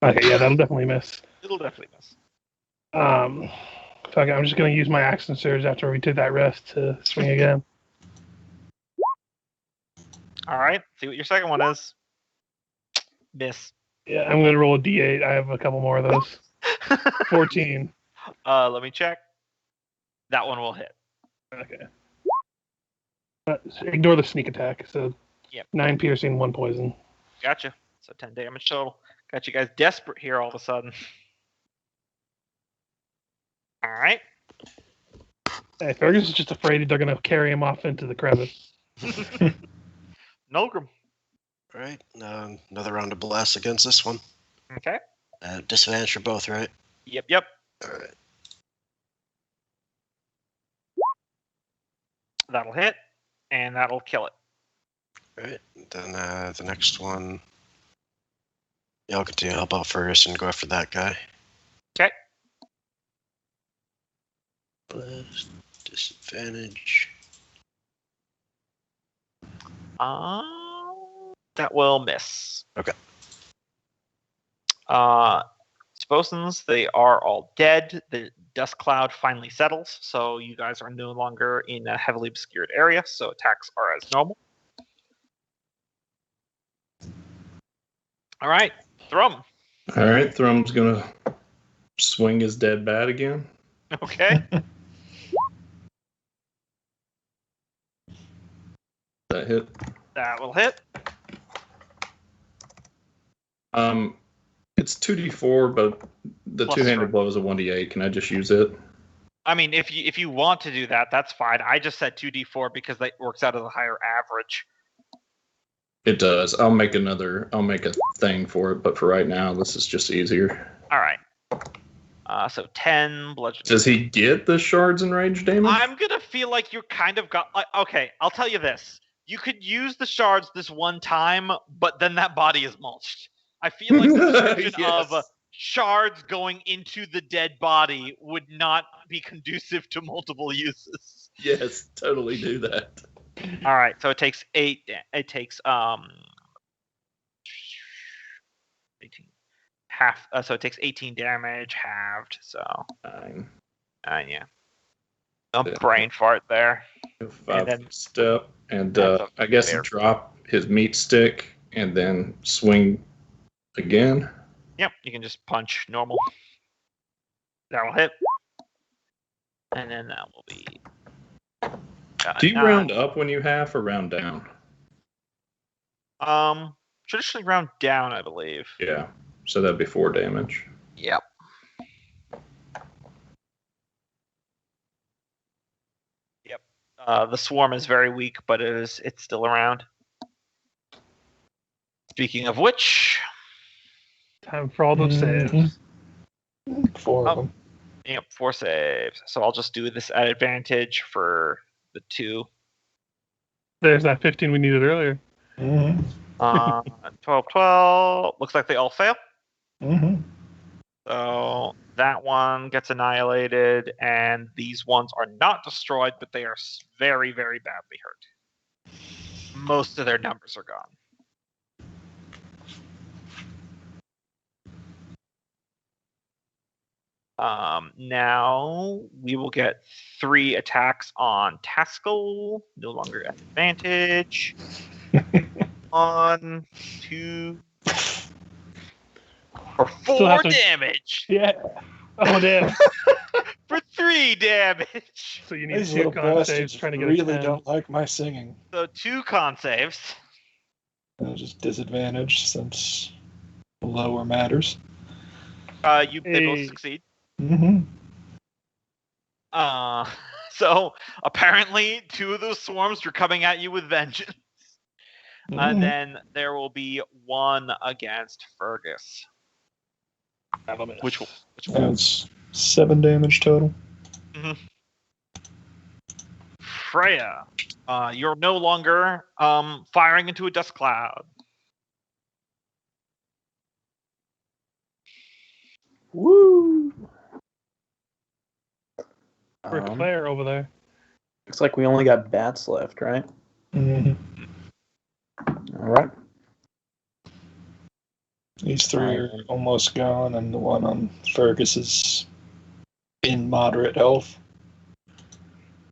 Okay, yeah, that'll definitely miss. it'll definitely miss. Fuck it, I'm just going to use my axe and surge after we did that rest to swing again. All right, see what your second one is. Miss. Yeah, I'm going to roll a d8. I have a couple more of those. 14. Let me check. That one will hit. Okay. Ignore the sneak attack. So, Yep. 9 piercing, 1 poison. Gotcha. So 10 damage total. Got you guys desperate here all of a sudden. All right. Hey, Fergus is just afraid they're going to carry him off into the crevice. Nolgrim. All right, another round of blasts against this one. Okay. Disadvantage for both, right? Yep. All right. That'll hit, and that'll kill it. All right. Then the next one. Yeah, I'll continue to help out Fergis and go after that guy. Okay. Blast, disadvantage. That will miss. Okay. Sposons, they are all dead. The dust cloud finally settles, so you guys are no longer in a heavily obscured area, so attacks are as normal. All right, Thrum. All right, Thrum's gonna swing his dead bat again. Okay. That hit. That will hit. It's 2d4, but the Plus two-handed strength. blow is a 1d8. Can I just use it? I mean, if you want to do that, that's fine. I just said 2d4 because that works out as a higher average. It does. I'll make a thing for it, but for right now, this is just easier. All right. So 10 bludgeoning. Does he get the shards and rage damage? I'm gonna feel like you kind of got like, okay, I'll tell you this. You could use the shards this one time, but then that body is mulched. I feel like the description Yes. of shards going into the dead body would not be conducive to multiple uses. Yes, totally do that. All right, so it takes 8. It takes 18 half. So it takes 18 damage halved. So 9. yeah, a Yeah. brain fart there. 5 then- step, and that's a I guess fair- drop his meat stick and then swing again. Yep, you can just punch normal. That will hit, and then that will be. Do you round up when you half or round down? Traditionally round down, I believe. Yeah, so that'd be 4 damage. Yep. Yep. The swarm is very weak, but it's still around. Speaking of which, Time for all those saves. 4 of them. yep, 4 saves. So I'll just do this at advantage for the 2. There's that 15 we needed earlier. 12. Looks like they all fail. Mm-hmm. So that one gets annihilated, and these ones are not destroyed, but they are very, very badly hurt. Most of their numbers are gone. Now we will get 3 attacks on Taskill, no longer at advantage. 1, 2, for 4 damage. Yeah. Oh, damn. For 3 damage. So you need These 2 little con saves bastards trying to get really a 10. don't like my singing. So 2 con saves. Just disadvantage since lower matters. They both Hey. succeed. Mm-hmm. So apparently 2 of those swarms are coming at you with vengeance. And then there will be 1 against Fergis. That'll miss. Which That's 7 damage total. Freya, you're no longer firing into a dust cloud. Woo! For Claire over there. Looks like we only got bats left, right? Mm-hmm. All right. These 3 are almost gone, and the one on Fergus is in moderate health.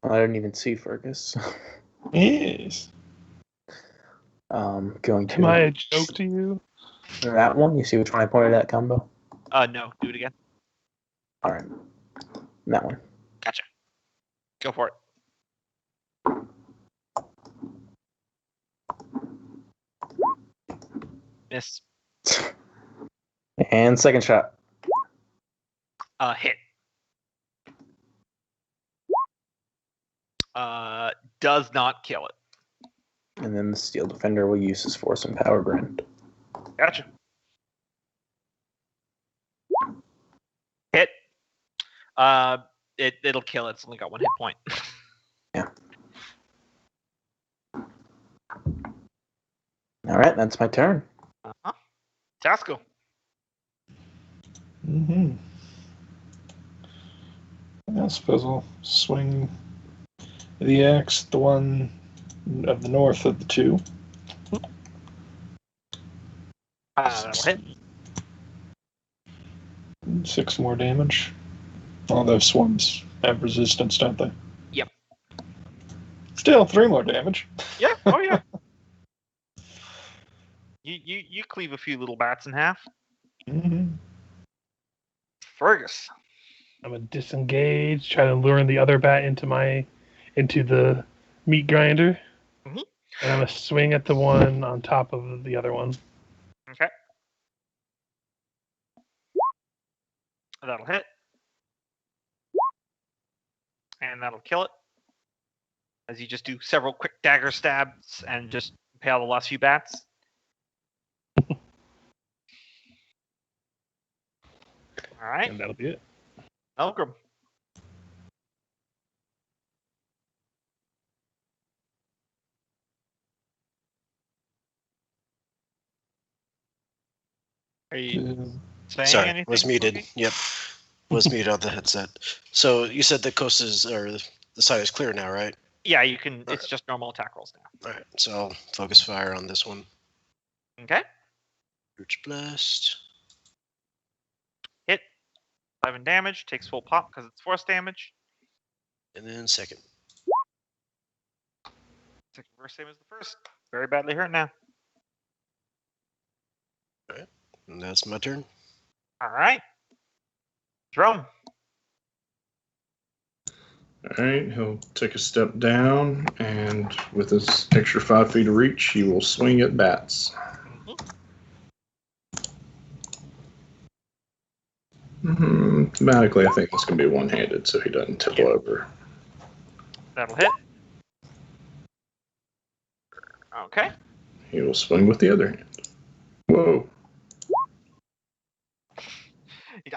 I didn't even see Fergus. Yes. Going to Am I a joke to you? that one. You see which one I pointed at, Gombo? No, do it again. All right. That one. Gotcha. Go for it. Miss. And second shot. Hit. Does not kill it. And then the Steel Defender will use his Force and Power Brand. Gotcha. Hit. It'll kill it. It's only got 1 hit point. Yeah. All right, that's my turn. Taskill. Mm-hmm. I suppose I'll swing the axe, the one of the north of the 2. That'll hit. 6 more damage. All those swarms have resistance, don't they? Yep. Still 3 more damage. Yeah. Oh yeah. You cleave a few little bats in half. Mm-hmm. Fergus. I'm gonna disengage, try to lure the other bat into the meat grinder. Mhm. And I'm gonna swing at the one on top of the other one. Okay. That'll hit. And that'll kill it. As you just do several quick dagger stabs and just impale the last few bats. Alright. And that'll be it. Nolgrim. Are you saying Sorry, anything? was muted. Loki? Yep, was muted on the headset. So you said the coast is, or the side is clear now, right? Yeah, you can. It's just normal attack rolls now. All right, so I'll focus fire on this one. Okay. Roots Blast. Hit. 11 damage. Takes full pop because it's force damage. And then second. Second verse same as the first. Very badly hurt now. All right, and that's my turn. All right. Thrum. All right, he'll take a step down, and with his extra 5 feet of reach, he will swing at bats. Thematically, I think this can be one-handed, so he doesn't tip over. That'll hit. Okay. He will swing with the other hand. Whoa.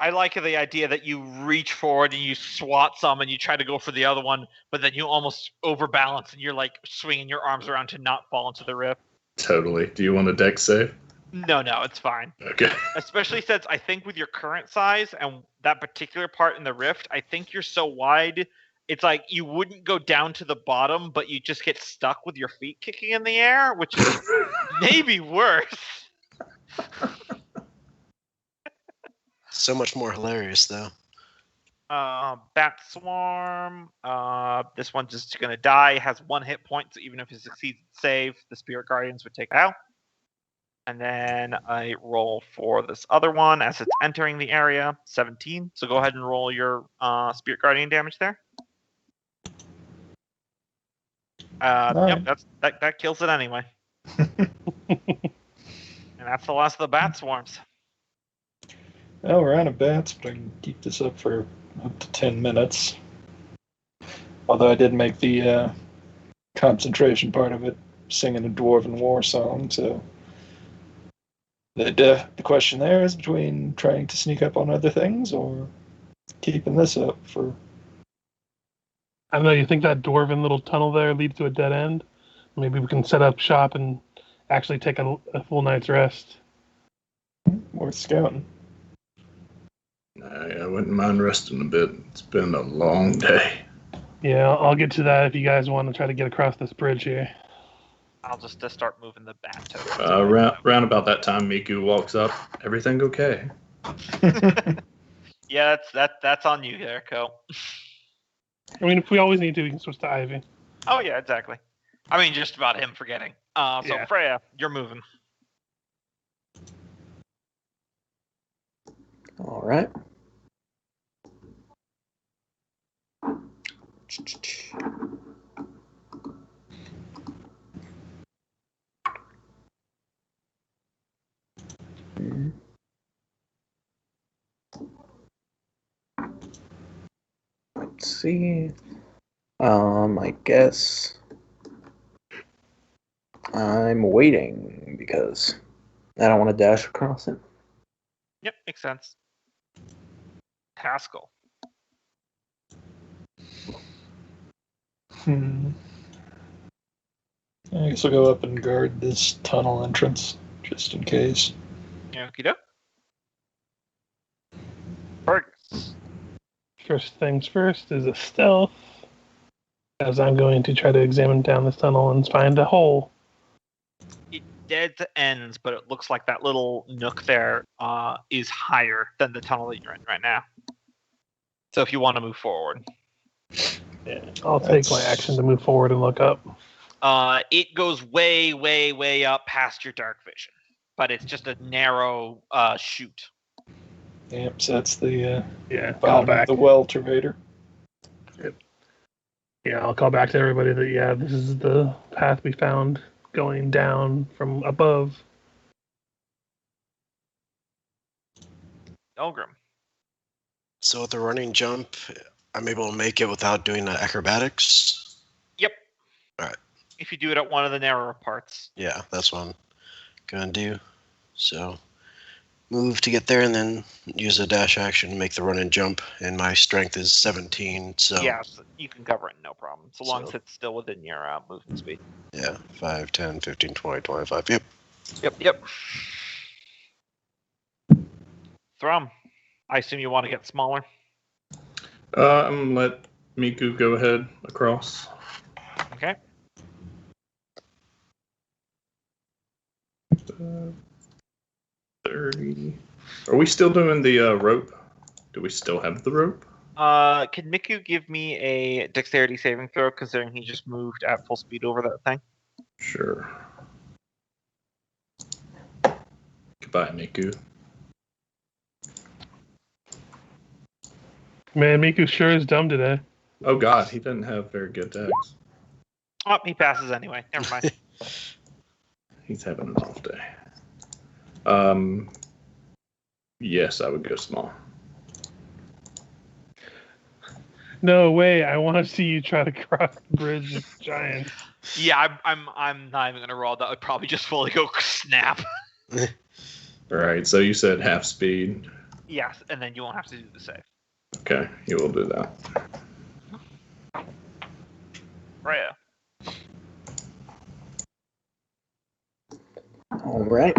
I like the idea that you reach forward and you swat some and you try to go for the other one, but then you almost overbalance and you're like swinging your arms around to not fall into the rift. Totally. Do you want a dex save? No, it's fine. Okay. Especially since I think with your current size and that particular part in the rift, I think you're so wide, it's like you wouldn't go down to the bottom, but you just get stuck with your feet kicking in the air, which is maybe worse. So much more hilarious, though. Bat Swarm. This one's just going to die. It has 1 hit point, so even if it succeeds its save, the Spirit Guardians would take it out. And then I roll for this other one as it's entering the area. 17. So go ahead and roll your Spirit Guardian damage there. Yep, that kills it anyway. And that's the last of the Bat Swarms. Well, we're out of bats, but I can keep this up for up to 10 minutes. Although I did make the concentration part of it singing a Dwarven war song, so the question there is between trying to sneak up on other things or keeping this up for... I don't know, you think that Dwarven little tunnel there leads to a dead end? Maybe we can set up shop and actually take a full night's rest. Worth scouting. I wouldn't mind resting a bit. It's been a long day. Yeah, I'll get to that if you guys want to try to get across this bridge here. I'll just start moving the bat tokens. Round about that time, Miku walks up. Everything okay? Yeah, that's on you there, Co. I mean, if we always need to, we can switch to Ivy. Oh, yeah, exactly. I mean, just about him forgetting. So, Yeah. Freya, you're moving. All right. Let's see. I guess I'm waiting because I don't want to dash across it. Yep, makes sense. Taskill. I guess I'll go up and guard this tunnel entrance, just in case. Okie doke. Fergis. First things first is a stealth, as I'm going to try to examine down this tunnel and find a hole. It dead ends, but it looks like that little nook there is higher than the tunnel that you're in right now. So if you want to move forward. Yeah, I'll take my action to move forward and look up. It goes way, way, way up past your dark vision, but it's just a narrow chute. Yep, so that's the Call bottom back. of the weltervator. Yeah, I'll call back to everybody that, this is the path we found going down from above. Nolgrim. So with the running jump, I'm able to make it without doing the acrobatics? Yep. All right. If you do it at one of the narrower parts. Yeah, that's what I'm going to do. So move to get there and then use a dash action to make the run and jump. And my strength is 17, so... Yeah, so you can cover it, no problem. So long So- as it's still within your movement speed. Yeah, 5, 10, 15, 20, 25. Yep. Yep. Thrum. I assume you want to get smaller? I'm going to let Miku go ahead across. Okay. 30. Are we still doing the rope? Do we still have the rope? Can Miku give me a dexterity saving throw, considering he just moved at full speed over that thing? Sure. Goodbye, Miku. Man, Miku sure is dumb today. Oh god, he doesn't have very good dex. Oh, he passes anyway. Never mind. He's having an off day. Yes, I would go small. No way! I want to see you try to cross the bridge with giants. Yeah, I'm not even gonna roll. That would probably just fully go snap. Alright, so you said half speed. Yes, and then you won't have to do the save. Okay, you will do that. Freya. All right.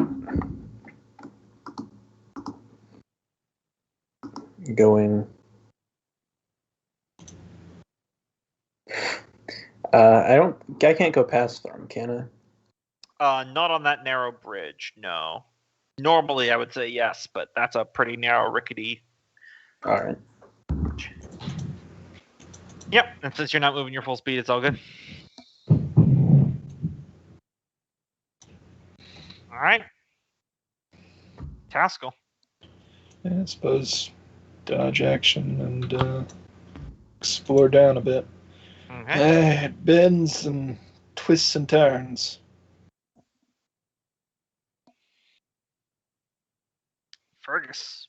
Going. I can't go past Thrum, can I? Not on that narrow bridge, no. Normally, I would say yes, but that's a pretty narrow, rickety. All right. Yep, and since you're not moving your full speed, it's all good. All right. Taskill. Yeah, I suppose dodge action and explore down a bit. Okay. It bends and twists and turns. Fergis.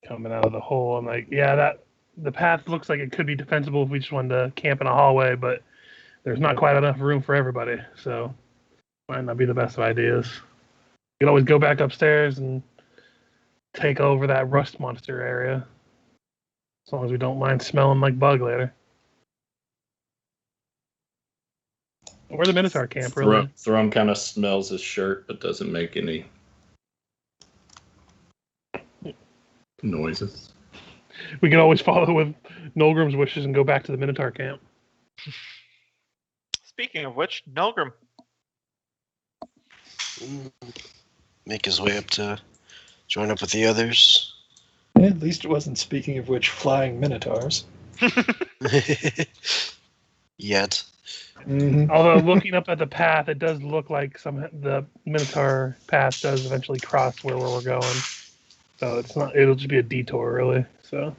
Coming out of the hole, I'm like, yeah, the path looks like it could be defensible if we just wanted to camp in a hallway, but there's not quite enough room for everybody, so might not be the best of ideas. You can always go back upstairs and take over that rust monster area, as long as we don't mind smelling like bug later. Where's the Minotaur camp, really? Thrum kind of smells his shirt, but doesn't make any noises. We can always follow with Nolgrim's wishes and go back to the Minotaur camp. Speaking of which, Nolgrim. Make his way up to join up with the others. Yeah, at least it wasn't, speaking of which, flying minotaurs. Yet. Mm-hmm. Although looking up at the path, it does look like the Minotaur path does eventually cross where we're going. So it's not. It'll just be a detour, really. So.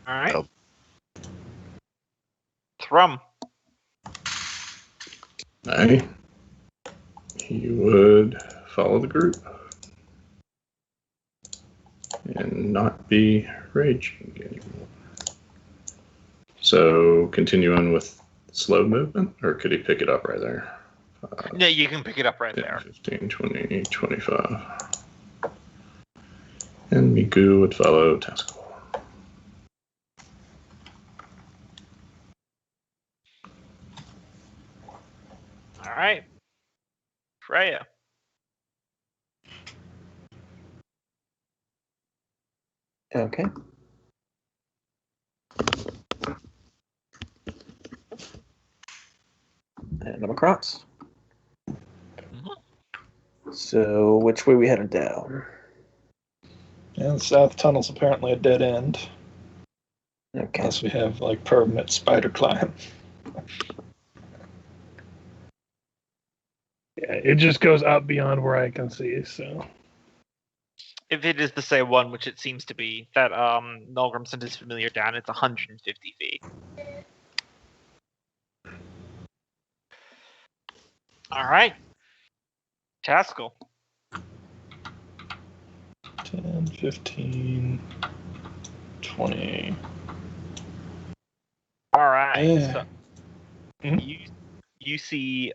All right. Oh. Thrum. Hey, he would follow the group and not be raging anymore. So continue on with slow movement, or could he pick it up right there? No, you can pick it up right 10, there. 15, 20, 25. And Miku would follow Taskill. All right. Freya. Okay. And I'm across. So, which way we headed down? And the south tunnel's apparently a dead end. Okay. Unless we have, like, permanent spider climb. Yeah, it just goes up beyond where I can see. So. If it is the same one, which it seems to be, that Nolgrim sent his familiar down, it's 150 feet. All right. Taskill. 10, 15, 20. All right. Yeah. So you see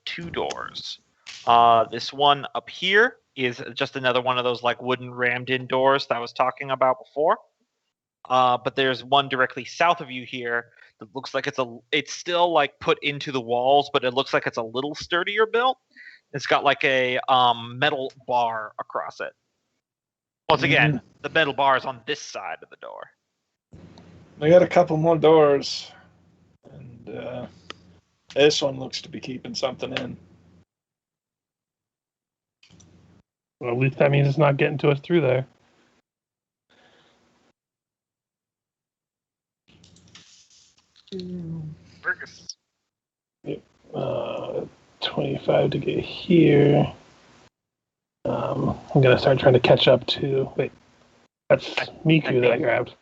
two doors. This one up here is just another one of those like wooden rammed in doors that I was talking about before. But there's one directly south of you here that looks like it's still like put into the walls, but it looks like it's a little sturdier built. It's got like a metal bar across it. Once again, the metal bar is on this side of the door. We got a couple more doors, and this one looks to be keeping something in. Well, at least that means it's not getting to us through there. Fergus. 25 to get here. I'm going to start trying to catch up to... Wait. That's Miku that I grabbed.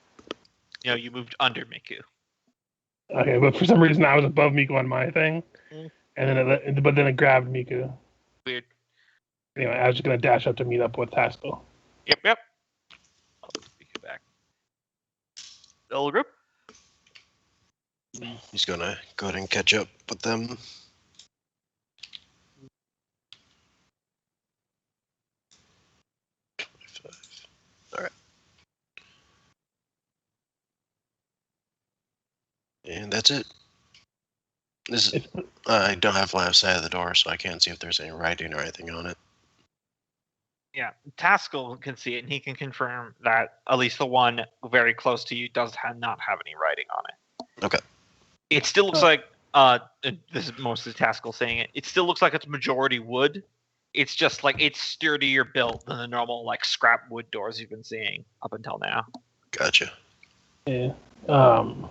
You know, you moved under Miku. Okay, but for some reason I was above Miku on my thing. And then it grabbed Miku. Weird. Anyway, I was just going to dash up to meet up with Taskill. Yep. I'll put Miku back. The whole group? He's gonna go ahead and catch up with them. Alright. And that's it. This is, I don't have left side of the door, so I can't see if there's any writing or anything on it. Yeah, Taskill can see it, and he can confirm that at least the one very close to you does not have any writing on it. Okay. It still looks like, this is mostly Taskill saying it, it still looks like it's majority wood. It's just like it's sturdier built than the normal like scrap wood doors you've been seeing up until now. Gotcha. Yeah. Thrum.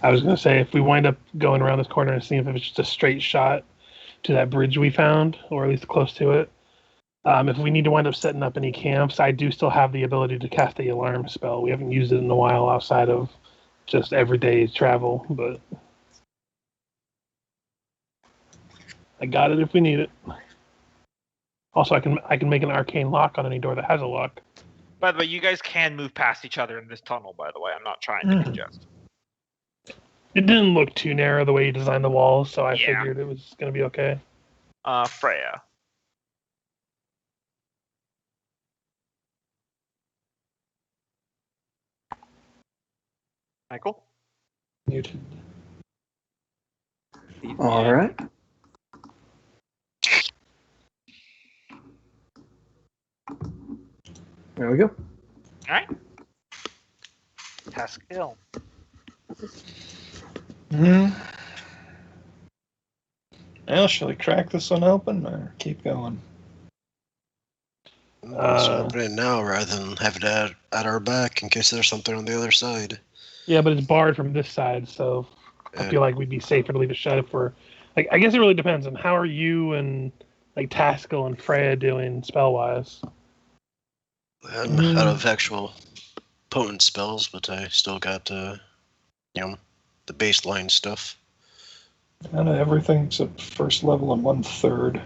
I was going to say, if we wind up going around this corner and seeing if it's just a straight shot to that bridge we found, or at least close to it, if we need to wind up setting up any camps, I do still have the ability to cast the alarm spell. We haven't used it in a while outside of just everyday travel, but I got it if we need it. Also, I can make an arcane lock on any door that has a lock. By the way, you guys can move past each other in this tunnel, by the way. I'm not trying to congest. It didn't look too narrow the way you designed the walls, so I figured it was going to be okay. Freya. Michael? Muted. All right. There we go. Alright. Taskill. Well, shall we crack this one open or keep going? Let's open it now rather than have it at our back in case there's something on the other side. Yeah, but it's barred from this side, so I feel like we'd be safer to leave it shut if we're... Like, I guess it really depends on how are you and like Taskill and Freya doing spell-wise? I'm out of actual potent spells, but I still got, the baseline stuff. Kind of everything except first level and 1/3.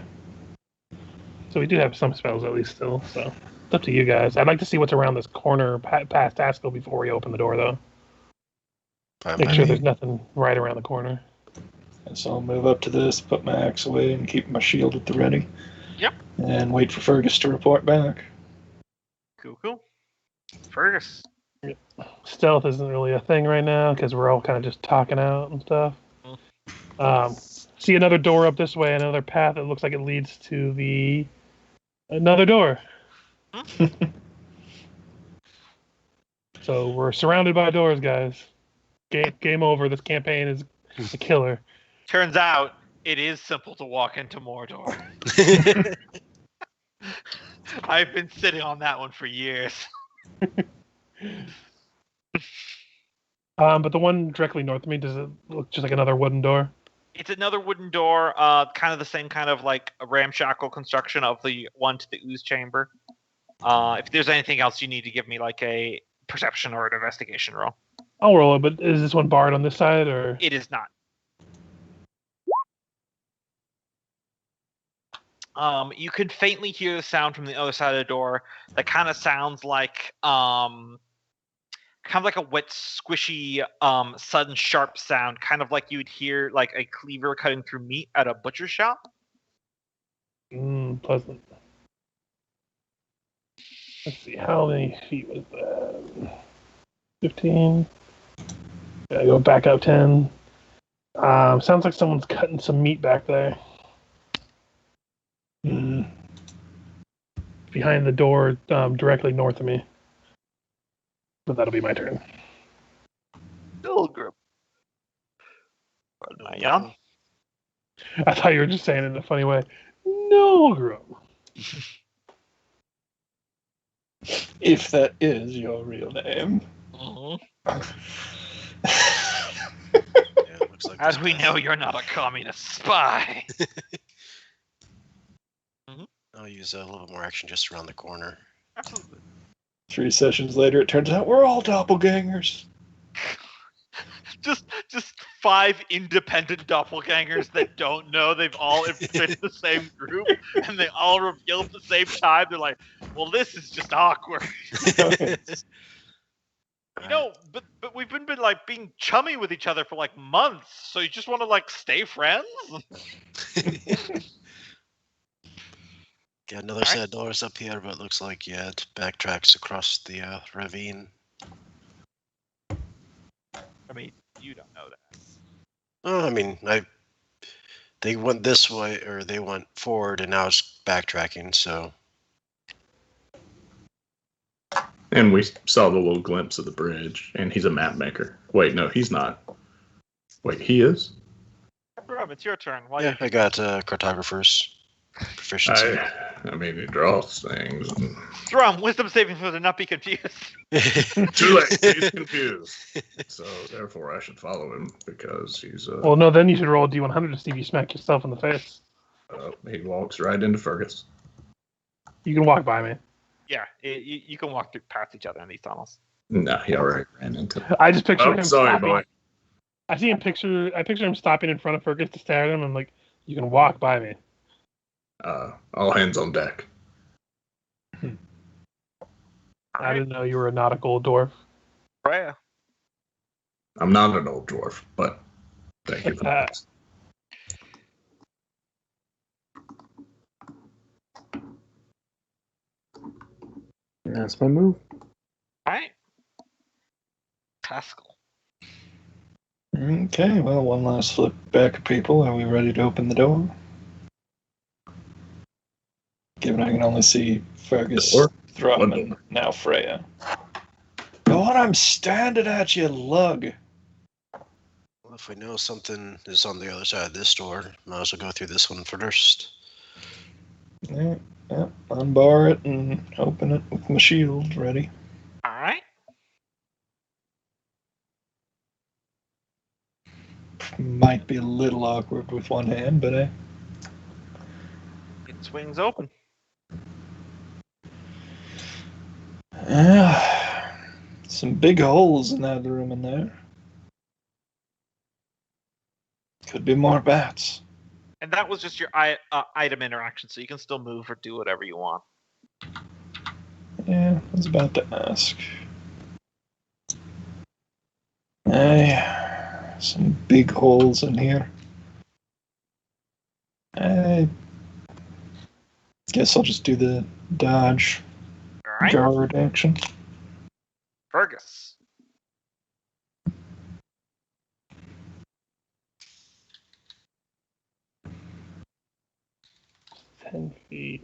So we do have some spells at least still, so it's up to you guys. I'd like to see what's around this corner past Taskill before we open the door, though. Make sure there's nothing right around the corner. And so I'll move up to this, put my axe away, and keep my shield at the ready. Yep. And wait for Fergus to report back. Cool. Fergus. Stealth isn't really a thing right now because we're all kind of just talking out and stuff. See another door up this way, another path that looks like it leads to another door. So we're surrounded by doors, guys. Game over. This campaign is a killer. Turns out it is simple to walk into Mordor. I've been sitting on that one for years. But the one directly north of me, does it look just like another wooden door? It's another wooden door, kind of the same kind of like a ramshackle construction of the one to the ooze chamber. If there's anything else, you need to give me like a perception or an investigation roll. I'll roll it, but is this one barred on this side, or? It is not. You can faintly hear the sound from the other side of the door that kind of sounds like kind of like a wet, squishy, sudden sharp sound, kind of like you'd hear like a cleaver cutting through meat at a butcher shop. Pleasant. Let's see, how many feet was that? 15. Gotta go back up 10. Sounds like someone's cutting some meat back there. behind the door, directly north of me. But that'll be my turn. Nolgrim. Yeah. I thought you were just saying it in a funny way. Nolgrim. If that is your real name. Looks like As we know, you're not a communist spy. I'll use a little more action just around the corner. Absolutely. 3 sessions later, it turns out we're all doppelgangers. Just 5 independent doppelgangers that don't know they've all infiltrated the same group, and they all reveal at the same time. They're like, "Well, this is just awkward." But we've been like being chummy with each other for like months. So you just want to like stay friends? Got another set of doors up here, but it looks like it backtracks across the ravine. I mean, you don't know that. Oh, I mean, they went this way, or they went forward, and now it's backtracking. So. And we saw the little glimpse of the bridge, and he's a map maker. Wait, no, he's not. Wait, he is? Rob, it's your turn. I got cartographer's proficiency. I mean, he draws things. And... Thrum, wisdom saving throw to not be confused. Too late, he's confused. So, therefore, I should follow him, because he's... Well, no, then you should roll a D100 to see if you smack yourself in the face. He walks right into Fergis. You can walk by me. Yeah, you can walk past each other in these tunnels. Nah, he already ran into him. I just picture him sorry, stopping. boy. I picture him stopping in front of Fergus to stare at him. I'm like, you can walk by me. All hands on deck. I didn't know you were a nautical dwarf. Freya. I'm not an old dwarf, but thank you for that. That's my move. Alright. Taskill. Okay, well, one last flip back of people. Are we ready to open the door? Given I can only see Fergus, Thrum, and now Freya. Go on, I'm standing at you, lug. Well, if we know something is on the other side of this door, might as well go through this one first. Yeah, unbar it and open it with my shield ready. Alright. Might be a little awkward with one hand, but It swings open. yeah, some big holes in that room in there. Could be more bats. And that was just your item interaction, so you can still move or do whatever you want. Yeah, I was about to ask. Some big holes in here. I guess I'll just do the dodge Alright. guard action. Fergus. $10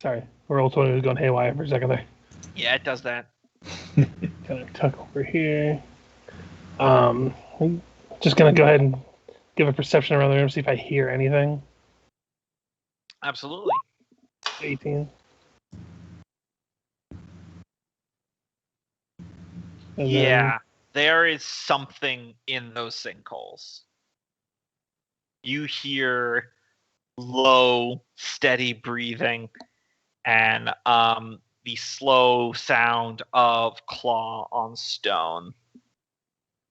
sorry. Roll 20 was going haywire for a second there. Yeah, it does that. Gonna tuck over here. Just gonna go ahead and give a perception around the room, see if I hear anything. Absolutely. 18. And Yeah, there is something in those sinkholes. You hear low, steady breathing and the slow sound of claw on stone.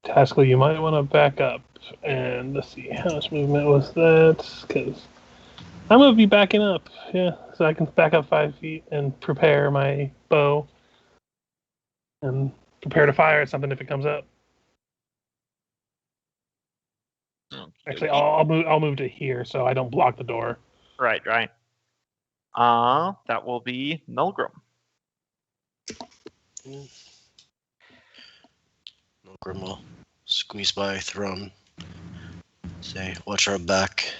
Taskill, you might want to back up and let's see how much movement was that, because I'm gonna be backing up, yeah, so I can back up 5 feet and prepare my bow and prepare to fire at something if it comes up. Actually, I'll move to here so I don't block the door. Right. That will be Nolgrim. Nolgrim will squeeze by Thrum, say, watch our back,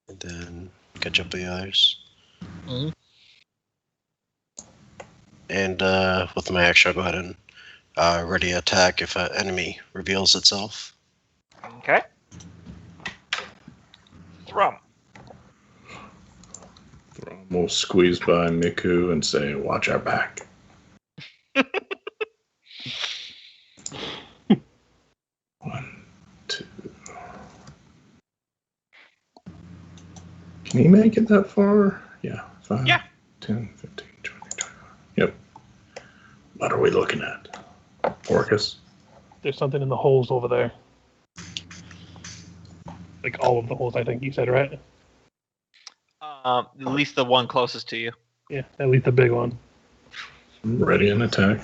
and then catch up with the others. Mm-hmm. And with my action, I'll go ahead and ready attack if an enemy reveals itself. Okay. Thrum. Thrum will squeeze by Miku and say, "Watch our back." One, two. Can he make it that far? Yeah. 5, Yeah. 10, 15, 20, 25. Yep. What are we looking at? Orcus? There's something in the holes over there. Like all of the holes, I think you said, right? At least the one closest to you. Yeah, at least the big one. Ready and attack.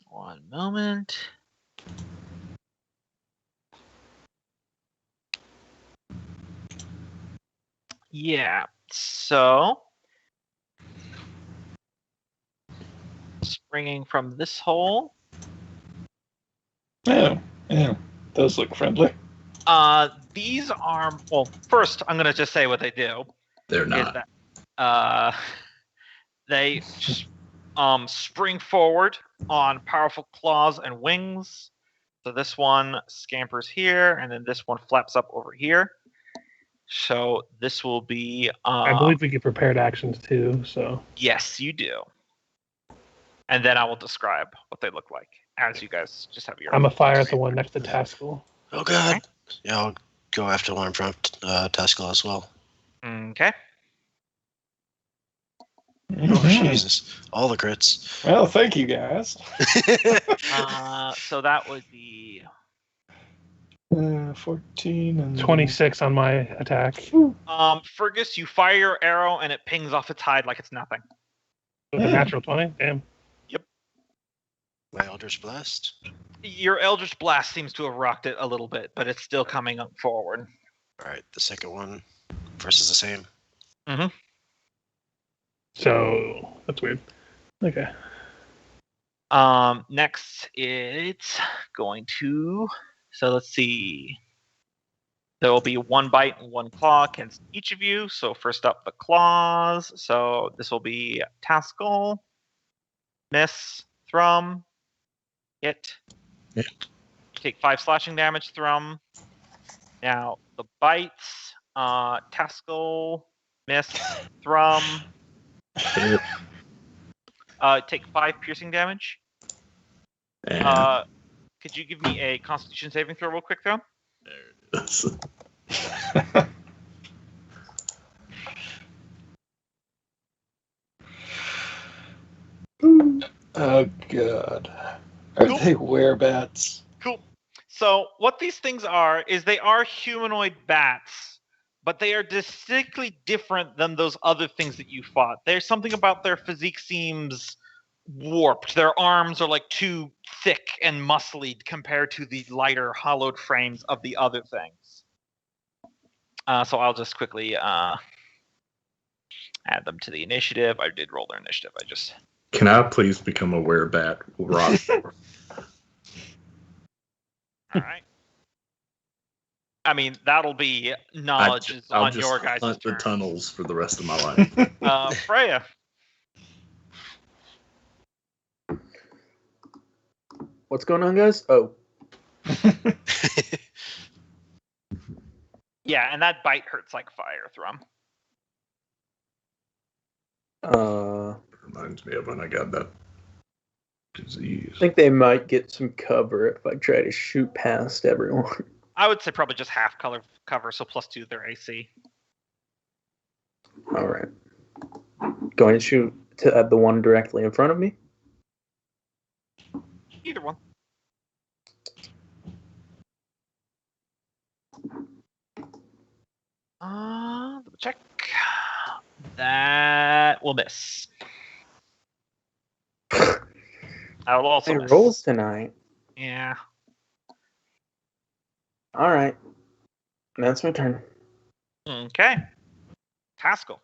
One moment. Yeah, so springing from this hole. Oh, yeah. Those look friendly. These are, well, first I'm going to just say what they do. They're Is not. that, they spring forward on powerful claws and wings. So this one scampers here, and then this one flaps up over here. So this will be... I believe we get prepared actions too, so... Yes, you do. And then I will describe what they look like, as you guys just have your... I'm a fire at the one next to Taskill. Oh god. Yeah, I'll go after the one from Taskill as well. Okay. Oh, Jesus. All the crits. Well, thank you, guys. So that would be... 14 and... 26 on my attack. Fergis, you fire your arrow, and it pings off its hide like it's nothing. With a natural 20? Damn. My Eldritch Blast. Your Eldritch Blast seems to have rocked it a little bit, but it's still coming up forward. Alright, the second one. First is the same. Mm-hmm. So, that's weird. Okay. Next, it's going to... So let's see. There will be one bite and one claw against each of you. So first up, the claws. So this will be Taskill, miss, Thrum, hit. Yeah. You take 5 slashing damage, Thrum. Now the bites, Taskill, miss, Thrum. Take 5 piercing damage. And Could you give me a Constitution saving throw real quick, Thrum? there it is. Oh, God. Are Cool. they werebats? Cool. So what these things are is they are humanoid bats, but they are distinctly different than those other things that you fought. There's something about their physique seems warped. Their arms are like too thick and muscly compared to the lighter, hollowed frames of the other things. So I'll just quickly add them to the initiative. I did roll their initiative. I just... Can I please become a werebat? Rock. All right. I mean, that'll be knowledge is I'll on just your guys' hunt the turn. tunnels for the rest of my life. Freya. What's going on, guys? Oh, Yeah, and that bite hurts like fire, Thrum. Reminds me of when I got that disease. I think they might get some cover if I try to shoot past everyone. I would say probably just half color cover, so +2 to their AC. All right. Going to shoot at the one directly in front of me? Either one. Double check. That will miss. I will also Hey, miss. rolls tonight. Yeah. All right. That's my turn. Okay. Taskill.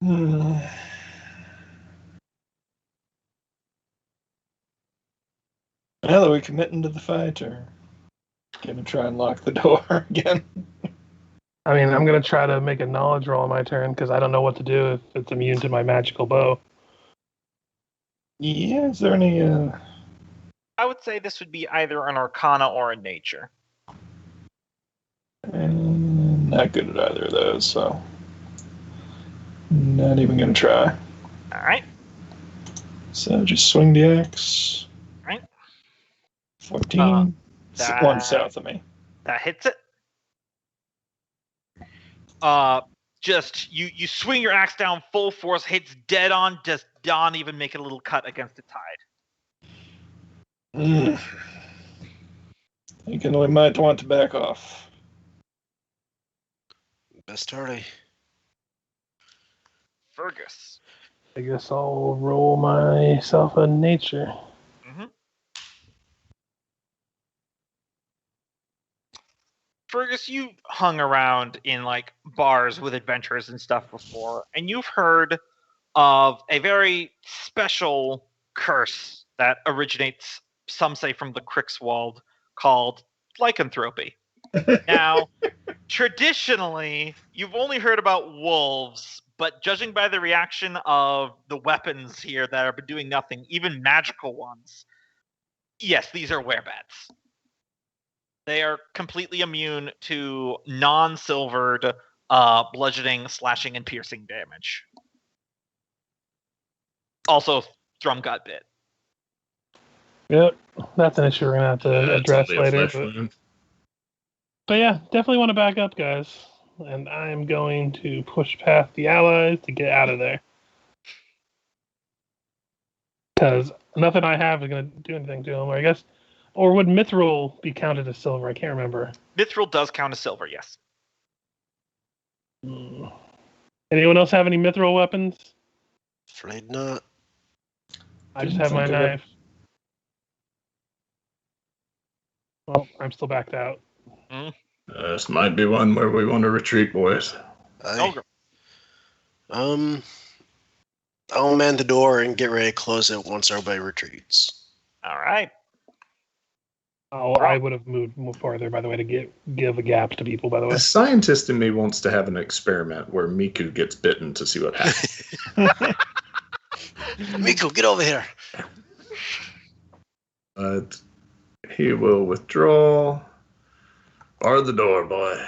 Well, are we committing to the fight, or? Gonna try and lock the door again. I mean, I'm going to try to make a knowledge roll on my turn because I don't know what to do if it's immune to my magical bow. Yeah, is there any... I would say this would be either an Arcana or a Nature. Not good at either of those, so... Not even gonna try. Alright. So just swing the axe. Right. 14. One south of me. That hits it. Just you swing your axe down full force, hits dead on, just don't even make a little cut against its hide. Thinking we might want to back off. Best tardy. Fergus. I guess I'll roll myself a nature. Fergus, you've hung around in like bars with adventurers and stuff before, and you've heard of a very special curse that originates, some say, from the Crixwald, called lycanthropy. Now, traditionally, you've only heard about wolves, but judging by the reaction of the weapons here that have been doing nothing, even magical ones, yes, these are werebats. They are completely immune to non-silvered bludgeoning, slashing, and piercing damage. Also, Thrum got bit. Yep, that's an issue we're going to have to address later. But yeah, definitely want to back up, guys. And I'm going to push past the allies to get out of there. Because nothing I have is going to do anything to them, I guess. Or would mithril be counted as silver? I can't remember. Mithril does count as silver, yes. Anyone else have any mithril weapons? Afraid not. I just have my knife. Well, I'm still backed out. This might be one where we want to retreat, boys. I'll man the door and get ready to close it once everybody retreats. All right. Oh, I would have moved farther, by the way, to give a gap to people, by the way. The scientist in me wants to have an experiment where Miku gets bitten to see what happens. Miku, get over here. But he will withdraw. Bar the door, boy.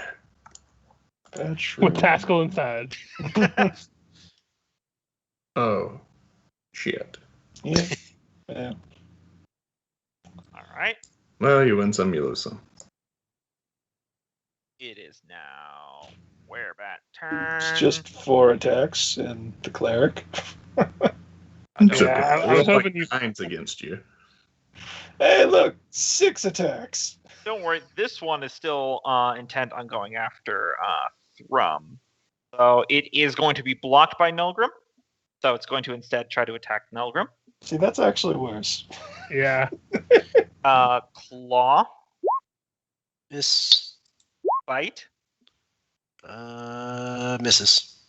With Taskill inside. Oh, shit. Yeah. All right. Well, you win some, you lose some. It is now werebat turn. It's just 4 attacks and the Cleric. Yeah, I was hoping you... Times against you. Hey, look, 6 attacks. Don't worry, this one is still intent on going after Thrum. So it is going to be blocked by Nolgrim. So it's going to instead try to attack Nolgrim. See, that's actually worse. Yeah. Claw. Miss. Bite. Misses.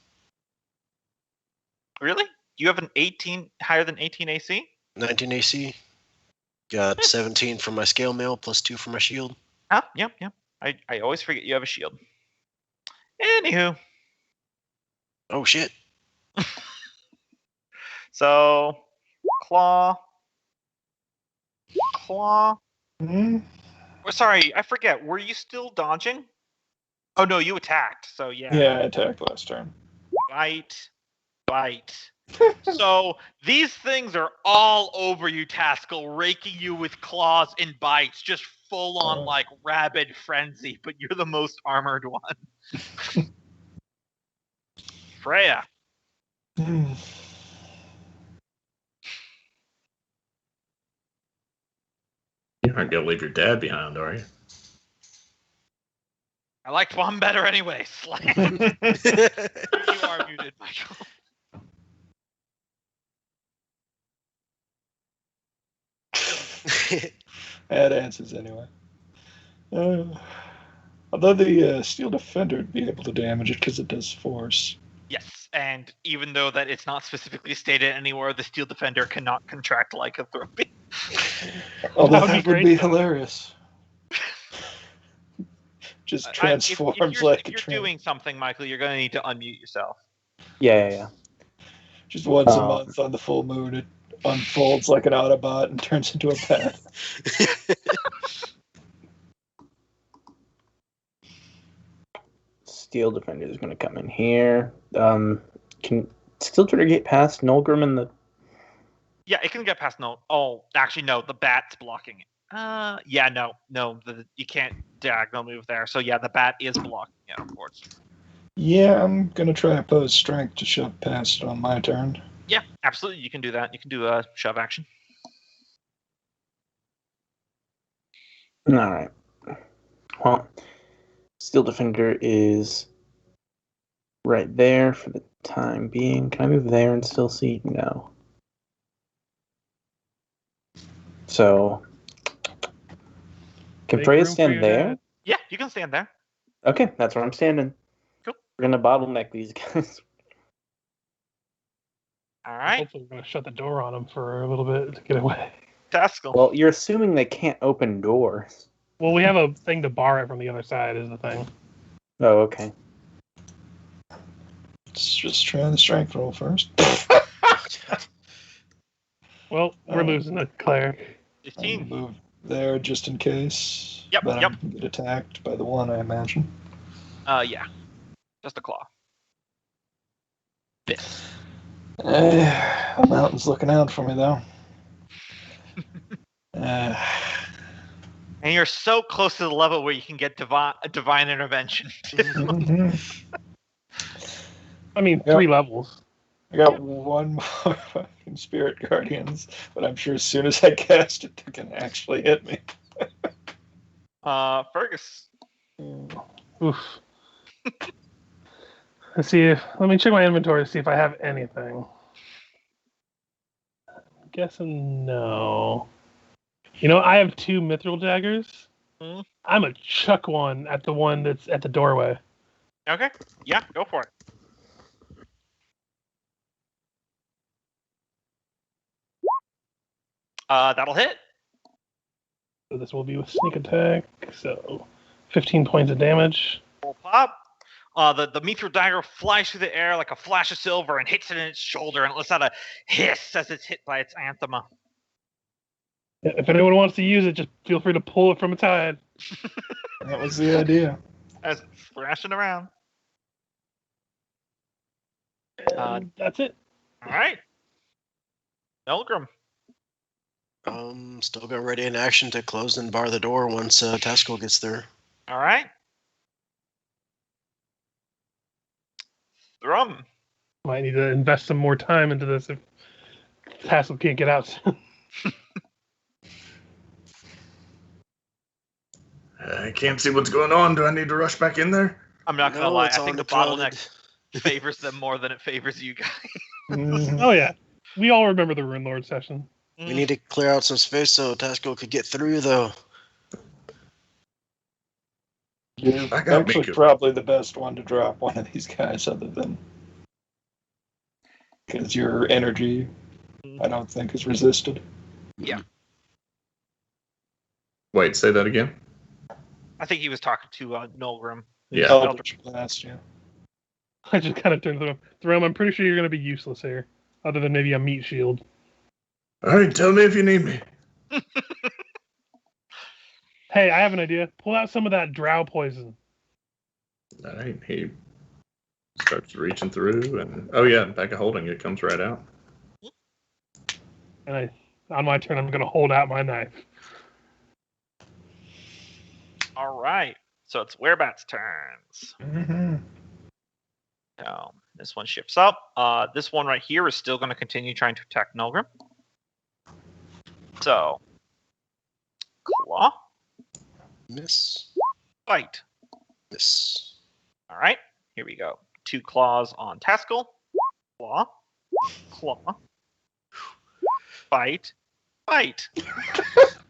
Really? You have an 18 higher than 18 AC? 19 AC. Got 17 from my scale mail plus 2 from my shield. Ah, yep. I always forget you have a shield. Anywho. Oh shit. So, claw. Mm-hmm. Oh, sorry, I forget. Were you still dodging? Oh no, you attacked. So yeah. Yeah, I attacked last turn. Bite. So these things are all over you, Taskill, raking you with claws and bites, just full on like rabid frenzy. But you're the most armored one. Freya. You aren't going to leave your dad behind, are you? I liked one better anyway. Slam. You are muted, Michael. That answers anyway. Although the Steel Defender would be able to damage it because it does force. Yes, and even though that it's not specifically stated anywhere, the Steel Defender cannot contract lycanthropy. Although That would be that would great, be though. hilarious. just If transforms you're, like if you're a doing something, Michael, you're going to need to unmute yourself. Yeah. Just once a Oh. month on the full moon, it unfolds like an Autobot and turns into a pet. Steel Defender is going to come in here. Can Steel Defender get past Nolgrim and the... Yeah, it can get past no. Oh, actually, no. The bat's blocking it. Yeah, no. You can't diagonal move there. So yeah, the bat is blocking it, unfortunately. Yeah, I'm gonna try to pose strength to shove past it on my turn. Yeah, absolutely. You can do that. You can do a shove action. All right. Well, Steel Defender is right there for the time being. Can I move there and still see? No. So, can Make Freya room for stand your there? dad. Yeah, you can stand there. Okay, that's where I'm standing. Cool. We're gonna bottleneck these guys. All right, Hopefully, we're going to shut the door on them for a little bit to get away. Taskill. Well, you're assuming they can't open doors. Well, we have a thing to bar it from the other side, is the thing. Oh, okay. Let's just try the strength roll first. Well, we're losing a cleric. 15. Move there just in case. Yep, But yep. I can get attacked by the one, I imagine. Yeah, just a claw. This. The mountain's looking out for me, though. And you're so close to the level where you can get divine intervention. mhm. I mean, Yep. 3 levels. I got one more fucking Spirit Guardians, but I'm sure as soon as I cast it, they can actually hit me. Fergis. Oof. Let me check my inventory to see if I have anything. I'm guessing no. I have 2 mithril daggers. Mhm. I'm gonna chuck one at the one that's at the doorway. Okay. Yeah, go for it. That'll hit. So this will be with sneak attack. So 15 points of damage. Full pop. The mithril dagger flies through the air like a flash of silver and hits it in its shoulder, and it lets out a hiss as it's hit by its anthema. Yeah, if anyone wants to use it, just feel free to pull it from its head. That was the idea. As it's thrashing around. And that's it. All right. Nolgrim. Still got ready in action to close and bar the door once Taskill gets there. All right. Thrum. Might need to invest some more time into this if Taskill can't get out. I can't see what's going on. Do I need to rush back in there? I'm not gonna No, lie. it's I think the already bottleneck favors them more than it favors you guys. Mhm. Oh yeah, we all remember the Rune Lord session. We need to clear out some space so Taskill could get through, though. You're I got actually Miku. probably the best one to drop one of these guys, other than because your energy, I don't think, is resisted. Yeah. Wait, say that again. I think he was talking to Nolgrim. Yeah. Eldritch Blast, yeah. I just kind of turned to Thrum. Thrum, I'm pretty sure you're going to be useless here, other than maybe a meat shield. All right, tell me if you need me. Hey, I have an idea. Pull out some of that drow poison. All right, he starts reaching through, and oh yeah, back of holding it comes right out. And on my turn, I'm going to hold out my knife. All right. So it's Werebat's turns. Mm-hmm. Now, this one shifts up. This one right here is still going to continue trying to attack Nolgrim. So, claw, Miss. bite. Miss. All right, here we go. 2 claws on Taskill. Claw, claw, bite, bite.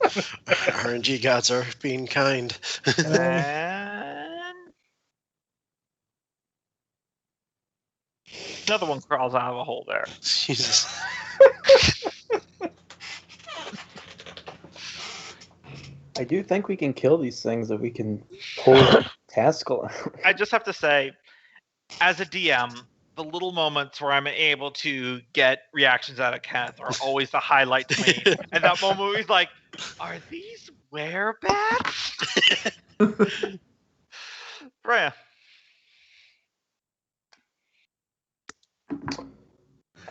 RNG gods are being kind. And another one crawls out of a hole there. Jesus. I do think we can kill these things if we can pull Taskill. I just have to say, as a DM, the little moments where I'm able to get reactions out of Kenneth are always the highlight to me. And that moment where he's like, "Are these werebats?" Freya.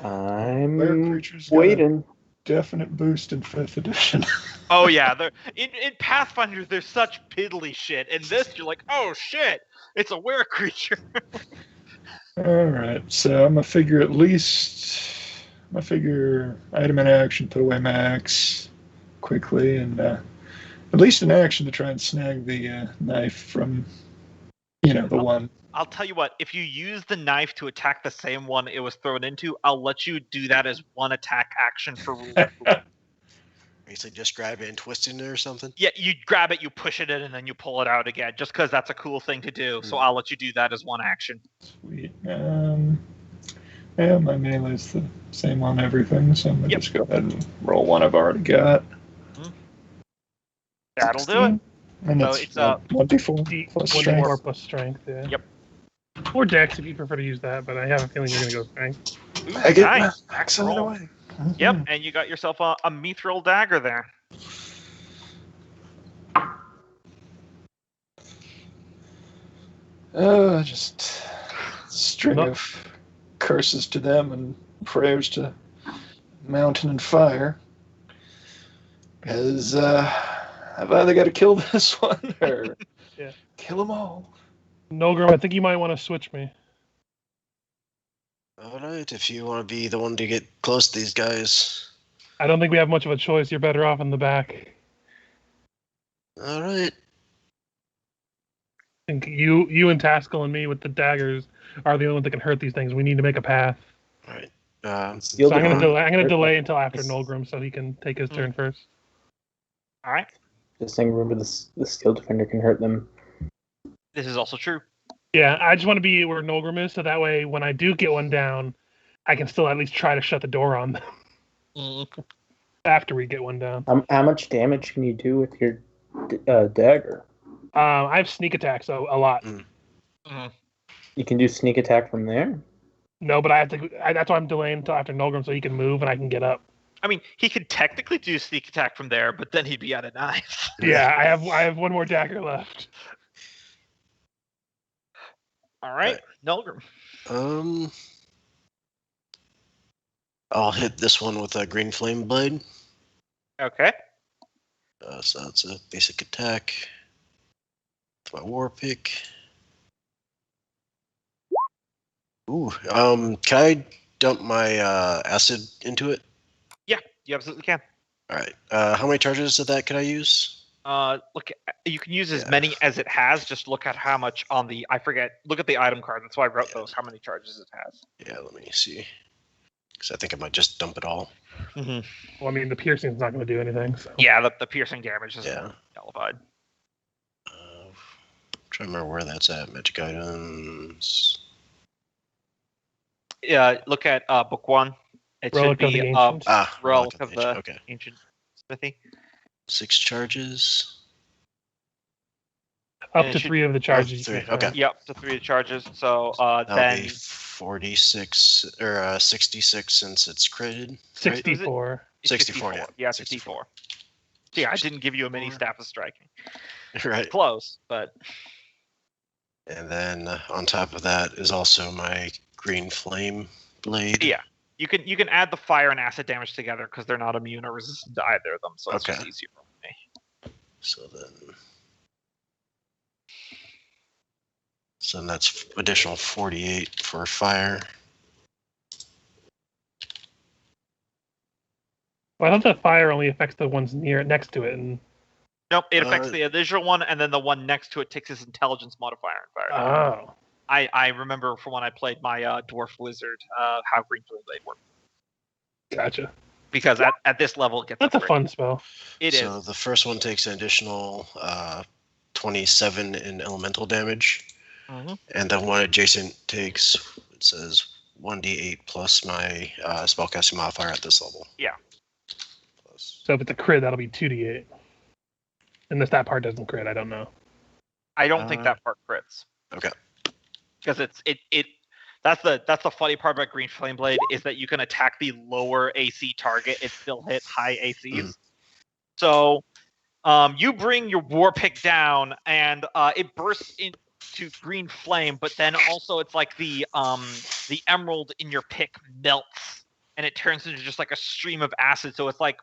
I'm creatures got waiting. Definite boost in 5th edition. Oh yeah, in Pathfinder there's such piddly shit. In this you're like, oh shit, it's a were creature. Alright, so I'm gonna figure item in action, put away max quickly, and at least an action to try and snag the knife from, the one. I'll tell you what, if you use the knife to attack the same one it was thrown into, I'll let you do that as one attack action for rule. You say just grab it and twist it or something? Yeah, you grab it, you push it in, and then you pull it out again, just because that's a cool thing to do. So I'll let you do that as one action. Sweet. Yeah, my melee is the same on everything, so I'm going to just go ahead and roll one I've already got. That'll do it. And So it's it's a 1d4 plus strength. 1d4 plus strength, yeah. Yep. Or dex if you prefer to use that, but I have a feeling you're going to go strength. Ooh, I get nice. my max out of the way. Yep, and you got yourself a mithril dagger there. Just string of curses to them and prayers to mountain and fire. Because I've either got to kill this one or kill them all. Nolgrim, I think you might want to switch me. Alright, if you want to be the one to get close to these guys. I don't think we have much of a choice. You're better off in the back. Alright. I think you and Taskill and me with the daggers are the only ones that can hurt these things. We need to make a path. Alright. So I'm gonna delay until after Nolgrim so he can take his turn first. Alright. Just saying, remember the skill defender can hurt them. This is also true. Yeah, I just want to be where Nolgrim is, so that way when I do get one down, I can still at least try to shut the door on them. After we get one down. How much damage can you do with your dagger? I have sneak attack, so a lot. You can do sneak attack from there? No, but I have to. That's why I'm delaying until after Nolgrim so he can move and I can get up. I mean, he could technically do sneak attack from there, but then he'd be out of knife. Yeah, I have one more dagger left. All right, Nolgrim. I'll hit this one with a green flame blade. Okay. So that's a basic attack. It's my war pick. Ooh, can I dump my acid into it? Yeah, you absolutely can. All right. How many charges of that can I use? Look, you can use as many as it has. Just look at how much on the. I forget. Look at the item card. That's why I wrote those. How many charges it has. Yeah, let me see. Because I think I might just dump it all. Well, I mean, the piercing's not going to do anything. So. Yeah, the piercing damage is nullified. I'm trying to remember where that's at. Magic items. Yeah, look at book 1. It Relic should be of the Ancient. Relic of the Ancient Smithy. 6 charges. Up to 3 of the charges. 3. Okay. Yep, up to 3 of the charges. So That'll then be 46 or 66 since it's critted. 64. Right? 64. Yeah, 64. See, I didn't give you a mini staff of striking. Right. Close, but. And then on top of that is also my green flame blade. Yeah, you can add the fire and acid damage together because they're not immune or resistant to either of them, so it's just easier for me. So then that's additional 48 for fire. Well, I thought that fire only affects the ones next to it. And... Nope, it affects the initial one, and then the one next to it takes his intelligence modifier and fire. Oh. I remember from when I played my dwarf wizard how green flame blade worked. Gotcha. Because at this level it gets That's a fun spell. It is. So the first one takes an additional 27 in elemental damage. And then one adjacent takes, it says 1d8 plus my spellcasting modifier at this level. Yeah. So if it's a crit, that'll be 2d8. Unless that part doesn't crit, I don't know. I don't think that part crits. Okay. Because that's the funny part about Green Flame Blade is that you can attack the lower AC target and still hit high ACs. So you bring your war pick down and it bursts into green flame, but then also it's like the emerald in your pick melts and it turns into just like a stream of acid. So it's like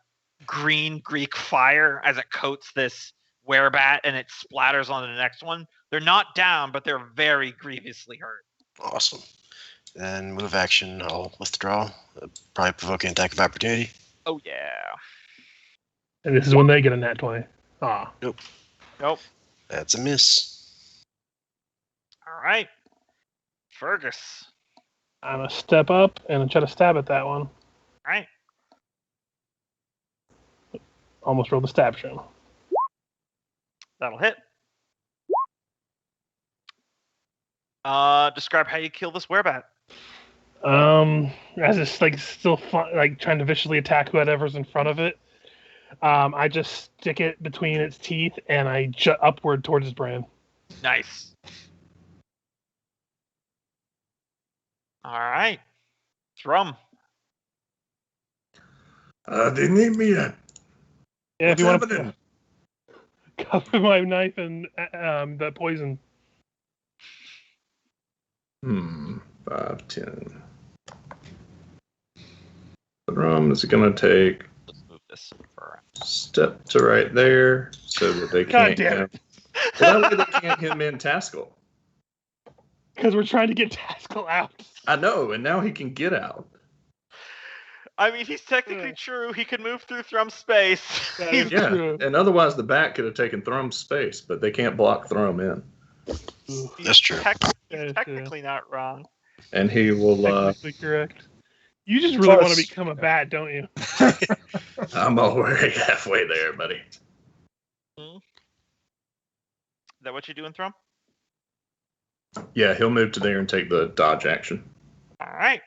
green Greek fire as it coats this werebat and it splatters on the next one. They're not down, but they're very grievously hurt. Awesome. Then move action, I'll withdraw. Probably provoking attack of opportunity. Oh yeah. And this is when they get a nat 20. Nope. That's a miss. All right. Fergus. I'm going to step up and try to stab at that one. All right. Almost rolled the stab shot. That'll hit. Describe how you kill this werebat. As it's like still like trying to viciously attack whatever's in front of it. I just stick it between its teeth and I jut upward towards its brain. Nice. All right. Thrum. They need me yet. Yeah, What's if you want happening? to cover my knife in the poison. 5, 10. Thrum is going to take Let's move this for step to right there so that they God can't. damn it. Well, that way they can't hit me in Taskill. Because we're trying to get Taskill out. I know, and now he can get out. I mean, he's technically true. He can move through Thrum's space. That is Yeah, true. and otherwise the bat could have taken Thrum's space, but they can't block Thrum in. That's true. He's technically not wrong. And he will. Technically correct. You just really want to become a bat, don't you? I'm already halfway there, buddy. Is that what you're doing, Thrum? Yeah, he'll move to there and take the dodge action. All right.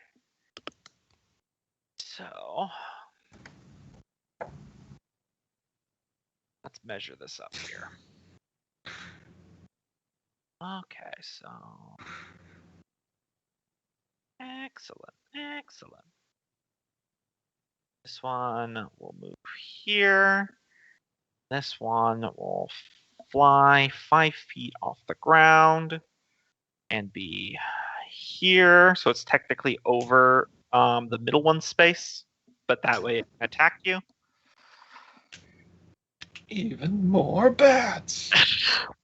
So let's measure this up here. Okay, so excellent. This one will move here. This one will fly 5 feet off the ground and be here. So it's technically over the middle one's space, but that way it can attack you. Even more bats.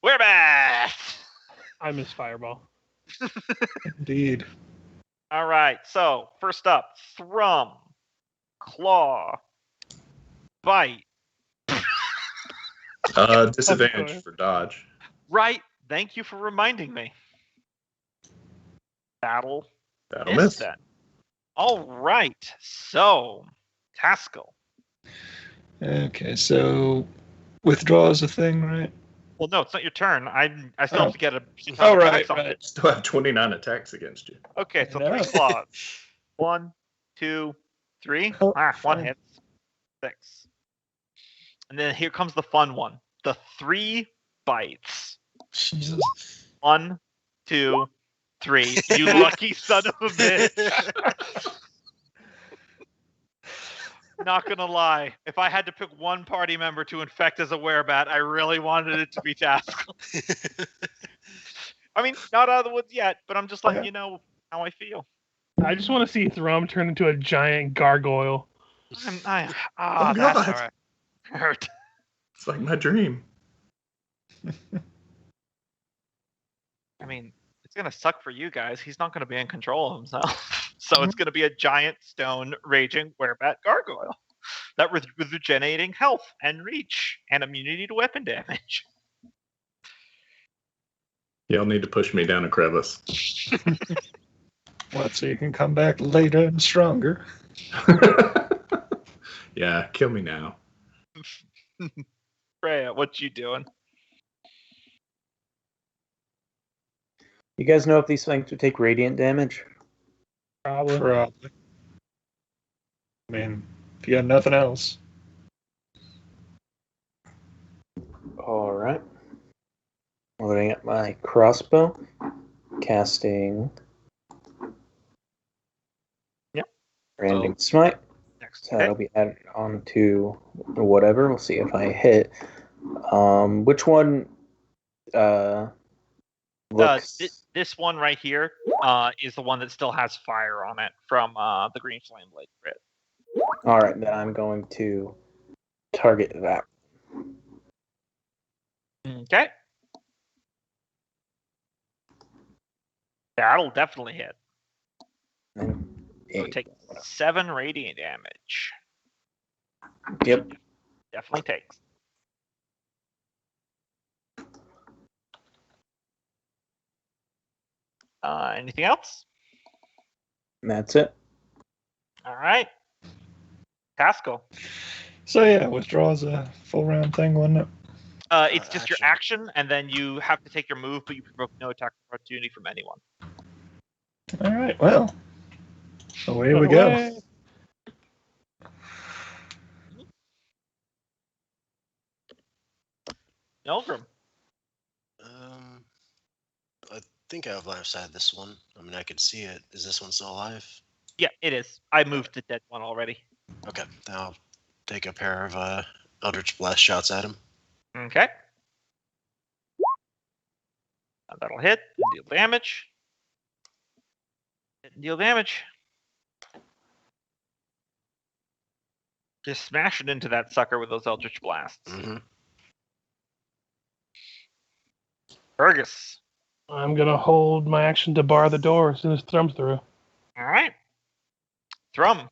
We're back! I miss Fireball. Indeed. All right, so first up, Thrum, Claw, Bite. Disadvantage for dodge. Right, thank you for reminding me. That'll miss. then. All right, so Taskill. Okay, so withdraw is a thing, right? Well, no, it's not your turn. I still have to get a. Oh, right. Still have 29 attacks against you. Okay, so No. 3 claws. 1, 2, 3. Oh, One fine. hits. 6. And then here comes the fun one. The 3 bites. Jesus. 1, 2, 3. You lucky son of a bitch. Not gonna lie. If I had to pick one party member to infect as a werebat, I really wanted it to be Taskill. I mean, not out of the woods yet, but I'm just letting you know how I feel. I just want to see Thrum turn into a giant gargoyle. That's God. all right. Hurt. It's like my dream. I mean, it's gonna suck for you guys. He's not gonna be in control of himself. So it's gonna be a giant stone raging werebat gargoyle that with regenerating health and reach and immunity to weapon damage. You'll need to push me down a crevice. What, so you can come back later and stronger? Yeah, kill me now. Freya, what you doing? You guys know if these things would take radiant damage? Probably. Probably. I mean, if you got nothing else. All right. Loading up my crossbow. Casting. Yep. Branding smite. Next. So that'll be added on to whatever. We'll see if I hit. Which one looks... This one right here is the one that still has fire on it from the Green Flame Blade crit. Alright, then I'm going to target that. Okay. That'll definitely hit. And It'll take 7 radiant damage. Yep. Definitely takes. Anything else? That's it. All right. Taskill. So yeah, withdraw's a full round thing, wasn't it? It's just your action, and then you have to take your move, but you provoke no attack opportunity from anyone. All right, well, away we go. Nolgrim. I think I've last had this one. I mean, I could see it. Is this one still alive? Yeah, it is. I moved the dead one already. Okay, then I'll take a pair of Eldritch Blast shots at him. Okay. That'll hit and deal damage. Hit and deal damage. Just smash it into that sucker with those Eldritch Blasts. Mm-hmm. Fergis. I'm gonna hold my action to bar the door as soon as Thrum's through. All right. Thrum.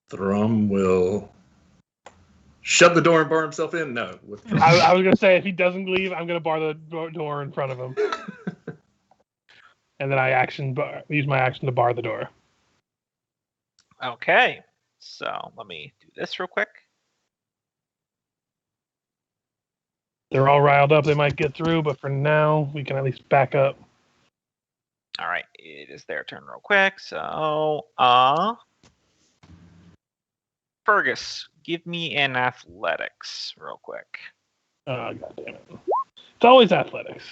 Thrum will shut the door and bar himself in. No. I was gonna say if he doesn't leave, I'm gonna bar the door in front of him, and then I use my action to bar the door. Okay. So let me do this real quick. They're all riled up. They might get through, but for now, we can at least back up. All right. It is their turn real quick. So, Fergus, give me an athletics real quick. Oh, God damn it. It's always athletics.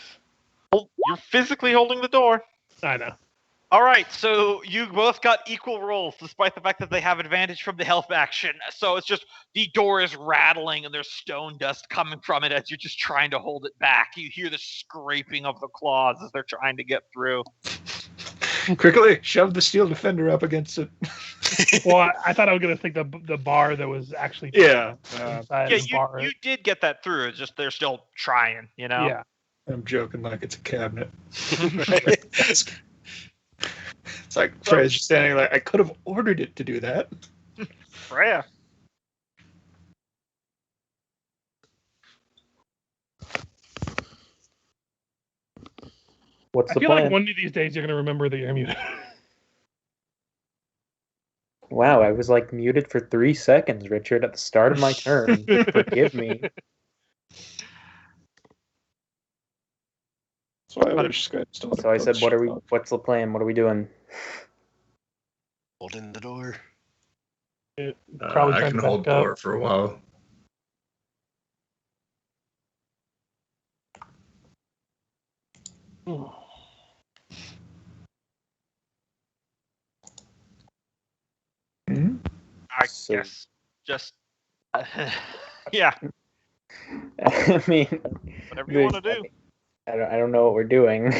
Oh, you're physically holding the door. I know. All right, so you both got equal rolls, despite the fact that they have advantage from the health action. So it's just the door is rattling and there's stone dust coming from it as you're just trying to hold it back. You hear the scraping of the claws as they're trying to get through. Quickly, shove the steel defender up against it. Well, I thought I was going to think the bar that was actually Yeah. inside the bar. You did get that through. It's just they're still trying, you know? Yeah. I'm joking like it's a cabinet. It's like Freya's just standing like, I could have ordered it to do that. Freya. What's I the feel plan? like one of these days you're going to remember that you're muted. Wow, I was like muted for 3 seconds, Richard, at the start of my turn. Forgive me. That's why I wish Skype still. So I said, what's the plan? What are we doing? Holding the door. Probably I trying can to hold back up. door for a while. Mm-hmm. I guess. Just. Yeah. I mean, Whatever you want to do. I don't know what we're doing.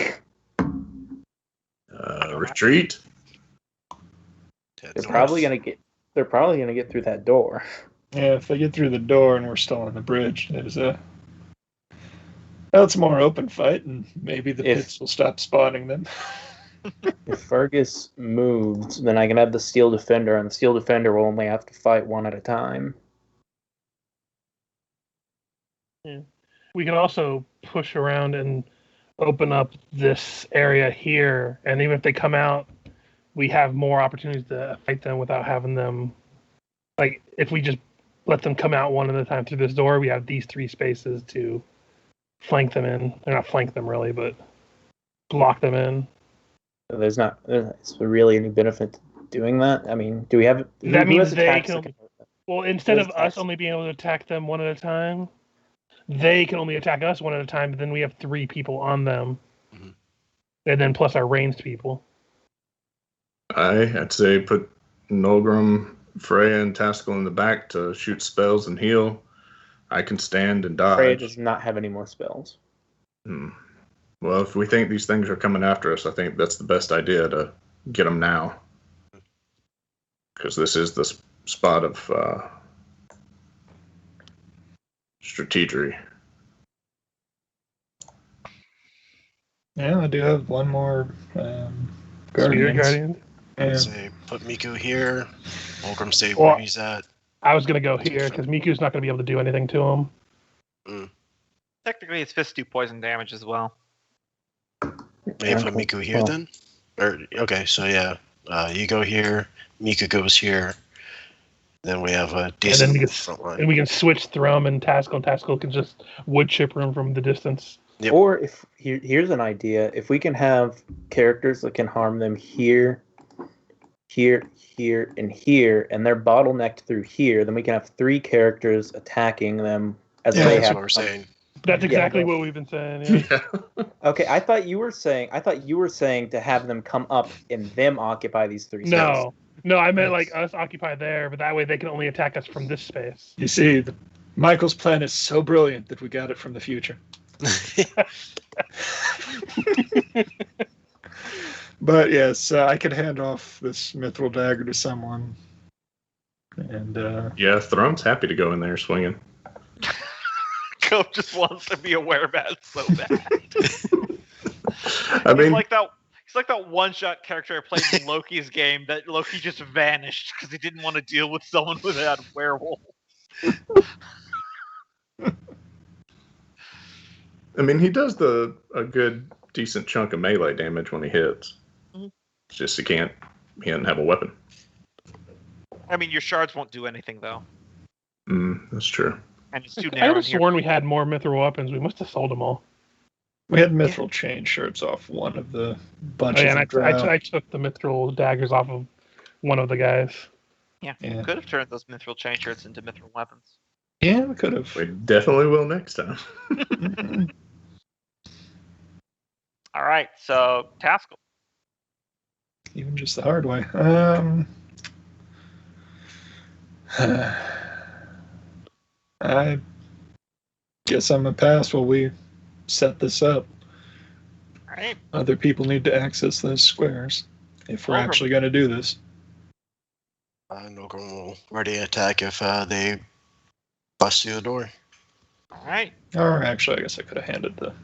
Retreat. They're probably gonna get through that door. Yeah, if they get through the door and we're still on the bridge, it's a more open fight, and maybe the pits will stop spawning them. If Fergus moves, then I can have the steel defender, and the steel defender will only have to fight one at a time. Yeah. We can also push around and open up this area here, and even if they come out, we have more opportunities to fight them without having them. Like, if we just let them come out one at a time through this door, we have these 3 spaces to flank them in. Or not flank them, really, but block them in. So there's not really any benefit to doing that. I mean, do we have... That means they can... Well, instead of us only being able to attack them one at a time, they can only attack us one at a time, but then we have 3 people on them. Mm-hmm. And then plus our ranged people. I'd say put Nolgrim, Freya, and Taskill in the back to shoot spells and heal. I can stand and dodge. Freya does not have any more spells. Well, if we think these things are coming after us, I think that's the best idea to get them now. Because this is the spot of strategery. Yeah, I do have one more Spirit Guardians. Guardian. Yeah. Say, put Miku here. Nolgrim stay Well, where he's at. I was going to go here because Miku's not going to be able to do anything to him. Technically, his fists do poison damage as well. Maybe put Miku here then? Okay, so yeah. You go here, Miku goes here. Then we have a decent front line. And we can switch Thrum and Taskill. Taskill can just wood chipper him from the distance. Yep. Or if here's an idea: if we can have characters that can harm them here, and here, and they're bottlenecked through here, then we can have 3 characters attacking them as they have. That's what we're saying. That's exactly what we've been saying. Yeah. Okay, I thought you were saying to have them come up and them occupy these 3 spaces. No, I meant like us occupy there, but that way they can only attack us from this space. You see, Michael's plan is so brilliant that we got it from the future. But yes, I could hand off this mithril dagger to someone. And yeah, Thrum's happy to go in there swinging. Cope just wants to be a werebat so bad. I mean, he's like that one-shot character I played in Loki's game that Loki just vanished because he didn't want to deal with someone with a werewolf. I mean, he does a good, decent chunk of melee damage when he hits. Mm-hmm. It's just he doesn't have a weapon. I mean, your shards won't do anything, though. That's true. And it's too I narrow could in have here. sworn we had more mithril weapons. We must have sold them all. we had mithril chain shirts off one of the bunches And of drow. I took the mithril daggers off of one of the guys. Yeah, Yeah. could have turned those mithril chain shirts into mithril weapons. Yeah, we could have. We definitely will next time. All right, so Taskill. Even just the hard way. I guess I'm gonna pass while we set this up. All right. Other people need to access those squares if we're Nolgrim. actually going to do this. Nolgrim will ready to attack if they bust through the door. All right. Or actually, I guess I could have handed the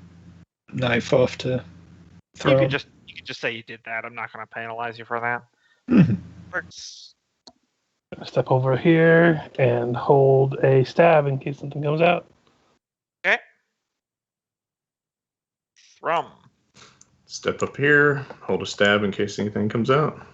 knife off to You Thrum. could just say you did that. I'm not going to penalize you for that. Mhm. Works. Step over here and hold a stab in case something comes out. Okay. Thrum. Step up here, hold a stab in case anything comes out.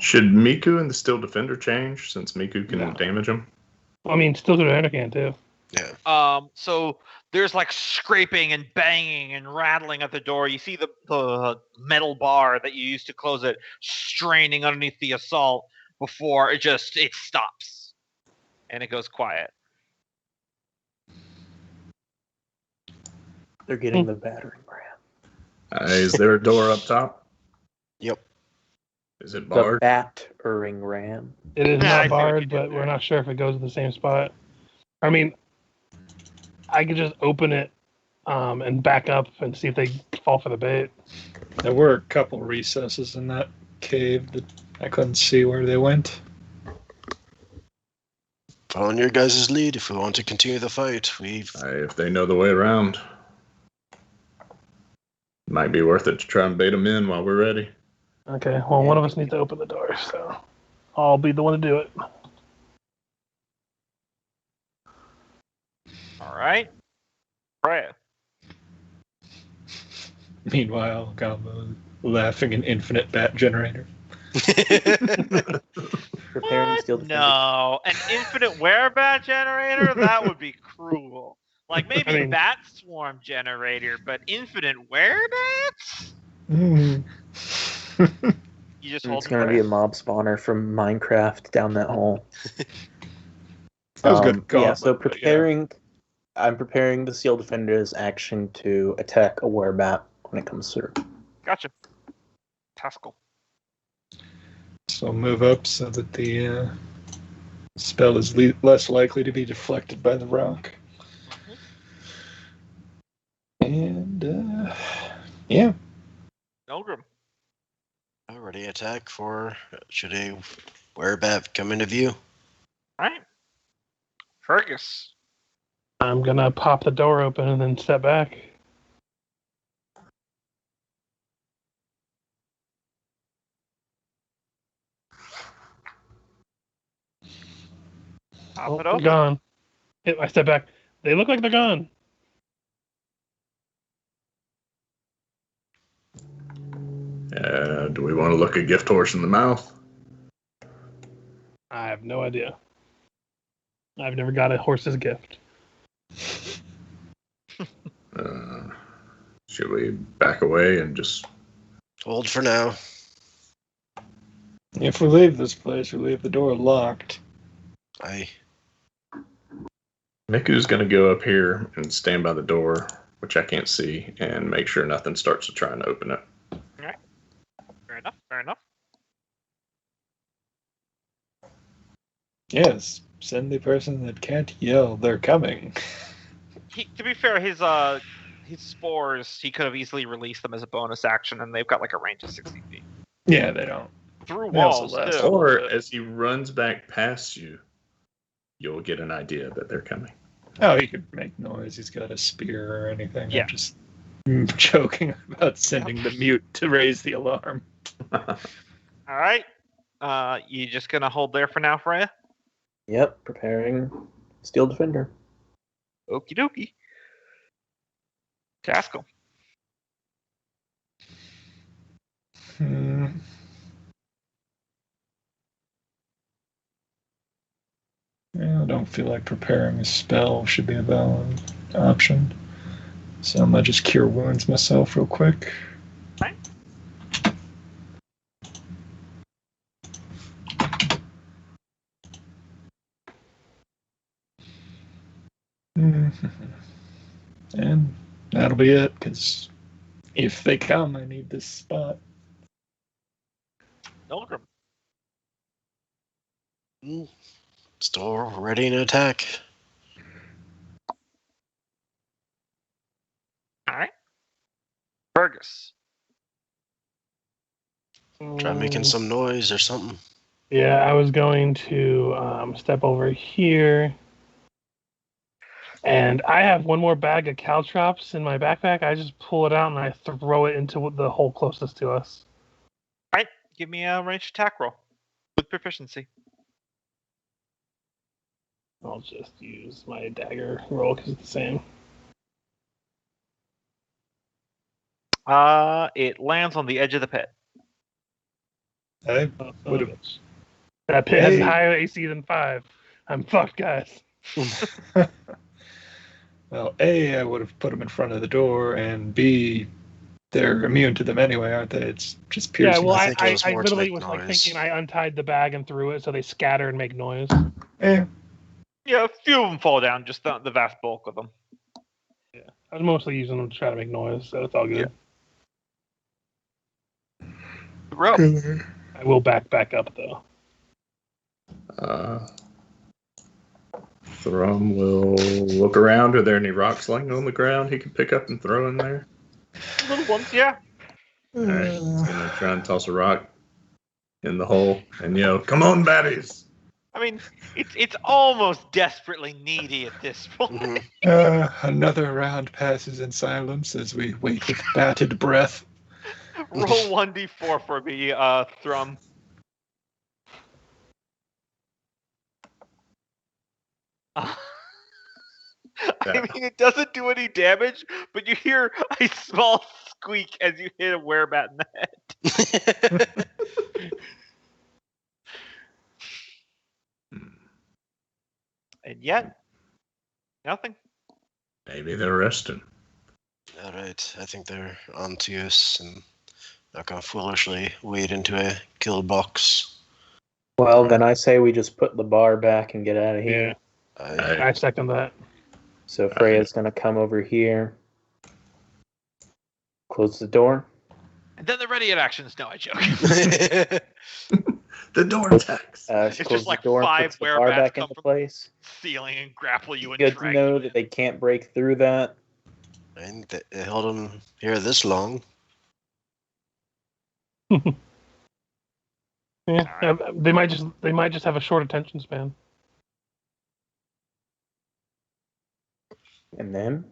Should Miku and the Steel Defender change since Miku can No. damage him? I mean, still to the hand can too. Yeah. So there's like scraping and banging and rattling at the door. You see the metal bar that you used to close it straining underneath the assault before it stops and it goes quiet. They're getting the battering ram. Is there a door up top? Yep. Is it The barred? battering ram. It is Yeah, I not see what you barred, did but there. we're not sure if it goes to the same spot. I mean, I could just open it and back up and see if they fall for the bait. There were a couple recesses in that cave that I couldn't see where they went. Following your guys' lead, if we want to continue the fight, If they know the way around. Might be worth it to try and bait them in while we're ready. Okay, well, one of us needs to open the door, so I'll be the one to do it. All right. Freya. Meanwhile, Gombo laughing an infinite bat generator. Preparing steel defender. No, an infinite werebat generator? That would be cruel. Like maybe I mean- bat swarm generator, but infinite werebats? Mm. You just hold It's going to be a mob spawner from Minecraft down that hole. That was good. Yeah, so Gauntlet, but yeah. I'm preparing the Seal Defender's action to attack a werebat when it comes through. Gotcha. Taskill. So move up so that the spell is less likely to be deflected by the rock. And, yeah. Nolgrim. Already attack for. Should a werebat come into view? Alright. Fergis. I'm gonna pop the door open and then step back. Pop it They're open. gone. I step back. They look like they're gone. Do we want to look a gift horse in the mouth? I have no idea. I've never got a horse's gift. Should we back away and just... Hold for now. If we leave this place, we leave the door locked. Miku's going to go up here and stand by the door, which I can't see, and make sure nothing starts to try and open it. Alright. Fair enough. Yes, send the person that can't yell, they're coming. To be fair, his spores, he could have easily released them as a bonus action, and they've got like a range of 60 feet. Yeah, they don't. Through They also walls, last too. Or as he runs back past you, you'll get an idea that they're coming. Oh, he could make noise. He's got a spear or anything. Yeah. I'm just joking about sending the mute to raise the alarm. Alright. You just gonna hold there for now, Freya? Yep, preparing Steel Defender. Okie dokie. Taskill. Yeah, I don't feel like preparing a spell should be a valid option. So I might just cure wounds myself real quick. Fine. And that'll be it, because if they come, I need this spot. Nolgrim. Still ready to attack. Alright. Fergus. Try making some noise or something. Yeah, I was going to step over here. And I have one more bag of caltrops in my backpack. I just pull it out and I throw it into the hole closest to us. Alright, give me a ranged attack roll. With proficiency. I'll just use my dagger roll because it's the same. It lands on the edge of the pit. I Oh, would have. that pit has higher AC than 5. I'm fucked, guys. Well, A, I would have put them in front of the door, and B, they're immune to them anyway, aren't they? It's just piercing. Yeah, well, I think it was I more to literally make was like noise. thinking I untied the bag and threw it so they scatter and make noise. Yeah. Yeah, a few of them fall down, just the vast bulk of them. Yeah, I was mostly using them to try to make noise, so it's all good. Rope. I will back up though. Thrum will look around. Are there any rocks laying on the ground he can pick up and throw in there? Little ones, yeah. Alright, he's going to try and toss a rock in the hole and yell, "Come on, baddies!" I mean, it's almost desperately needy at this point. Another round passes in silence as we wait with bated breath. Roll 1d4 for me, Thrum. I mean, it doesn't do any damage, but you hear a small squeak as you hit a werebat in the head. And yet, nothing. Maybe they're resting. Alright, I think they're on to us, and Not gonna foolishly wade into a kill box. Well, then I say we just put the bar back and get out of here. Yeah, I second that. So Freya's going to come over here, close the door. And then the ready actions. No, I joke. The door attacks. It's just like the door, 5 puts the bar werebats back come into from place. ceiling and grapple you and Good to drag know you that in. they can't break through that. And they held him here this long. Yeah, they might just have a short attention span. And then,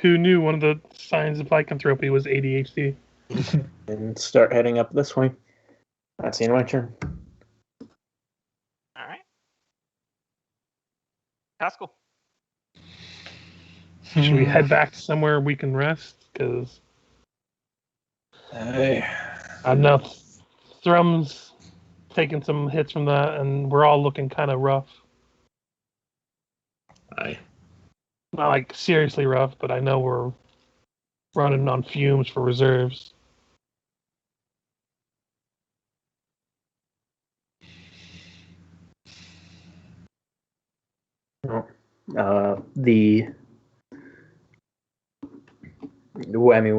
Who knew one of the signs of lycanthropy was ADHD? and start heading up this way. That's the end of my turn. All right. Taskill. Should we head back to somewhere we can rest? Because Hey. I know Thrum's taking some hits from that, and we're all looking kind of rough. Aye. Not like seriously rough, but I know we're running on fumes for reserves. Where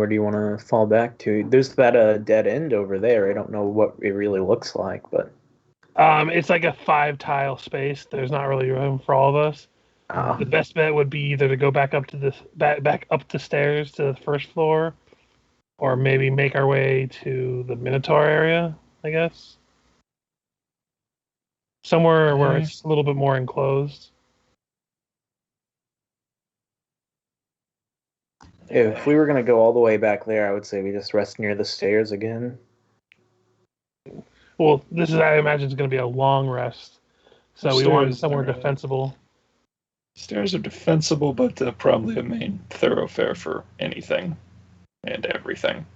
do you want to fall back to? There's that dead end over there. I don't know what it really looks like, but it's like a 5-tile space. There's not really room for all of us. The best bet would be either to go back up to back up the stairs to the first floor, or maybe make our way to the Minotaur area, I guess. Somewhere where it's a little bit more enclosed. if we were going to go all the way back there, I would say we just rest near the stairs again. Well, this is, I imagine, is going to be a long rest. So we want somewhere defensible. Stairs are defensible, but probably a main thoroughfare for anything and everything.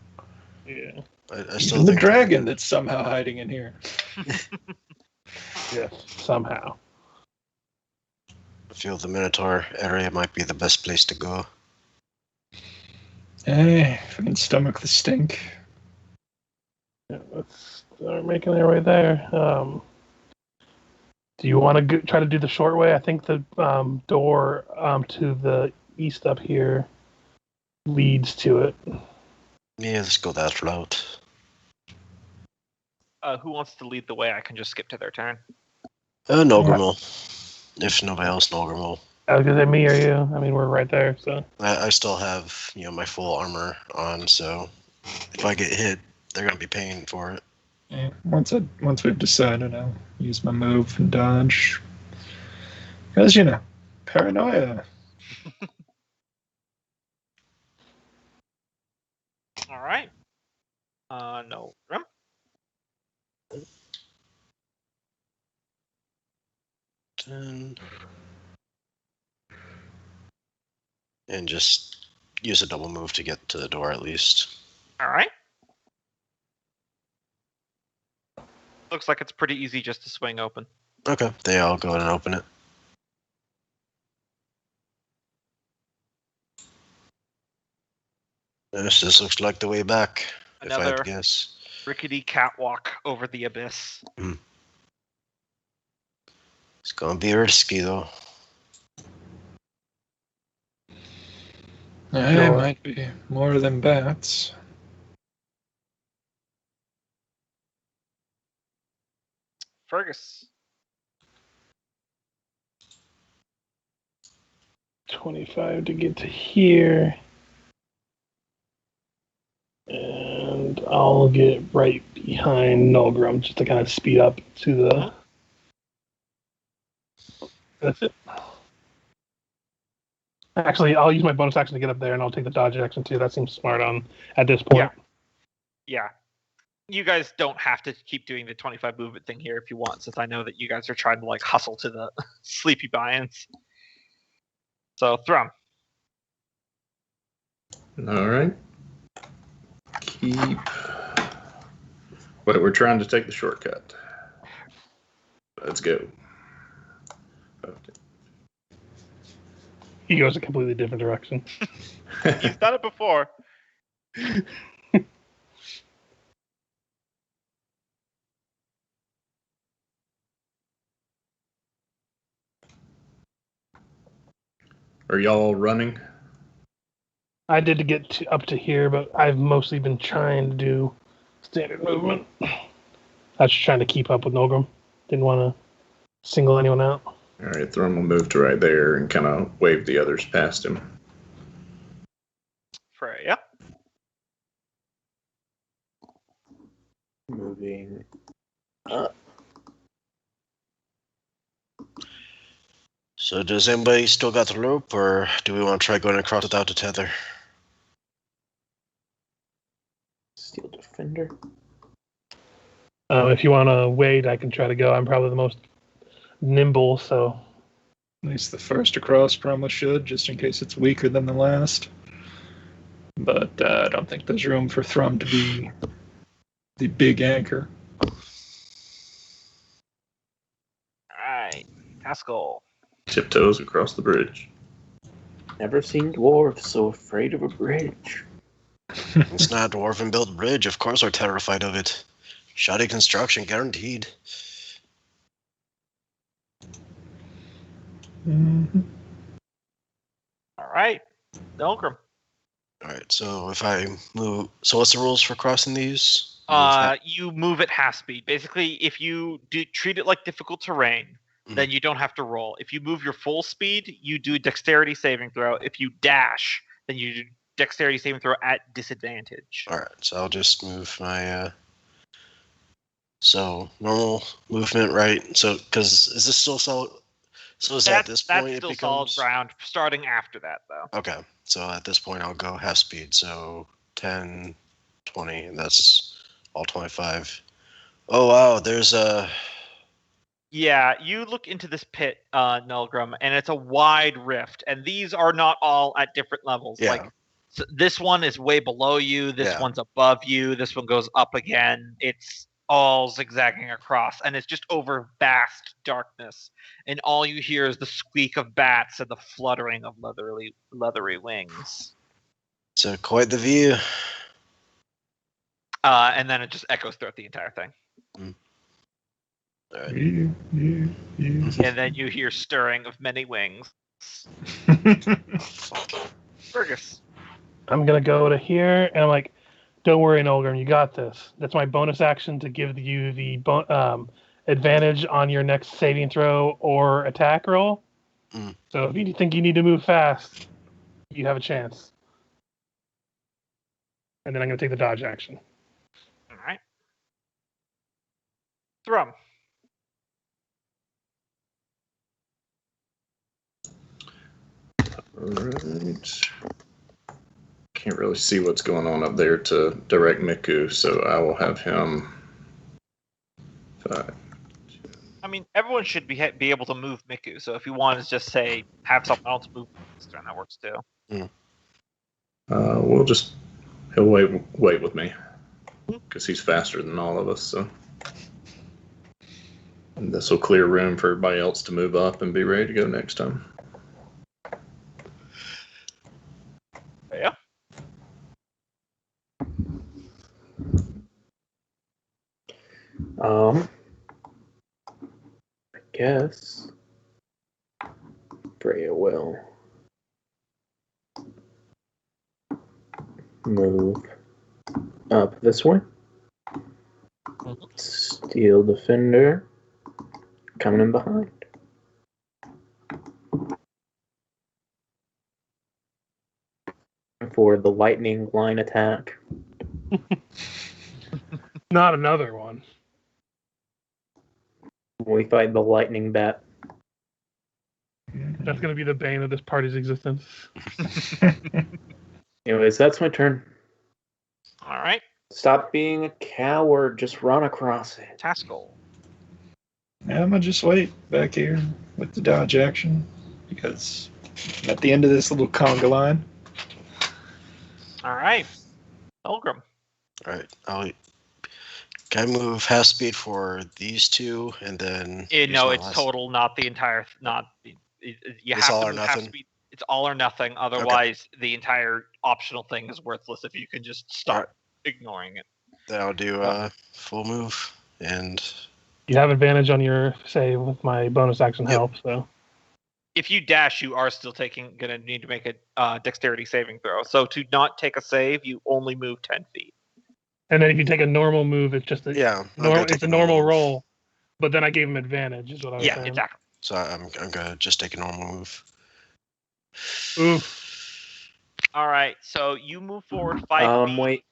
Yeah. I still Even the think dragon that's somehow hiding in here. Yes, somehow. I feel the Minotaur area might be the best place to go. Hey, if I can stomach the stink. Yeah, let's start making our way there. Do you want to try to do the short way? I think the door to the east up here leads to it. Yeah, let's go that route. Who wants to lead the way? I can just skip to their turn. Nolgrim will. If nobody else, Nolgrim will. I was going to say me or you. I mean, we're right there, so. I still have, my full armor on, so if I get hit, they're going to be paying for it. Yeah, once we've decided, I'll use my move and dodge. Because, paranoia. All right. No. Thrum? And just use a double move to get to the door at least. All right. Looks like it's pretty easy just to swing open. Okay, they all go and open it. This looks like the way back, if I had to guess. Rickety catwalk over the abyss. It's gonna be risky though. It might be more than bats. Fergis. 25 to get to here. And I'll get right behind Nolgrim just to kind of speed up to the... That's it. Actually, I'll use my bonus action to get up there, and I'll take the dodge action too. That seems smart at this point. Yeah. You guys don't have to keep doing the 25 movement thing here if you want, since I know that you guys are trying to hustle to the sleepy buy-ins. So, Thrum. All right. Wait, we're trying to take the shortcut. Let's go. Okay. He goes a completely different direction. He's done it before. Are y'all running? I did to get up to here, but I've mostly been trying to do standard movement. I was just trying to keep up with Nolgrim. Didn't want to single anyone out. All right, Thrum will move to right there and kind of wave the others past him. Freya. Moving up. So does anybody still got the rope, or do we want to try going across without the tether? Steel Defender. If you want to wait, I can try to go. I'm probably the most nimble, so. At least the first across probably should, just in case it's weaker than the last. But I don't think there's room for Thrum to be the big anchor. Alright, Taskill. Tiptoes across the bridge. Never seen dwarves so afraid of a bridge. It's not a dwarven built bridge. Of course we're terrified of it. Shoddy construction guaranteed. Mm-hmm. Alright, Nolgrim. Alright, so if I move... So what's the rules for crossing these? You move at half speed. Basically, if you treat it like difficult terrain, then you don't have to roll. If you move your full speed, you do a dexterity saving throw. If you dash, then you do dexterity saving throw at disadvantage. Alright, so I'll just move my... So, normal movement, right? So, because is this still solid? So is at this point that's still it becomes... solid ground, starting after that, though. Okay, so at this point I'll go half speed. So 10, 20, and that's all 25. Oh wow, there's a... Yeah, you look into this pit, Nolgrim, and it's a wide rift, and these are not all at different levels. Yeah. Like, so this one is way below you, this one's above you, this one goes up again. It's all zigzagging across, and it's just over vast darkness, and all you hear is the squeak of bats and the fluttering of leathery wings. So quite the view. And then it just echoes throughout the entire thing. All right. And then you hear stirring of many wings. Fergis. I'm going to go to here, and I'm like, don't worry, Nolgrim, you got this. That's my bonus action to give you the advantage on your next saving throw or attack roll. So if you think you need to move fast, you have a chance. And then I'm going to take the dodge action. All right. Thrum. Alright. Can't really see what's going on up there to direct Miku, so I will have him 5. I mean, everyone should be able to move Miku, so if you want to just say, have someone else move, then that works too. He'll wait with me, because he's faster than all of us, so. And this will clear room for everybody else to move up and be ready to go next time. Yeah. I guess Freya will move up this way. Steel Defender coming in behind. For the lightning line attack. Not another one. We fight the lightning bat. That's going to be the bane of this party's existence. Anyways, that's my turn. All right. Stop being a coward. Just run across it. Taskill. I'm gonna just wait back here with the dodge action because I'm at the end of this little conga line. All right. Nolgrim. All right. Can I move half speed for these two, and then? No, it's total, not the entire. You It's have all to or move half nothing? speed. It's all or nothing. Otherwise, the entire optional thing is worthless if you can just start ignoring it. Then I'll do full move, and You have advantage on your save with my bonus action Yep. help, so. If you dash, you are still gonna need to make a dexterity saving throw. So to not take a save, you only move 10 feet. And then if you take a normal move, it's just take a normal roll. But then I gave him advantage, is what I was saying. Yeah, exactly. So I'm gonna just take a normal move. Oof. All right, so you move forward 5 feet. Wait.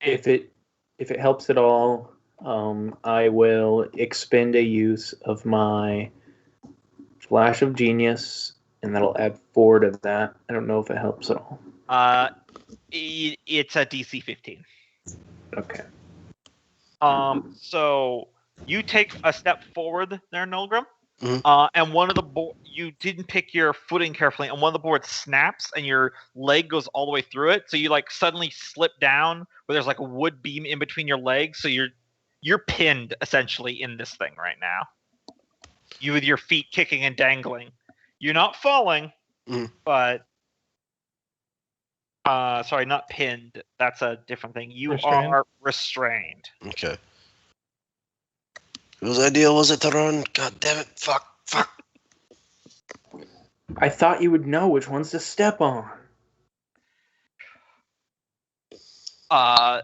If it helps at all, I will expend a use of my Flash of Genius, and that'll add 4 to that. I don't know if it helps at all. It's a DC 15. Okay. So you take a step forward there, Nolgrim. Mhm. And one of the you didn't pick your footing carefully, and one of the boards snaps, and your leg goes all the way through it. So you like suddenly slip down, where there's like a wood beam in between your legs. So you're pinned essentially in this thing right now. You with your feet kicking and dangling. You're not falling, but sorry, not pinned. That's a different thing. You are restrained. Okay. Whose idea was it to run? God damn it! Fuck! I thought you would know which ones to step on.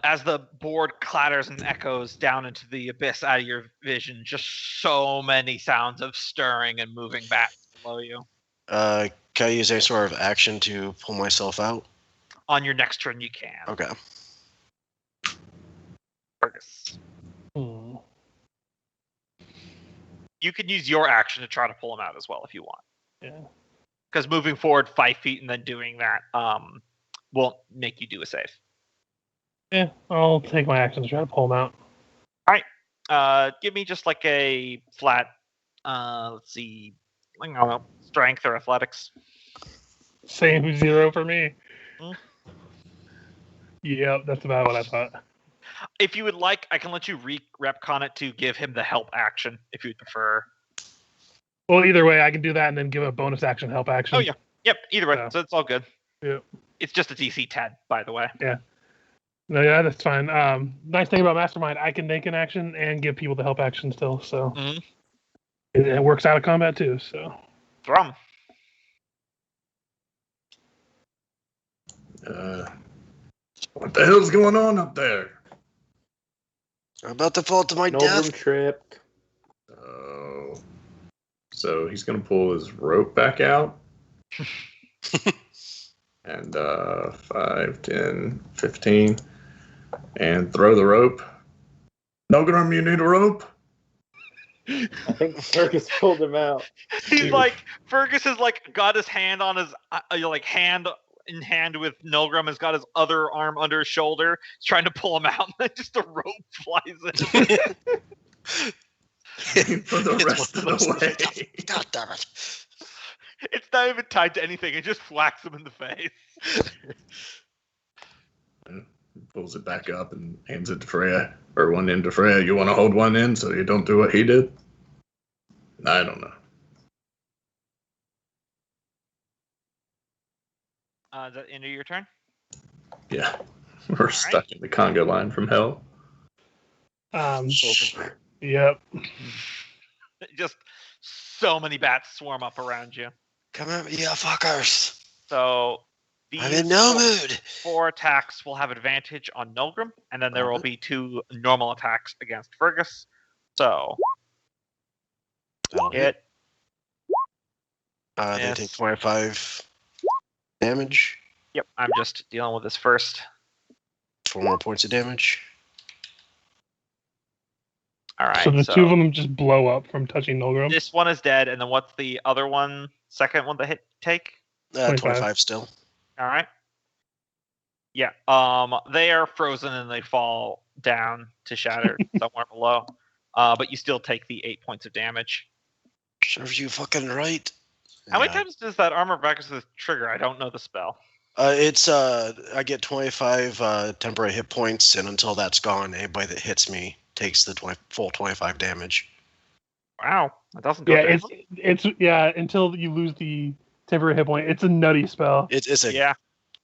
As the board clatters and echoes down into the abyss out of your vision, just so many sounds of stirring and moving back below you. Can I use any sort of action to pull myself out? On your next turn, you can. Okay. Fergis. You can use your action to try to pull him out as well if you want. Yeah. Because moving forward 5 feet and then doing that won't make you do a save. Yeah, I'll take my action to try to pull him out. All right. Give me just like a flat, let's see, I don't know, strength or athletics. Same 0 for me. Yep, that's about what I thought. If you would like, I can let you retcon it to give him the help action, if you'd prefer. Well, either way, I can do that and then give a bonus action, help action. Oh, yeah. Yep, either way. So it's all good. Yep. It's just a DC 10, by the way. Yeah. No, yeah, that's fine. Nice thing about Mastermind, I can make an action and give people the help action still, so it works out of combat too. So, Thrum. What the hell's going on up there? I'm about to fall to my Nolgrim death. tripped. Oh. So he's going to pull his rope back out. And 5, 10, 15. And throw the rope. Nolgrim, you need a rope? I think Fergus pulled him out. He's like, Fergus has like got his hand on his, hand in hand with Nolgrim, has got his other arm under his shoulder. He's trying to pull him out, and then just a rope flies in. For the rest of the way. God damn it. It's not even tied to anything. It just whacks him in the face. Pulls it back up and hands it to Freya. Or one end to Freya. You want to hold one end so you don't do what he did? I don't know. Is that the end of your turn? Yeah. We're stuck in the conga line from hell. Yep. Just so many bats swarm up around you. Come at me, you fuckers. So I'm in no mood. 4 attacks will have advantage on Nolgrim, and then there will be 2 normal attacks against Fergus. So hit. They take 25 damage. Yep, I'm just dealing with this first. 4 more points of damage. All right. So the 2 of them just blow up from touching Nolgrim. This one is dead, and then what's the other one? Second one that take? 25 still. All right. Yeah. They are frozen and they fall down to shatter somewhere below. But you still take the 8 points of damage. Serves you fucking right. How many times does that armor Vexus trigger? I don't know the spell. It's I get 25 temporary hit points, and until that's gone, anybody that hits me takes the full 25 damage. Wow, that doesn't go down. It's until you lose the temporary hit point. It's a nutty spell. It's a yeah.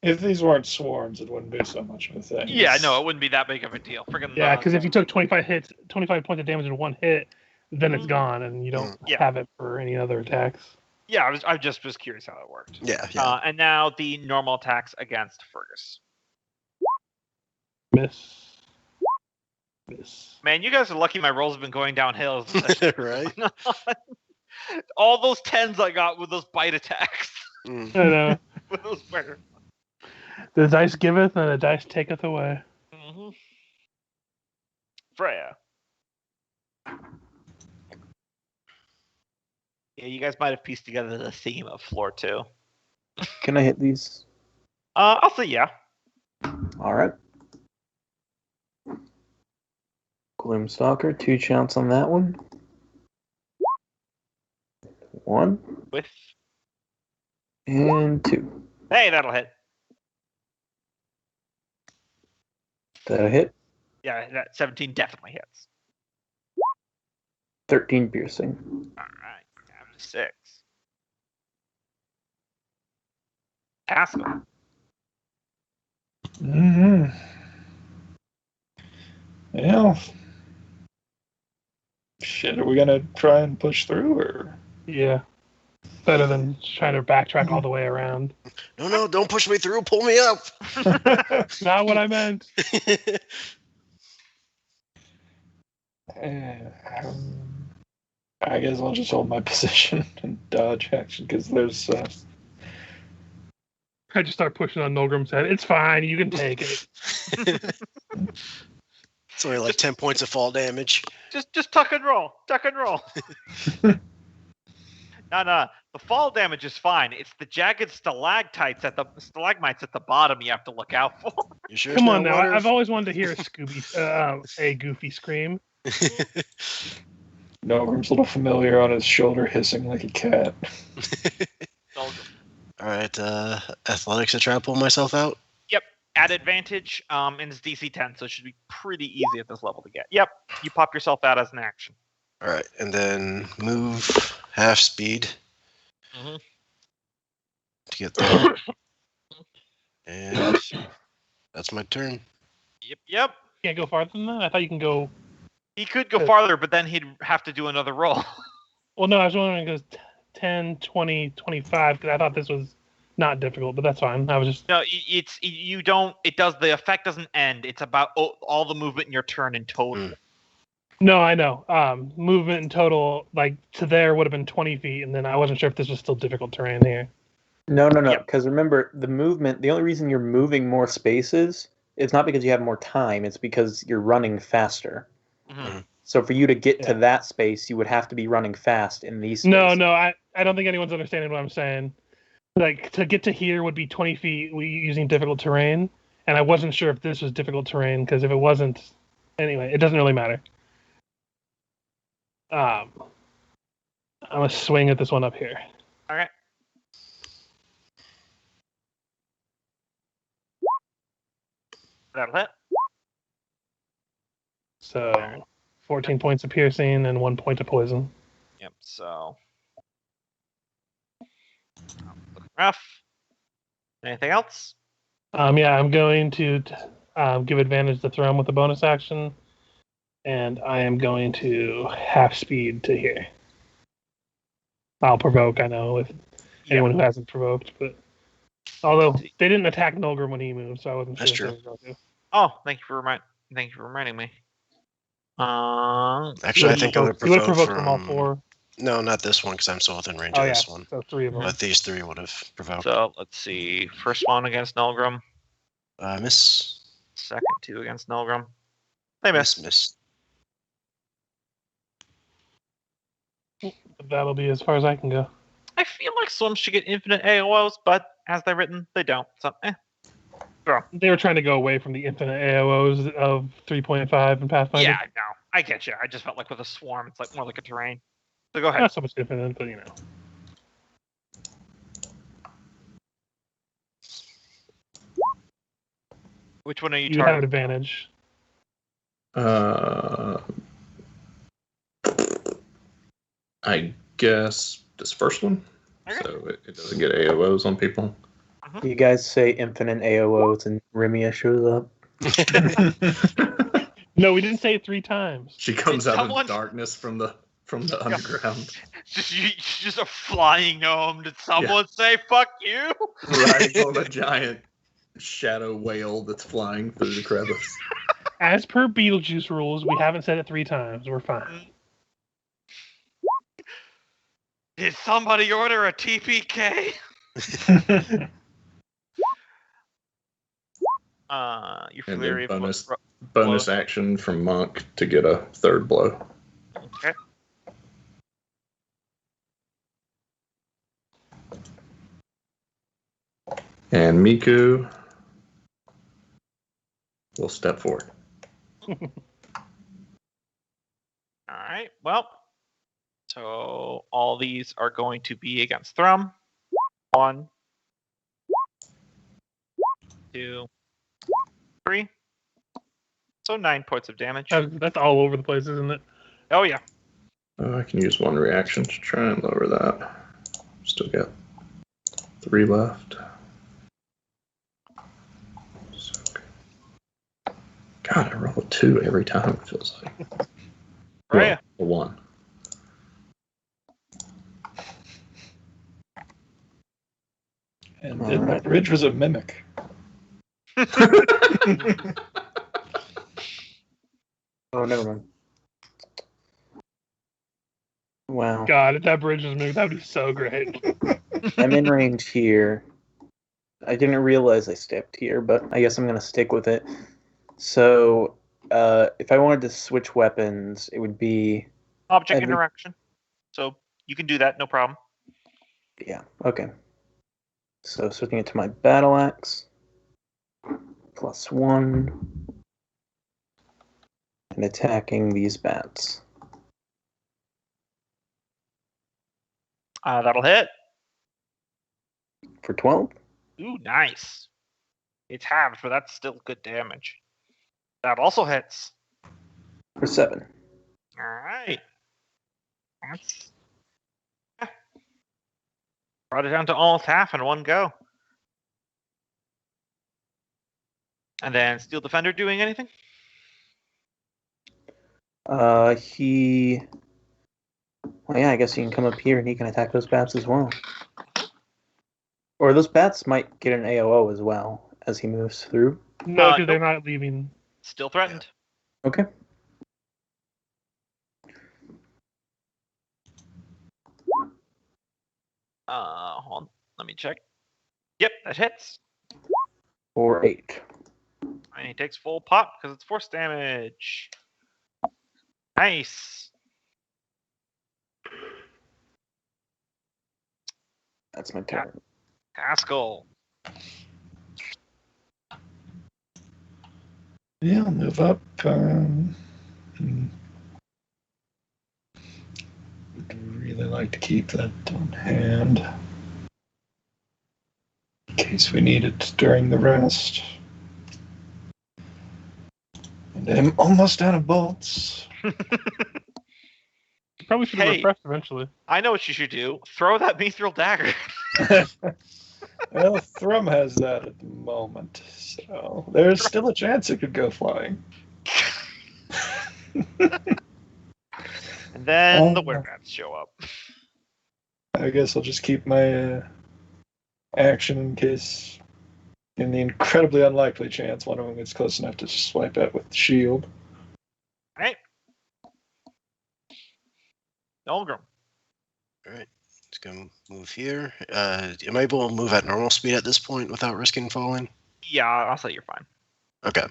If these weren't swarms, it wouldn't be so much of a thing. Yeah, no, it wouldn't be that big of a deal. Because if you took 25 points of damage in one hit, then it's gone, and you don't have it for any other attacks. Yeah, I just was curious how that worked. Yeah. And now the normal attacks against Fergis. Miss. Man, you guys are lucky my rolls have been going downhill. Right? All those 10s I got with those bite attacks. I know. With those better. The dice giveth and the dice taketh away. Mm-hmm. Freya. Yeah, you guys might have pieced together the theme of floor 2. Can I hit these? I'll say yeah. All right. Gloomstalker, 2 shots on that one. 1 With. and 2. Hey, that'll hit. That a hit? Yeah, that 17 definitely hits. 13 piercing. All right, down to 6. Taskill. Mm-hmm. Well, shit, are we gonna try and push through, or? Yeah. Better than trying to backtrack all the way around. No, don't push me through. Pull me up. Not what I meant. I guess I'll just hold my position and dodge action, because there's... I just start pushing on Nolgrim's head. It's fine. You can take it. It's only like 10 points of fall damage. Just tuck and roll. Tuck and roll. No. The fall damage is fine. It's the jagged stalagmites at the bottom you have to look out for. You sure? Come on now. I've always wanted to hear a goofy scream. Nolgrim's little familiar on his shoulder hissing like a cat. All right, athletics to try to pull myself out. Yep, at advantage, and it's DC 10, so it should be pretty easy at this level to get. Yep, you pop yourself out as an action. All right, and then move half speed to get there. And that's my turn. Yep. Can't go farther than that? I thought you can go... He could go farther, but then he'd have to do another roll. Well, no, I was wondering if it goes 10, 20, 25, because I thought this was not difficult, but that's fine. I was just... No, the effect doesn't end. It's about all the movement in your turn in total. No, I know. Movement in total, like, to there would have been 20 feet, and then I wasn't sure if this was still difficult terrain here. No, because remember, the movement, the only reason you're moving more spaces, it's not because you have more time, it's because you're running faster. Mm-hmm. So for you to get to that space, you would have to be running fast in these spaces. No, I don't think anyone's understanding what I'm saying. Like, to get to here would be 20 feet using difficult terrain, and I wasn't sure if this was difficult terrain, because if it wasn't... Anyway, it doesn't really matter. I'm going to swing at this one up here. All right. That'll hit. So, 14 points of piercing and 1 point of poison. Yep, so... Rough. Anything else? Yeah, I'm going to give advantage to Thrum with a bonus action, and I am going to half speed to here. I'll provoke, I know, with anyone who hasn't provoked, but... Although, they didn't attack Nolgrim when he moved, so I wasn't sure. That's true. If they were going to. Oh, thank you for reminding me. Actually, I think I would You would have provoke provoked from all 4. No, not this one, because I'm still within range of this one. So 3 of them. But these 3 would have provoked. So, let's see. First one against Nolgrim. Miss. Second 2 against Nolgrim. They miss. Miss. That'll be as far as I can go. I feel like Swarms should get infinite AOs, but as they're written, they don't. So, They were trying to go away from the infinite AOs of 3.5 and Pathfinder. Yeah, no, I get you. I just felt like with a Swarm, it's like more like a terrain. So go ahead. Not so much infinite, but you know. Which one are you You have targeting? advantage. I guess this first one. Okay. So it doesn't get AOs on people. You guys say infinite AOs and Rimia shows up. No, we didn't say it 3 times. She comes out Someone- of darkness from the underground. just a flying gnome. Did someone say "fuck you"? Riding on a giant shadow whale that's flying through the crevice. As per Beetlejuice rules, we haven't said it 3 times. We're fine. Did somebody order a TPK? Your And flurry then of bonus action from Monk to get a third blow. Okay. And Miku will step forward. All right. Well, so all these are going to be against Thrum. 1, 2, 3. So 9 points of damage. That's all over the place, isn't it? Oh yeah. I can use one reaction to try and lower that. Still got 3 left. So, God, I roll a 2 every time, it feels like. Freya. A 1. And that bridge was a mimic. Oh, never mind. Wow. God, if that bridge was moved, that would be so great. I'm in range here. I didn't realize I stepped here, but I guess I'm going to stick with it. So, if I wanted to switch weapons, it would be... Object interaction. So you can do that, no problem. Yeah, okay. So switching it to my battle axe. +1. And attacking these bats. That'll hit. For 12? Ooh, nice. It's halved, but that's still good damage. That also hits. For 7. All right. That's... Brought it down to almost half in one go. And then Steel Defender doing anything? He... Well, yeah, I guess he can come up here and he can attack those bats as well. Or those bats might get an AOO as well as he moves through. No, because they're not leaving. Still threatened. Okay. Hold on. Let me check. Yep, that hits. For 8. And he takes full pop because it's force damage. Nice. That's my turn. Taskill. Yeah, I'll move up. I'd really like to keep that on hand in case we need it during the rest. And I'm almost out of bolts. Probably should have refreshed eventually. I know what you should do. Throw that mithril dagger. Well, Thrum has that at the moment, so there's still a chance it could go flying. And then the werebats show up. I guess I'll just keep my action in case, in the incredibly unlikely chance one of them gets close enough to swipe at with the shield. Right. Nolgrim. Alright, let's go move here. Am I able to move at normal speed at this point without risking falling? Yeah, I'll say you're fine. Okay,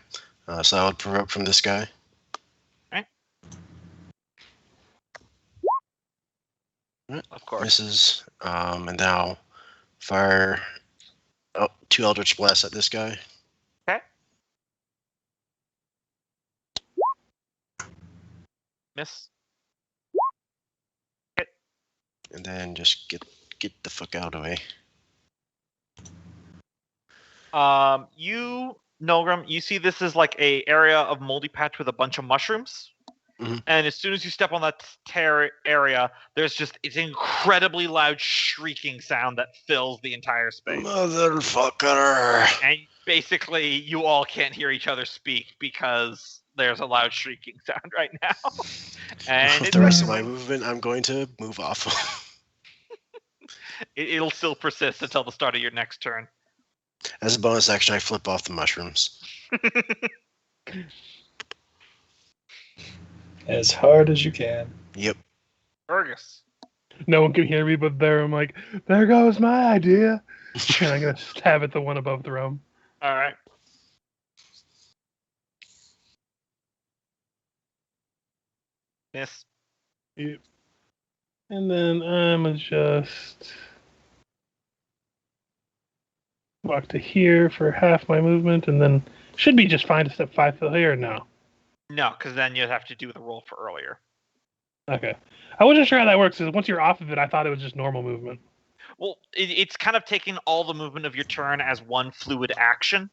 so I would provoke from this guy. Right. Of course. Misses. And now fire 2 Eldritch Blasts at this guy. Okay. Miss. Hit. And then just get the fuck out of the way. You, Nolgrim, you see this is like a area of moldy patch with a bunch of mushrooms. Mm-hmm. And as soon as you step on that area, there's just it's incredibly loud shrieking sound that fills the entire space. Motherfucker! And basically, you all can't hear each other speak because there's a loud shrieking sound right now. And With it's the rest of my actually- movement, I'm going to move off. it'll still persist until the start of your next turn. As a bonus action, I flip off the mushrooms. As hard as you can. Yep. Fergus. No one can hear me, but there I'm like, there goes my idea. And I'm gonna stab at the one above Thrum. All right. Miss. Yep. And then I'm gonna just walk to here for half my movement, and then should be just fine to step 5 to here. No. No, because then you'd have to do the roll for earlier. Okay. I wasn't sure how that works, because once you're off of it, I thought it was just normal movement. Well, it's kind of taking all the movement of your turn as one fluid action.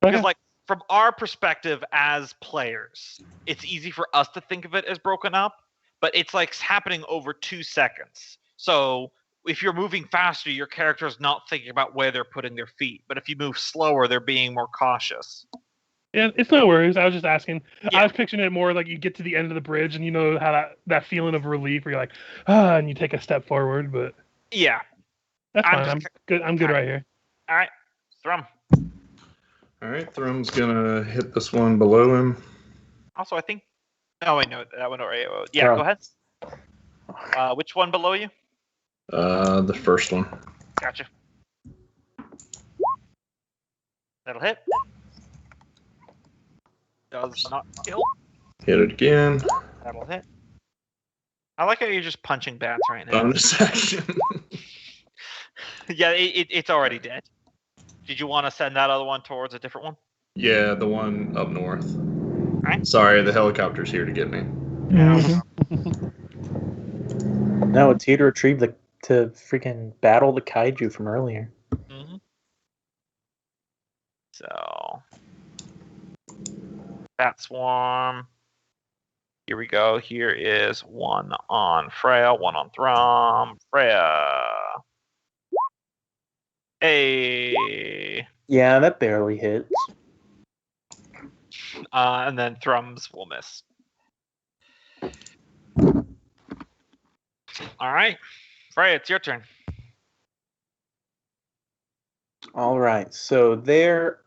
Okay. Because, like, from our perspective as players, it's easy for us to think of it as broken up, but it's like happening over 2 seconds. So if you're moving faster, your character's not thinking about where they're putting their feet. But if you move slower, they're being more cautious. Yeah, it's no worries. I was just asking. Yeah. I was picturing it more like you get to the end of the bridge, and you know how that feeling of relief where you're like, and you take a step forward, but Yeah. that's I'm fine. just I'm good. I'm good right here. All right. Thrum. All right, Thrum's gonna hit this one below him. Also, I think... Oh, wait, no. That one already... Yeah, go ahead. Which one below you? The first one. Gotcha. That'll hit. Does not kill. Hit it again. That'll hit. I like how you're just punching bats right now. Bonus action. Yeah, it's already dead. Did you want to send that other one towards a different one? Yeah, the one up north. Alright. Sorry, the helicopter's here to get me. No, it's here to retrieve to freaking battle the kaiju from earlier. Mm-hmm. So, Bat Swarm. Here we go. Here is one on Freya, one on Thrum. Freya. Hey. Yeah, that barely hits. And then Thrum's will miss. All right. Freya, it's your turn. All right, so they're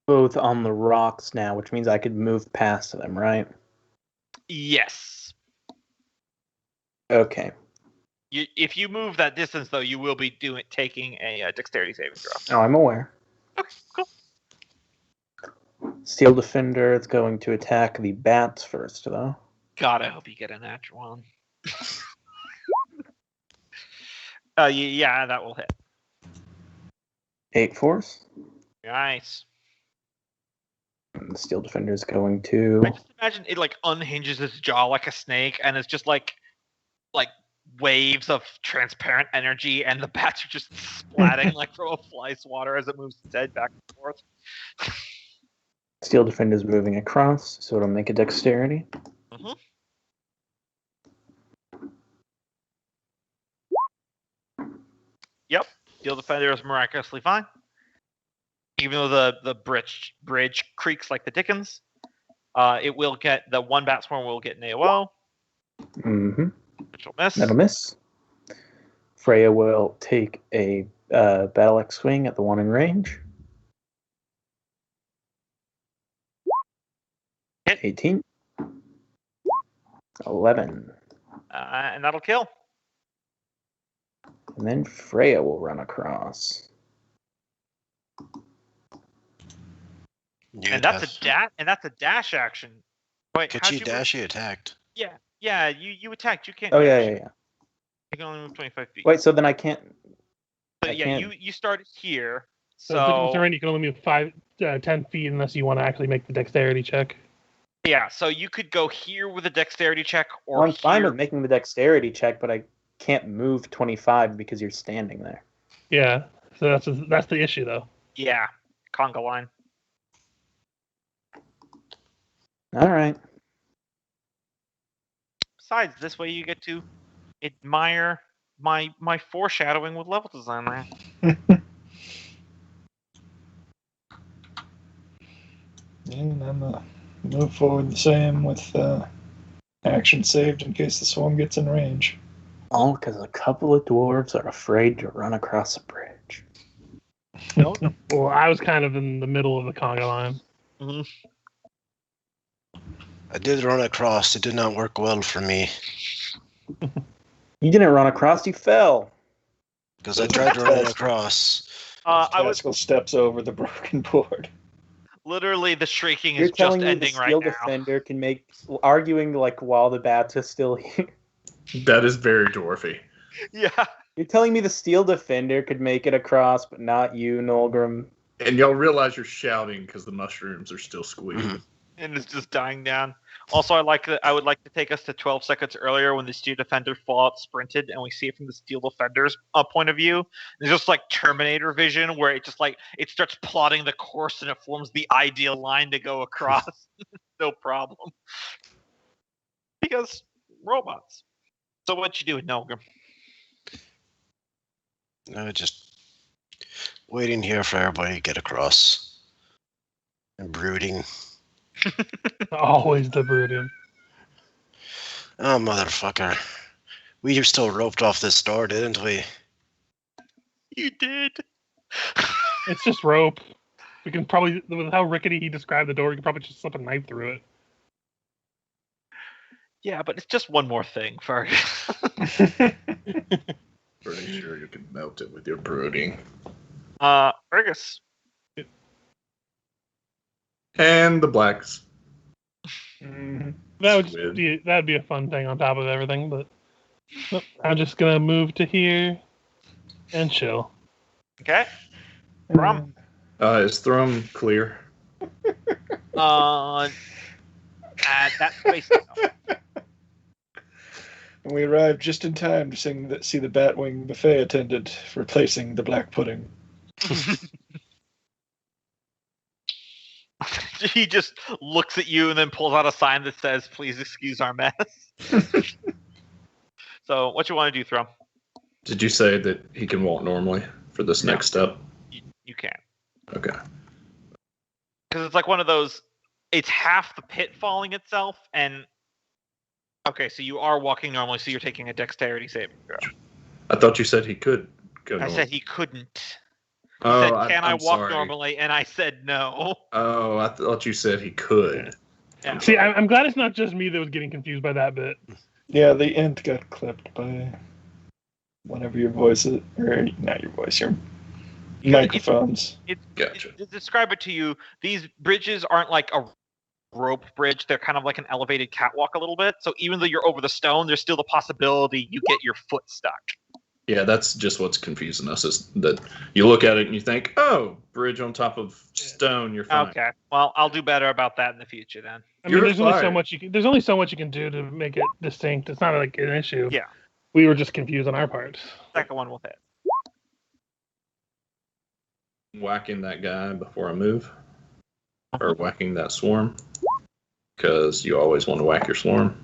both on the rocks now, which means I could move past them, right? Yes. Okay. If you move that distance, though, you will be taking a dexterity saving throw. Oh, I'm aware. Okay, cool. Steel Defender is going to attack the bats first, though. God, I hope you get a natural one. Yeah, that will hit. 8 force. Nice. And the Steel Defender is going to... I just imagine it like unhinges its jaw like a snake, and it's just like waves of transparent energy, and the bats are just splatting like from a fly swatter as it moves its head back and forth. Steel Defender is moving across, so it'll make a dexterity. Mm-hmm. Yep, Steel Defender is miraculously fine. Even though the bridge creaks like the Dickens, it will get the one bat swarm will get an AOO. Mm-hmm. Which will miss. That'll miss. Freya will take a battle axe swing at the one in range. Hit. 18. 11. And that'll kill. And then Freya will run across. And that's a dash action. Wait, Could how'd she you dash? She attacked. Yeah, you attacked. You can't. Oh, dash. yeah. You can only move 25 feet. Wait, so then I can't... So I yeah, can't- you started here. So different So terrain, you can only move 10 feet unless you want to actually make the dexterity check. yeah, so you could go here with a dexterity check, or Well, I'm fine here. with making the dexterity check, but I can't move 25 because you're standing there. Yeah, so that's the issue, though. Yeah, conga line. All right. Besides, this way you get to admire my foreshadowing with level design there. And I'm Move forward the same with action saved in case the swarm gets in range. All because a couple of dwarves are afraid to run across a bridge. No. Well, I was kind of in the middle of the conga line. Mm-hmm. I did run across. It did not work well for me. You didn't run across, you fell. Because I tried running across. Taskill steps over the broken board. Literally, the shrieking You're is just telling me the ending right steel now. defender can make arguing like while the bats are still here. That is very dwarfy. Yeah. You're telling me the steel defender could make it across, but not you, Nolgrim. And y'all realize you're shouting because the mushrooms are still squeezing. And it's just dying down. Also, I would like to take us to 12 seconds earlier when the steel defender fought, sprinted, and we see it from the steel defender's point of view. It's just like Terminator vision, where it starts plotting the course and it forms the ideal line to go across. No problem. Because robots. So what you do with Nolgrim? No, just waiting here for everybody to get across. And brooding. Always the brooding. Oh, motherfucker. We still roped off this door, didn't we? You did. It's just rope. We can probably, with how rickety he described the door, we can probably just slip a knife through it. Yeah, but it's just one more thing, Fergis. Pretty sure you can melt it with your brooding. Fergis. And the blacks. That'd be a fun thing on top of everything, but nope, I'm just gonna move to here and chill. Okay. Thrum. Is Thrum clear? At that space. We arrived just in time to see the Batwing buffet attendant replacing the black pudding. He just looks at you and then pulls out a sign that says, "Please excuse our mess." So, what you want to do, Thrum? Did you say that he can walk normally for this next step? You can. Okay. Because it's like one of those. It's half the pit falling itself, and okay, so you are walking normally, so you're taking a dexterity saving throw. I thought you said he could go I normal. said he couldn't. He Oh, said, "Can I I'm walk sorry. normally?" And I said no. Oh, I thought you said he could. Yeah. See, I'm glad it's not just me that was getting confused by that bit. Yeah, the int got clipped by whatever your voice is, or not your voice, your microphones. Gotcha. To describe it to you, these bridges aren't like a rope bridge. They're kind of like an elevated catwalk a little bit. So even though you're over the stone, there's still the possibility you get your foot stuck. Yeah, that's just what's confusing us, is that you look at it and you think, oh, bridge on top of stone, you're fine. Okay. Well, I'll do better about that in the future then. I mean, You're there's only so fired. much there's only so much you can do to make it distinct. It's not like an issue. Yeah. We were just confused on our part. Second one will hit. Whacking that guy before I move, or whacking that swarm, because you always want to whack your swarm.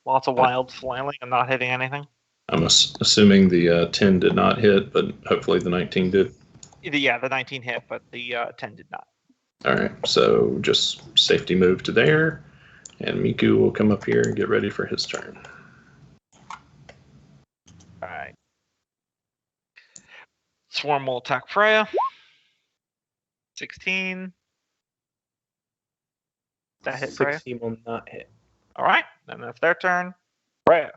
Lots of wild flailing and not hitting anything. I'm assuming the 10 did not hit, but hopefully the 19 did. Yeah, the 19 hit, but the 10 did not. All right, so just safety move to there, and Miku will come up here and get ready for his turn. All right. Swarm will attack Freya. 16. That hit Freya. 16 will not hit. All right, then that's their turn. Freya.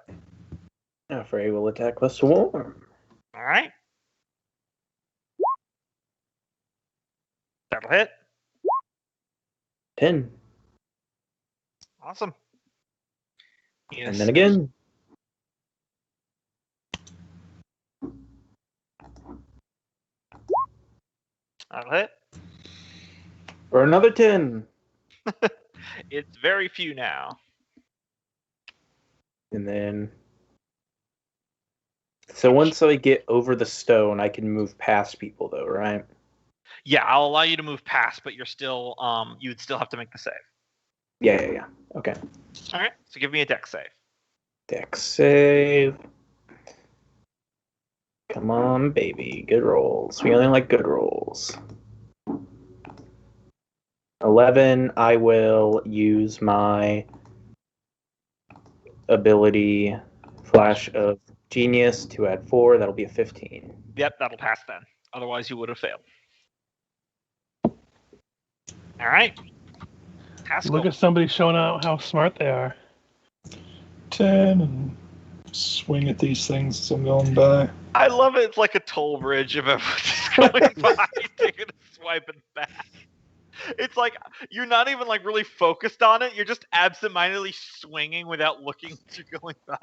Now Freya will attack the swarm. All right. That'll hit. 10. Awesome. Yes. And then again. That'll hit. For another 10. It's very few now. And then. So once I get over the stone, I can move past people, though, right? Yeah, I'll allow you to move past, but you're still you would still have to make the save. Yeah. Okay. All right, so give me a dex save. Dex save. Come on, baby. Good rolls. We only like good rolls. 11, I will use my ability Flash of Genius to add 4. That'll be a 15. Yep, that'll pass then. Otherwise, you would have failed. All right. Taskill. Look at somebody showing out how smart they are. 10 and swing at these things as I'm going by. I love it. It's like a toll bridge of everyone just going by, taking a swipe and back. It's like you're not even like really focused on it. You're just absentmindedly swinging without looking as you're going by.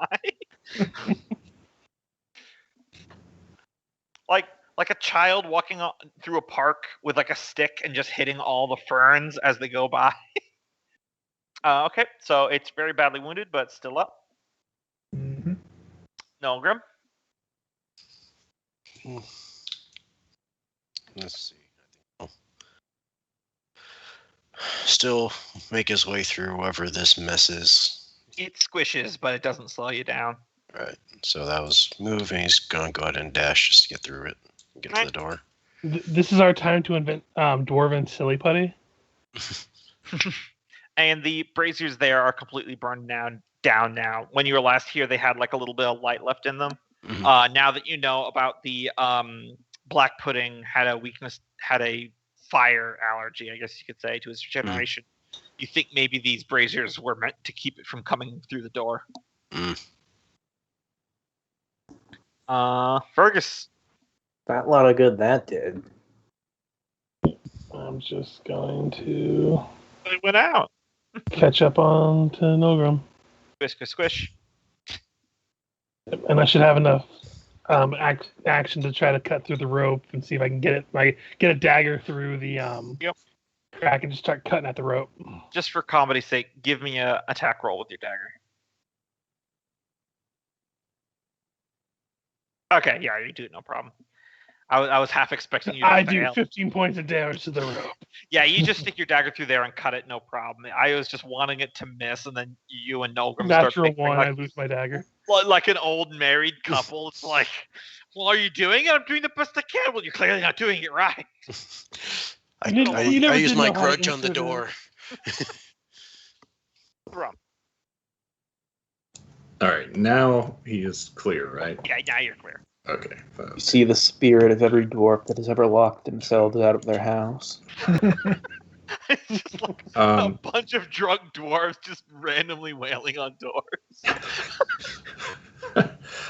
like a child walking through a park with like a stick and just hitting all the ferns as they go by. Okay, so it's very badly wounded, but still up. Mm-hmm. Nolgrim. Let's see. Still make his way through whoever this mess is. It squishes, but it doesn't slow you down. Right. So that was move, and he's going to go ahead and dash just to get through it. Get to the door. This is our time to invent Dwarven Silly Putty. And the braziers there are completely burned down now. When you were last here, they had like a little bit of light left in them. Mm-hmm. Now that you know about the black pudding had a fire allergy, I guess you could say, to its regeneration. You think maybe these braziers were meant to keep it from coming through the door. Fergis. That lot of good that did. I'm just going to It went out. catch up on to Nolgrim. Squish, squish, squish. And I should have enough action to try to cut through the rope and see if I can get a dagger through the crack and just start cutting at the rope. Just for comedy's sake, give me a attack roll with your dagger. Okay, yeah, you do it, no problem. I was half expecting you to I fail. do 15 points of damage to the rope. Yeah, you just stick your dagger through there and cut it, no problem. I was just wanting it to miss, and then you and Nolgrim start Natural picking, one, like, I lose my dagger. like an old married couple. It's like, well, are you doing it? I'm doing the best I can. Well, you're clearly not doing it right. I You never use did my know how to grudge on the insert door. Thrum. All right, now he is clear, right? Yeah, now you're clear. Okay. You see the spirit of every dwarf that has ever locked themselves out of their house. It's just like a bunch of drunk dwarves just randomly wailing on doors.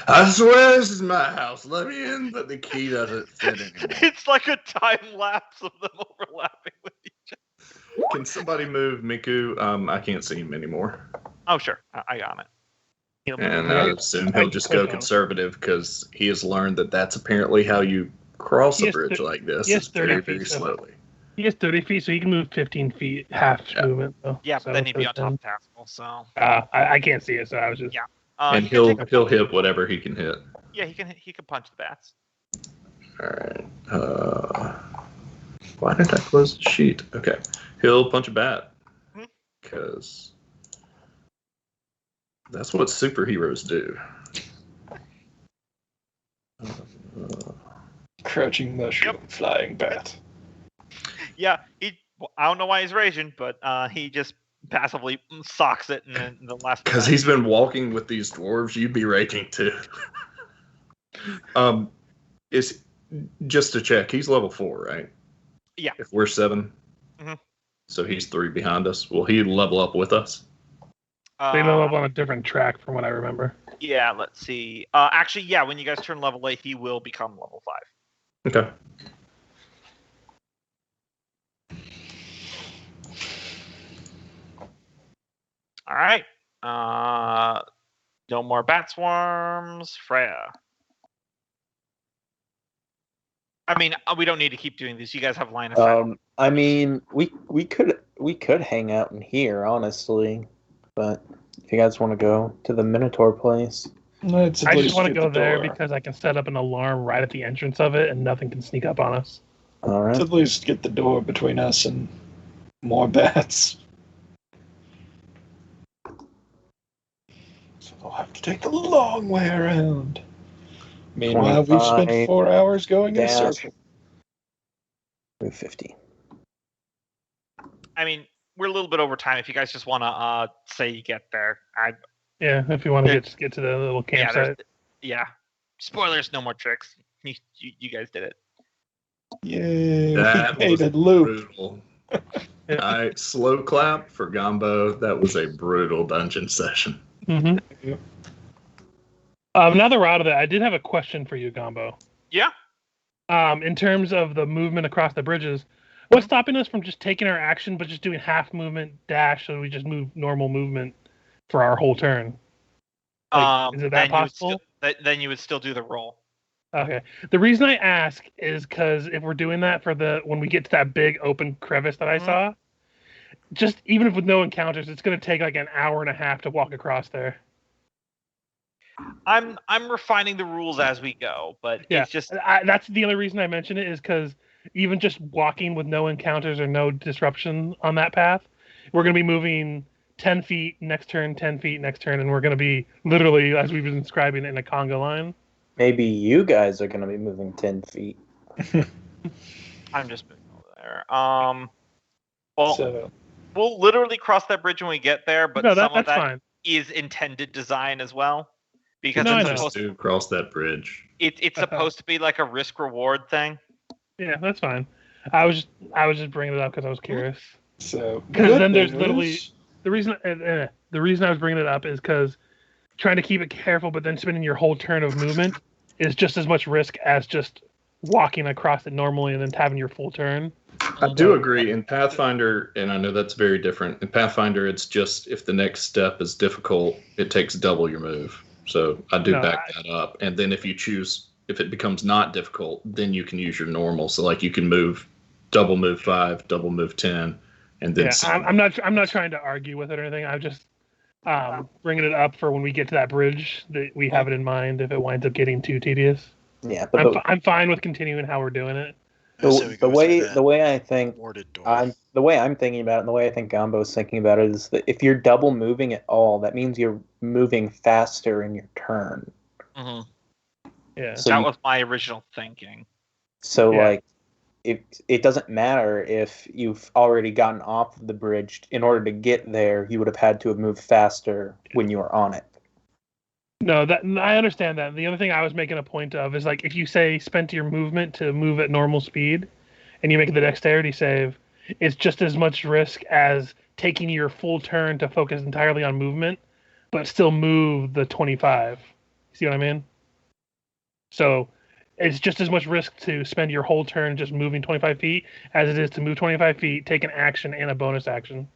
I swear this is my house. Let me in, but the key doesn't fit anymore. It's like a time lapse of them overlapping with each other. Can somebody move Miku? I can't see him anymore. Oh, sure. I got it. And I assume he'll just go conservative because he has learned that that's apparently how you cross a bridge like this. Yes, very, very slowly. He has 30 feet, so he can move 15 feet, half movement. Though. Yeah, so but then he'd be on top of Taskill, so... I can't see it, so I was just... Yeah. And he'll hit whatever he can hit. Yeah, he can punch the bats. Alright. Why did I close the sheet? Okay. He'll punch a bat. Because... that's what superheroes do. Crouching mushroom, flying bat. Yeah, I don't know why he's raging, but he just passively socks it in the last. Because he's been walking with these dwarves, you'd be raging too. Is just to check, he's level 4, right? Yeah. If we're 7, so he's 3 behind us. Will he level up with us? They level up on a different track from what I remember. Yeah, let's see. Actually, yeah, when you guys turn level 8, he will become level 5. Okay. All right. No more bat swarms. Freya. I mean, we don't need to keep doing this. You guys have line of sight. I mean, we could hang out in here, honestly, but if you guys want to go to the Minotaur place, I just want to go there because I can set up an alarm right at the entrance of it, and nothing can sneak up on us. All right. Let's at least get the door between us and more bats. So I'll have to take the long way around. Meanwhile, we've spent 4 hours going in a circle. Move 50. I mean, we're a little bit over time. If you guys just want to say you get there, Yeah, if you want to get to the little campsite. Yeah. Spoilers, no more tricks. You guys did it. Yay! That we was made a loop. brutal. Slow clap for Gombo. That was a brutal dungeon session. Mm-hmm. Yep. Now that we're out of that, I did have a question for you, Gombo. Yeah. In terms of the movement across the bridges, what's stopping us from just taking our action but just doing half movement dash so we just move normal movement for our whole turn? Is it that possible? Then you would still do the roll. Okay. The reason I ask is because if we're doing that for when we get to that big open crevice that I saw, just even if with no encounters, it's going to take like an hour and a half to walk across there. I'm refining the rules as we go, but it's just that's the only reason I mention it is because even just walking with no encounters or no disruption on that path, we're going to be moving 10 feet next turn, 10 feet next turn, and we're going to be literally, as we've been describing, in a conga line. Maybe you guys are going to be moving 10 feet. I'm just moving over there. We'll literally cross that bridge when we get there, but some of that fine. Is intended design as well. Because it's supposed to cross that bridge. It's supposed to be like a risk reward thing. Yeah, that's fine. I was just bringing it up because I was curious. So because then there's literally the reason I was bringing it up is because trying to keep it careful, but then spending your whole turn of movement is just as much risk as just walking across it normally and then having your full turn. I do agree. In Pathfinder, and I know that's very different. In Pathfinder, it's just if the next step is difficult, it takes double your move. So I do back that up. And then if it becomes not difficult, then you can use your normal. So like you can double move 5, double move 10, and then. Yeah, I'm not trying to argue with it or anything. I'm just bringing it up for when we get to that bridge that we have it in mind if it winds up getting too tedious. Yeah, but I'm fine with continuing how we're doing it. The way I'm thinking about it, and the way I think Gombo's thinking about it is that if you're double moving at all, that means you're moving faster in your turn. Mm-hmm. Yeah, so that was my original thinking. So like, it doesn't matter if you've already gotten off of the bridge. In order to get there, you would have had to have moved faster when you were on it. No, I understand that. The other thing I was making a point of is like if you say spent your movement to move at normal speed, and you make the dexterity save, it's just as much risk as taking your full turn to focus entirely on movement, but still move the 25. See what I mean? So it's just as much risk to spend your whole turn just moving 25 feet as it is to move 25 feet, take an action and a bonus action.